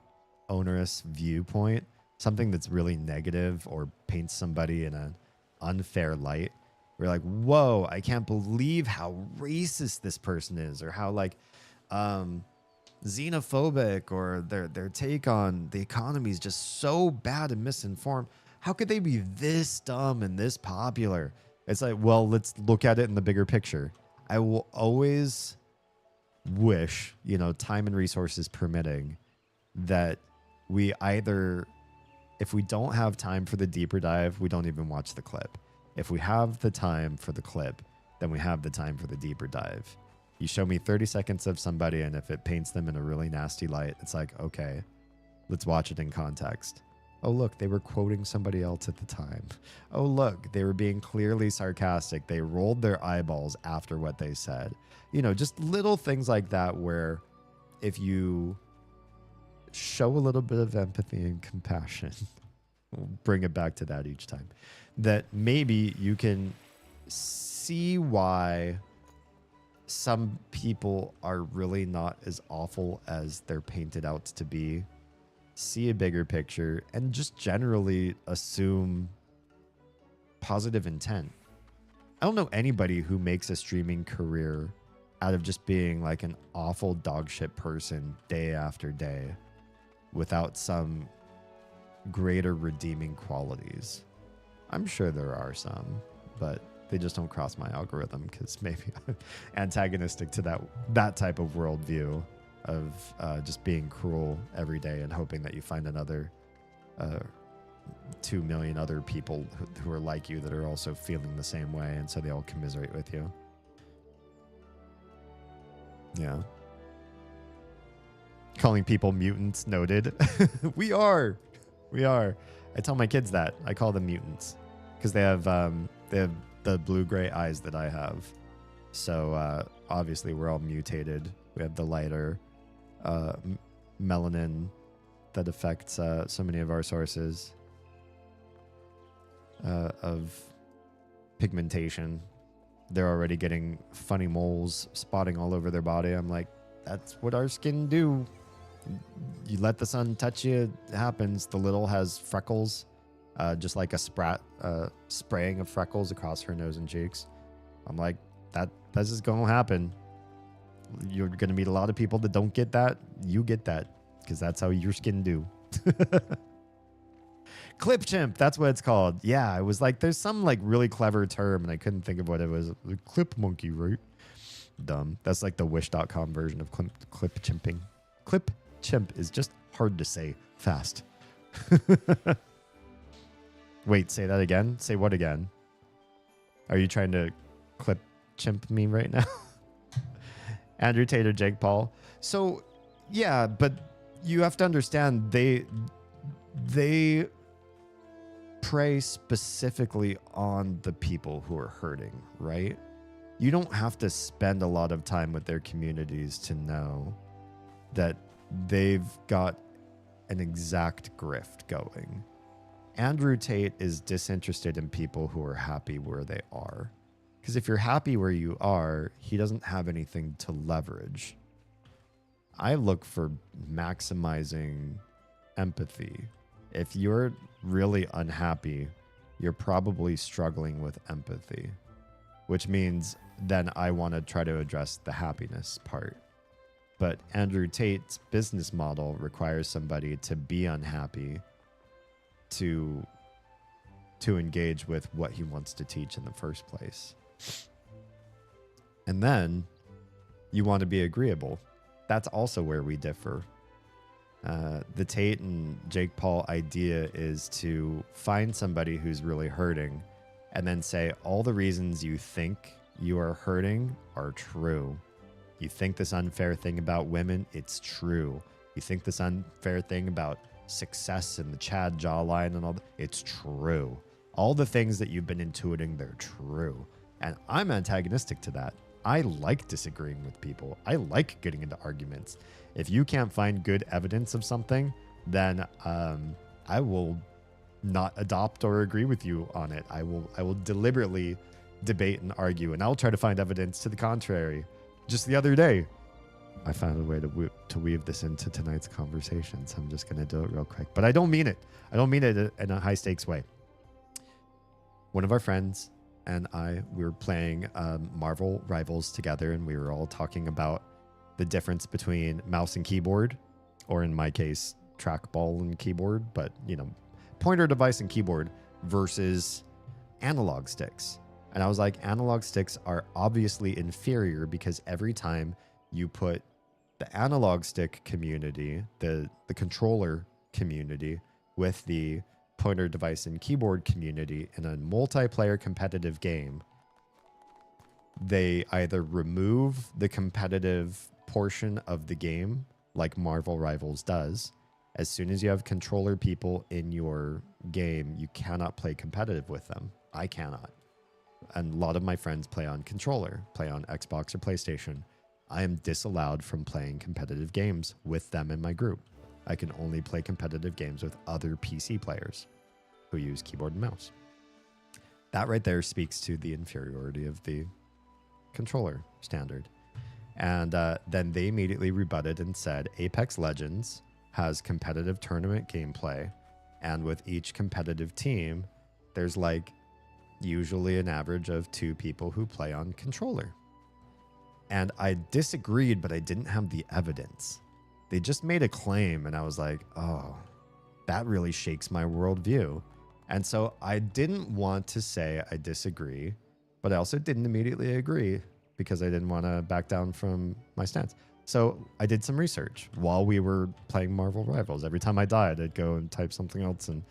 onerous viewpoint, something that's really negative or paints somebody in an unfair light. We're like, whoa, I can't believe how racist this person is, or how like xenophobic, or their take on the economy is just so bad and misinformed. How could they be this dumb and this popular? It's like, well, let's look at it in the bigger picture. I will always wish, time and resources permitting, that we either, if we don't have time for the deeper dive, we don't even watch the clip. If we have the time for the clip, then we have the time for the deeper dive. You show me 30 seconds of somebody, and if it paints them in a really nasty light, it's like, okay, let's watch it in context. Oh, look, they were quoting somebody else at the time. Oh, look, they were being clearly sarcastic. They rolled their eyeballs after what they said. Just little things like that, where if you show a little bit of empathy and compassion, we'll bring it back to that each time, that maybe you can see why some people are really not as awful as they're painted out to be, see a bigger picture, and just generally assume positive intent. I don't know anybody who makes a streaming career out of just being like an awful dogshit person day after day without some greater redeeming qualities. I'm sure there are some, but they just don't cross my algorithm because maybe I'm antagonistic to that type of worldview of just being cruel every day and hoping that you find another 2 million other people who are like you that are also feeling the same way, and so they all commiserate with you. Yeah. Calling people mutants, noted. We are. I tell my kids that. I call them mutants because they have the blue-gray eyes that I have. So obviously we're all mutated. We have the lighter melanin that affects so many of our sources of pigmentation. They're already getting funny moles spotting all over their body. I'm like, that's what our skin do. You let the sun touch you, it happens. The little has freckles, just like a spraying of freckles across her nose and cheeks. I'm like, that's just gonna happen. You're gonna meet a lot of people that don't get that. You get that because that's how your skin do. Clip chimp, that's what it's called. Yeah, I was like, there's some like really clever term, and I couldn't think of what it was. Clip monkey, right? Dumb. That's like the wish.com version of clip chimping. Clip chimp is just hard to say fast. Wait, say that again? Say what again? Are you trying to clip chimp me right now? Andrew Tater, Jake Paul. So, yeah, but you have to understand they prey specifically on the people who are hurting, right? You don't have to spend a lot of time with their communities to know that they've got an exact grift going. Andrew Tate is disinterested in people who are happy where they are. Because if you're happy where you are, he doesn't have anything to leverage. I look for maximizing empathy. If you're really unhappy, you're probably struggling with empathy, which means then I want to try to address the happiness part. But Andrew Tate's business model requires somebody to be unhappy to engage with what he wants to teach in the first place. And then you want to be agreeable. That's also where we differ. The Tate and Jake Paul idea is to find somebody who's really hurting and then say all the reasons you think you are hurting are true. You think this unfair thing about women, it's true. You think this unfair thing about success and the Chad jawline and all that, it's true. All the things that you've been intuiting, they're true. And I'm antagonistic to that. I like disagreeing with people. I like getting into arguments. If you can't find good evidence of something, then I will not adopt or agree with you on it. I will deliberately debate and argue, and I'll try to find evidence to the contrary. Just the other day, I found a way to weave this into tonight's conversation, so I'm just going to do it real quick. But I don't mean it. I don't mean it in a high-stakes way. One of our friends and we were playing Marvel Rivals together, and we were all talking about the difference between mouse and keyboard, or in my case, trackball and keyboard, but, pointer device and keyboard versus analog sticks. And I was like, analog sticks are obviously inferior because every time you put the analog stick community, the controller community, with the pointer device and keyboard community in a multiplayer competitive game, they either remove the competitive portion of the game, like Marvel Rivals does. As soon as you have controller people in your game, you cannot play competitive with them. I cannot. And a lot of my friends play on controller, play on Xbox or PlayStation. I am disallowed from playing competitive games with them in my group. I can only play competitive games with other PC players who use keyboard and mouse. That right there speaks to the inferiority of the controller standard. And then they immediately rebutted and said Apex Legends has competitive tournament gameplay, and with each competitive team, there's usually an average of 2 people who play on controller. And I disagreed, but I didn't have the evidence. They just made a claim, and I was like, oh, that really shakes my worldview. And so I didn't want to say I disagree, but I also didn't immediately agree because I didn't want to back down from my stance. So I did some research while we were playing Marvel Rivals. Every time I died, I'd go and type something else and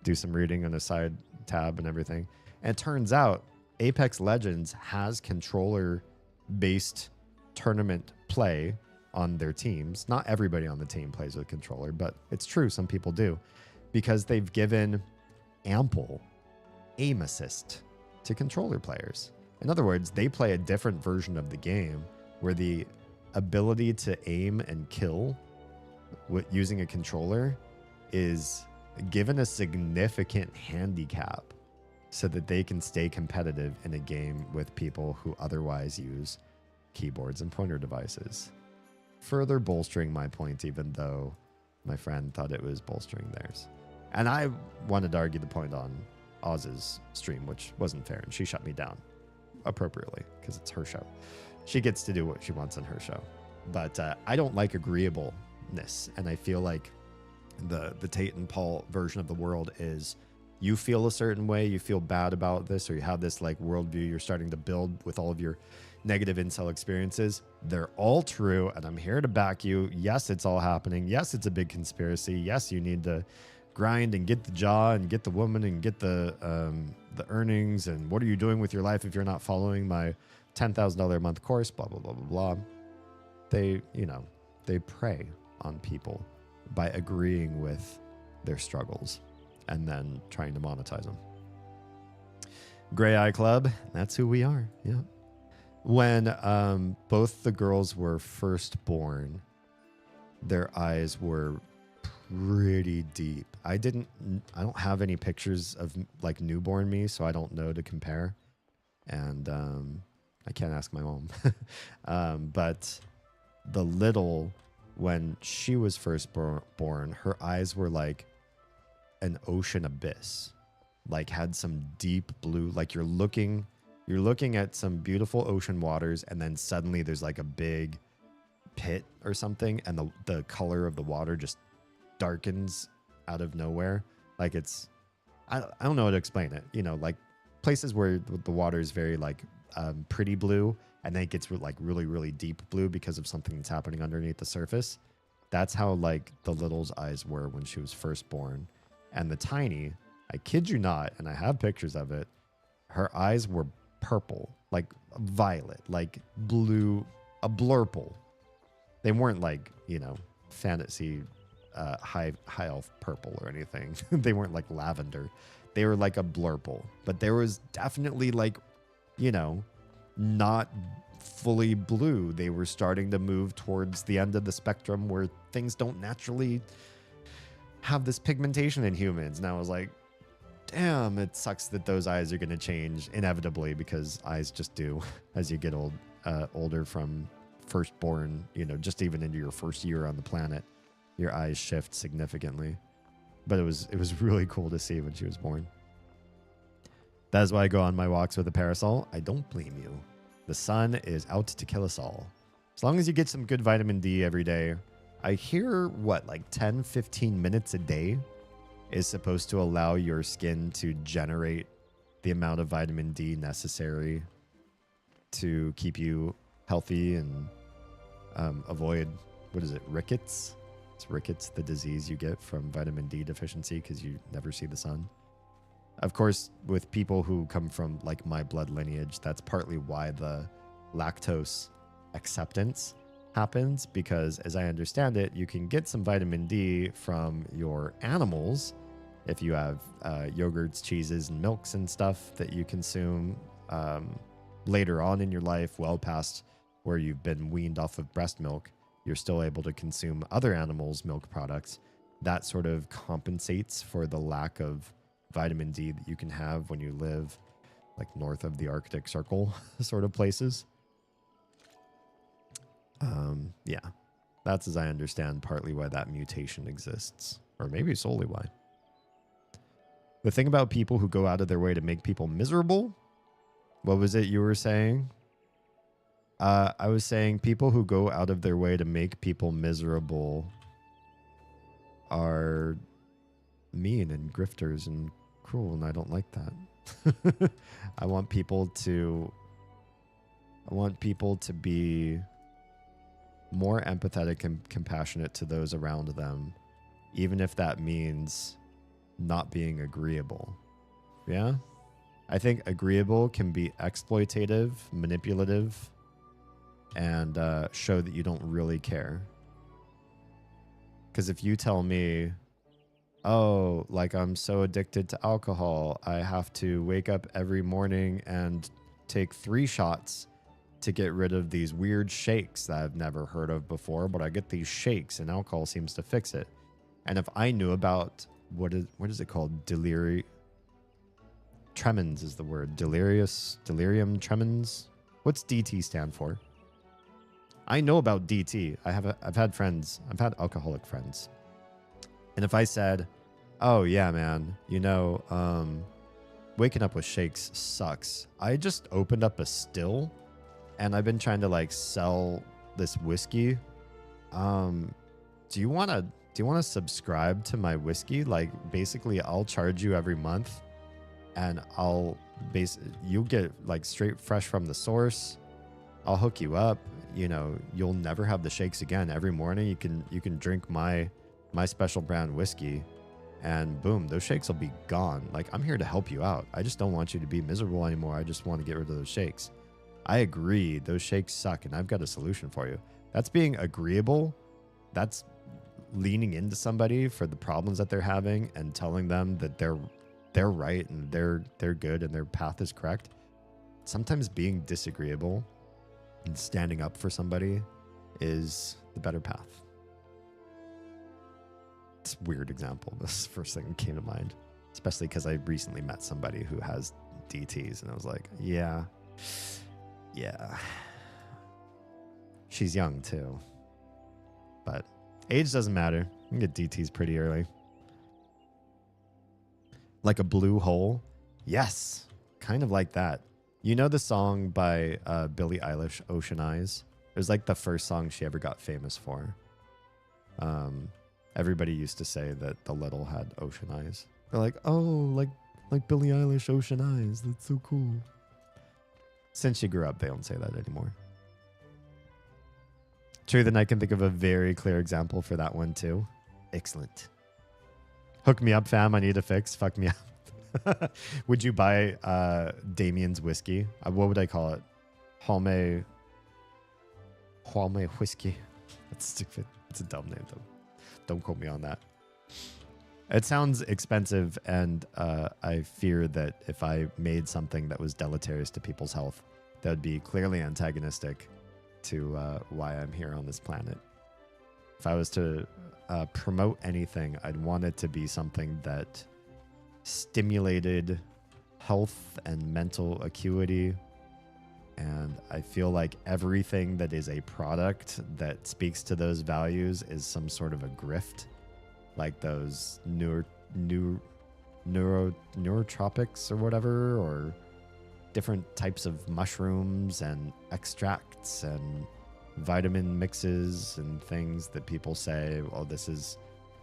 do some reading on a side tab and everything. And it turns out Apex Legends has controller-based tournament play on their teams. Not everybody on the team plays with controller, but it's true, some people do, because they've given ample aim assist to controller players. In other words, they play a different version of the game where the ability to aim and kill using a controller is given a significant handicap so that they can stay competitive in a game with people who otherwise use keyboards and pointer devices. Further bolstering my point, even though my friend thought it was bolstering theirs. And I wanted to argue the point on Oz's stream, which wasn't fair, and she shut me down appropriately because it's her show. She gets to do what she wants on her show. But I don't like agreeableness, and I feel like the Tate and Paul version of the world is you feel a certain way, you feel bad about this, or you have this worldview you're starting to build with all of your negative incel experiences. They're all true, and I'm here to back you. Yes, it's all happening. Yes, it's a big conspiracy. Yes, you need to grind and get the jaw and get the woman and get the earnings, and what are you doing with your life if you're not following my $10,000 a month course, blah, blah, blah, blah, blah. They prey on people by agreeing with their struggles and then trying to monetize them. Gray Eye Club, that's who we are. Yeah. When both the girls were first born, their eyes were pretty deep. I don't have any pictures of newborn me, so I don't know to compare. And I can't ask my mom. But the little, when she was first born, her eyes were like an ocean abyss, had some deep blue, you're looking at some beautiful ocean waters, and then suddenly there's a big pit or something, and the color of the water just darkens out of nowhere. I don't know how to explain it. Places where the water is very pretty blue, and then it gets really, really deep blue because of something that's happening underneath the surface. That's how the little's eyes were when she was first born. And the tiny, I kid you not, and I have pictures of it, her eyes were purple, violet, blue, a blurple. They weren't fantasy high elf purple or anything. They weren't lavender. They were a blurple. But there was definitely you know, not fully blue. They were starting to move towards the end of the spectrum where things don't naturally have this pigmentation in humans. And I was like, damn, it sucks that those eyes are going to change inevitably, because eyes just do as you get older from firstborn, you know, just even into your first year on the planet, your eyes shift significantly. But it was really cool to see when she was born. That is why I go on my walks with a parasol. I don't blame you. The sun is out to kill us all. As long as you get some good vitamin D every day. I hear, like 10, 15 minutes a day is supposed to allow your skin to generate the amount of vitamin D necessary to keep you healthy and avoid, what is it, rickets? It's rickets, the disease you get from vitamin D deficiency because you never see the sun. Of course, with people who come from like my blood lineage, that's partly why the lactose acceptance happens, because as I understand it, you can get some vitamin D from your animals if you have yogurts, cheeses, and milks and stuff that you consume later on in your life, well past where you've been weaned off of breast milk. You're still able to consume other animals' milk products. That sort of compensates for the lack of vitamin D that you can have when you live like north of the Arctic Circle sort of places. Yeah, that's, as I understand, partly why that mutation exists, or maybe solely why. The thing about people who go out of their way to make people miserable, what was it you were saying? I was saying people who go out of their way to make people miserable are mean and grifters and cruel, and I don't like that. I want people to be more empathetic and compassionate to those around them, even if that means not being agreeable. Yeah? I think agreeable can be exploitative, manipulative, and show that you don't really care. Because if you tell me, oh, like I'm so addicted to alcohol, I have to wake up every morning and take 3 shots to get rid of these weird shakes that I've never heard of before, but I get these shakes and alcohol seems to fix it. And if I knew about what is it called? Tremens is the word. Delirium tremens. What's DT stand for? I know about DT. I've had alcoholic friends. And if I said, oh yeah, man, you know, waking up with shakes sucks. I just opened up a still and I've been trying to like sell this whiskey. Do you want to subscribe to my whiskey? Like basically I'll charge you every month and you'll get like straight fresh from the source. I'll hook you up. You know, you'll never have the shakes again. Every morning you can drink my special brand whiskey and boom, those shakes will be gone. Like I'm here to help you out. I just don't want you to be miserable anymore. I just want to get rid of those shakes. I agree. Those shakes suck and I've got a solution for you. That's being agreeable. That's leaning into somebody for the problems that they're having and telling them that they're right and they're good and their path is correct. Sometimes being disagreeable and standing up for somebody is the better path. It's a weird example. This is the first thing that came to mind, especially because I recently met somebody who has DTs and I was like, yeah. She's young too. But age doesn't matter. You can get DTs pretty early. Like a blue hole? Yes. Kind of like that. You know the song by Billie Eilish, Ocean Eyes? It was like the first song she ever got famous for. Everybody used to say that the Little had ocean eyes. They're like, oh, like Billie Eilish, Ocean Eyes. That's so cool. Since she grew up, they don't say that anymore. True, then I can think of a very clear example for that one too. Excellent. Hook me up, fam. I need a fix. Fuck me up. Would you buy Damien's whiskey? What would I call it? Halme whiskey. That's stupid. It's a dumb name though. Don't quote me on that. It sounds expensive, and I fear that if I made something that was deleterious to people's health, that would be clearly antagonistic to why I'm here on this planet. If I was to promote anything, I'd want it to be something that stimulated health and mental acuity. And I feel like everything that is a product that speaks to those values is some sort of a grift, like those neurotropics or whatever, or different types of mushrooms and extracts and vitamin mixes and things that people say, oh, this is,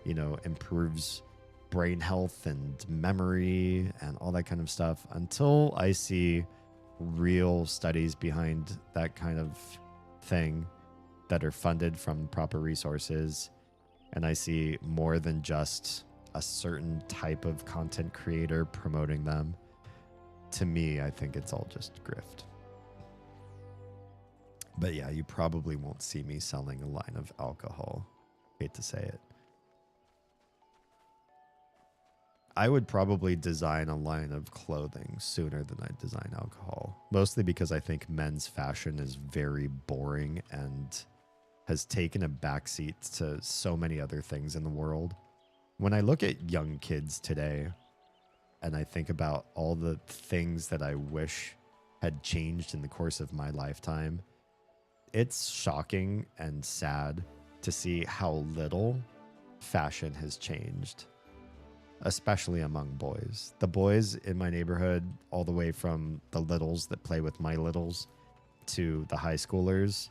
improves brain health and memory and all that kind of stuff. Until I see real studies behind that kind of thing that are funded from proper resources, and I see more than just a certain type of content creator promoting them, to me, I think it's all just grift. But yeah, you probably won't see me selling a line of alcohol. Hate to say it. I would probably design a line of clothing sooner than I'd design alcohol. Mostly because I think men's fashion is very boring and has taken a backseat to so many other things in the world. When I look at young kids today, and I think about all the things that I wish had changed in the course of my lifetime, it's shocking and sad to see how little fashion has changed, especially among boys. The boys in my neighborhood, all the way from the littles that play with my littles to the high schoolers,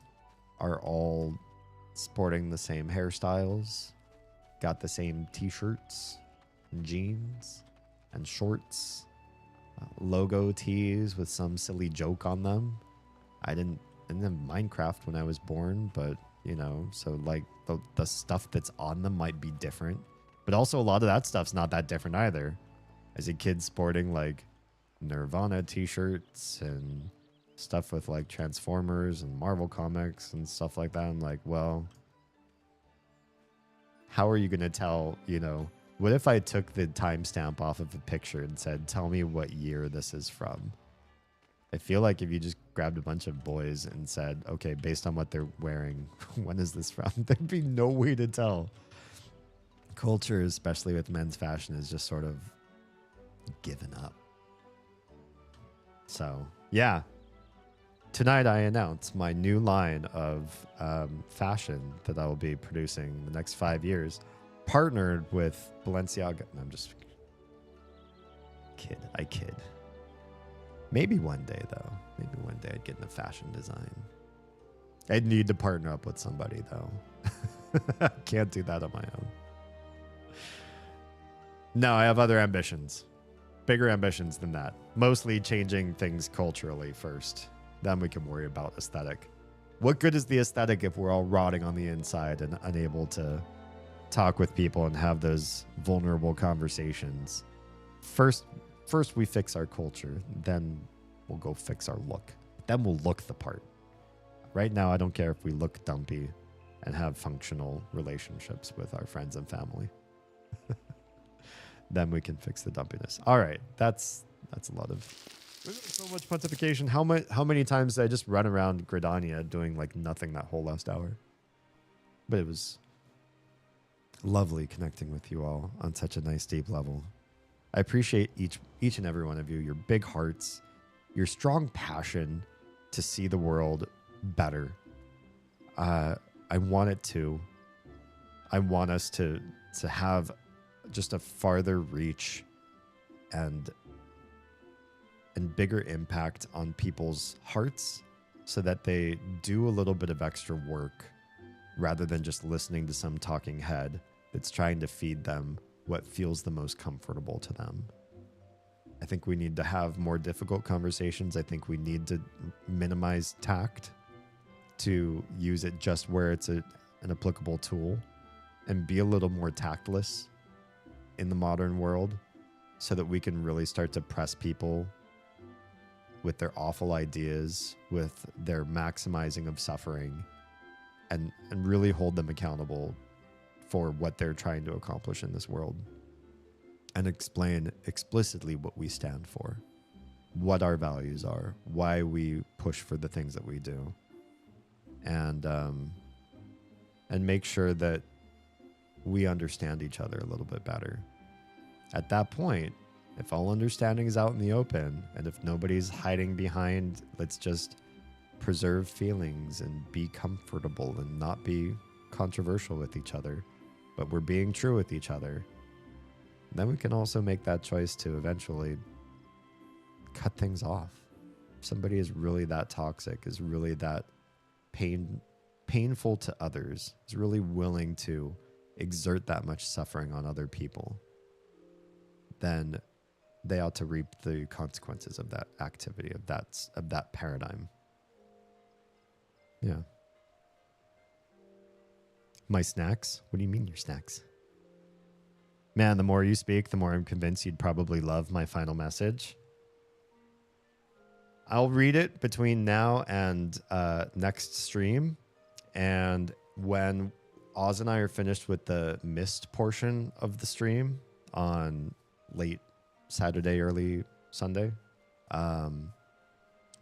are all sporting the same hairstyles, got the same t-shirts and jeans and shorts, logo tees with some silly joke on them. I didn't have Minecraft when I was born, but so like the stuff that's on them might be different, but also a lot of that stuff's not that different either. As a kid sporting like Nirvana t-shirts and stuff with like Transformers and Marvel comics and stuff like that, I'm like, well, how are you gonna tell, what if I took the timestamp off of a picture and said, tell me what year this is from? I feel like if you just grabbed a bunch of boys and said, okay, based on what they're wearing, when is this from? There'd be no way to tell. Culture, especially with men's fashion, is just sort of given up. So, yeah. Tonight I announce my new line of fashion that I will be producing in the next 5 years, partnered with Balenciaga. No, I'm just kid. I kid. Maybe one day, though. Maybe one day I'd get into fashion design. I'd need to partner up with somebody, though. I can't do that on my own. No, I have other ambitions. Bigger ambitions than that. Mostly changing things culturally first. Then we can worry about aesthetic. What good is the aesthetic if we're all rotting on the inside and unable to talk with people and have those vulnerable conversations? First we fix our culture, then we'll go fix our look. Then we'll look the part. Right now, I don't care if we look dumpy and have functional relationships with our friends and family. Then we can fix the dumpiness. All right, that's a lot of so much pontification. How many times did I just run around Gridania doing like nothing that whole last hour? But it was lovely connecting with you all on such a nice deep level. I appreciate each and every one of you, your big hearts, your strong passion to see the world better. I want it to. I want us to have just a farther reach and bigger impact on people's hearts, so that they do a little bit of extra work rather than just listening to some talking head that's trying to feed them what feels the most comfortable to them. I think we need to have more difficult conversations. I think we need to minimize tact, to use it just where it's an applicable tool, and be a little more tactless in the modern world, so that we can really start to press people with their awful ideas, with their maximizing of suffering, and really hold them accountable for what they're trying to accomplish in this world. and explain explicitly what we stand for, what our values are, why we push for the things that we do, and make sure that we understand each other a little bit better. At that point, if all understanding is out in the open, and if nobody's hiding behind, let's just preserve feelings and be comfortable and not be controversial with each other, but we're being true with each other, then we can also make that choice to eventually cut things off. If somebody is really that toxic, is really that painful to others, is really willing to exert that much suffering on other people, then they ought to reap the consequences of that activity, of that paradigm. Yeah. My snacks? What do you mean your snacks? Man, the more you speak, the more I'm convinced you'd probably love my final message. I'll read it between now and next stream. And when Oz and I are finished with the mist portion of the stream on late Saturday, early Sunday,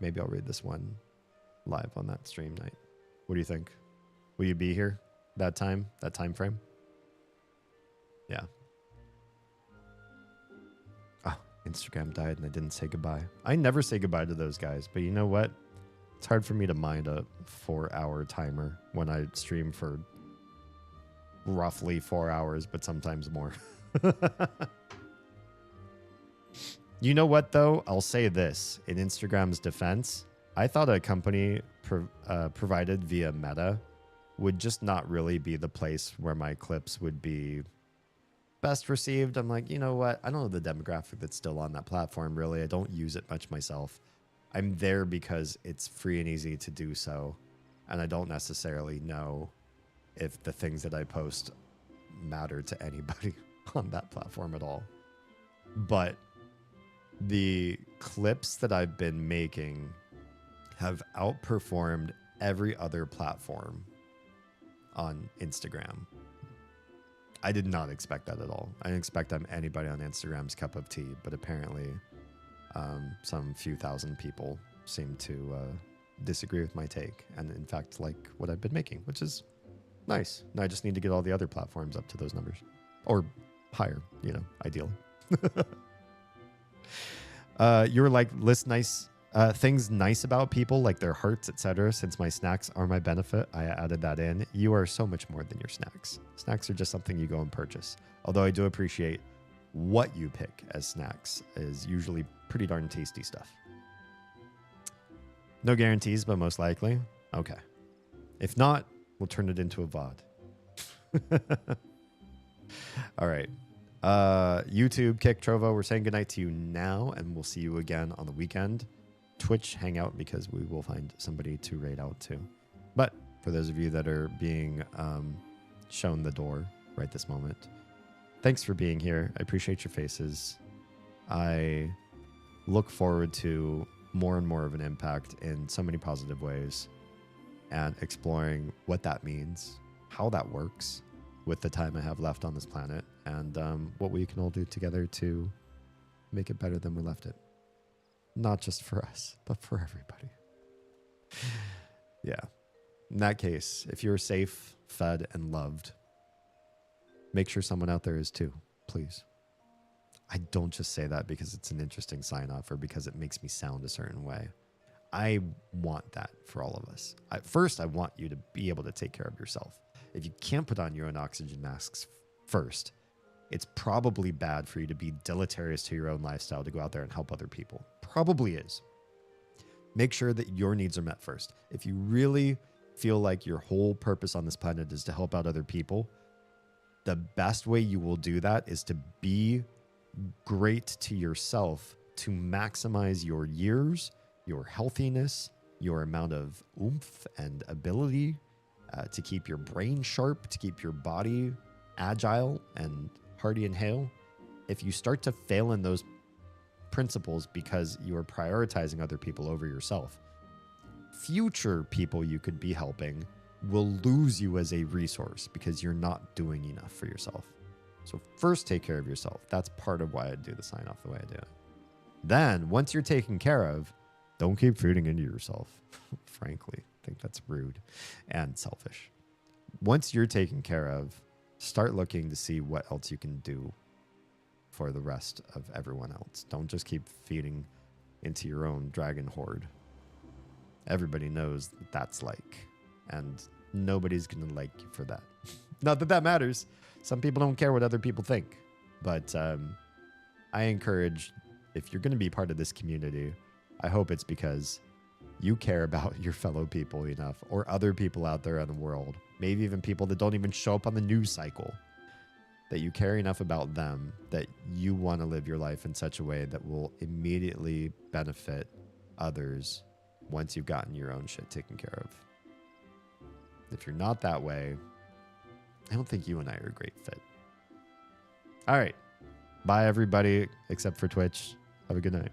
maybe I'll read this one live on that stream night. What do you think? Will you be here that time frame? Yeah. Oh, Instagram died and I didn't say goodbye. I never say goodbye to those guys, but you know what? It's hard for me to mind a 4-hour timer when I stream for roughly 4 hours, but sometimes more. You know what, though? I'll say this. In Instagram's defense, I thought a company provided via Meta would just not really be the place where my clips would be best received. I'm like, you know what? I don't know the demographic that's still on that platform, really. I don't use it much myself. I'm there because it's free and easy to do so, and I don't necessarily know if the things that I post matter to anybody on that platform at all. But the clips that I've been making have outperformed every other platform on Instagram. I did not expect that at all. I didn't expect I'm anybody on Instagram's cup of tea, but apparently some few thousand people seem to disagree with my take, and in fact like what I've been making, which is nice. And I just need to get all the other platforms up to those numbers, or higher, ideally. You were like, list nice things nice about people, like their hearts, etc. Since my snacks are my benefit, I added that in. You are so much more than your snacks. Snacks are just something you go and purchase. Although I do appreciate what you pick as snacks is usually pretty darn tasty stuff. No guarantees, but most likely. Okay. If not, we'll turn it into a VOD. All right. YouTube, Kick, Trovo, we're saying goodnight to you now, and we'll see you again on the weekend. Twitch, hang out because we will find somebody to raid out to. But for those of you that are being shown the door right this moment, thanks for being here. I appreciate your faces. I look forward to more and more of an impact in so many positive ways, and exploring what that means, how that works with the time I have left on this planet, and what we can all do together to make it better than we left it. Not just for us, but for everybody. Yeah. In that case, if you're safe, fed, and loved, make sure someone out there is too, please. I don't just say that because it's an interesting sign-off or because it makes me sound a certain way. I want that for all of us. First, I want you to be able to take care of yourself. If you can't put on your own oxygen masks first, it's probably bad for you to be deleterious to your own lifestyle to go out there and help other people. Probably is. Make sure that your needs are met first. If you really feel like your whole purpose on this planet is to help out other people, the best way you will do that is to be great to yourself, to maximize your years, your healthiness, your amount of oomph and ability, to keep your brain sharp, to keep your body agile and hearty and hale. If you start to fail in those principles because you are prioritizing other people over yourself, future people you could be helping will lose you as a resource because you're not doing enough for yourself. So first take care of yourself. That's part of why I do the sign off the way I do it. Then once you're taken care of, don't keep feeding into yourself. Frankly, I think that's rude and selfish. Once you're taken care of, start looking to see what else you can do for the rest of everyone else. Don't just keep feeding into your own dragon horde. Everybody knows what that's like, and nobody's going to like you for that. Not that that matters. Some people don't care what other people think, but I encourage, if you're going to be part of this community, I hope it's because you care about your fellow people enough, or other people out there in the world, maybe even people that don't even show up on the news cycle, that you care enough about them that you want to live your life in such a way that will immediately benefit others once you've gotten your own shit taken care of. If you're not that way, I don't think you and I are a great fit. All right. Bye, everybody, except for Twitch. Have a good night.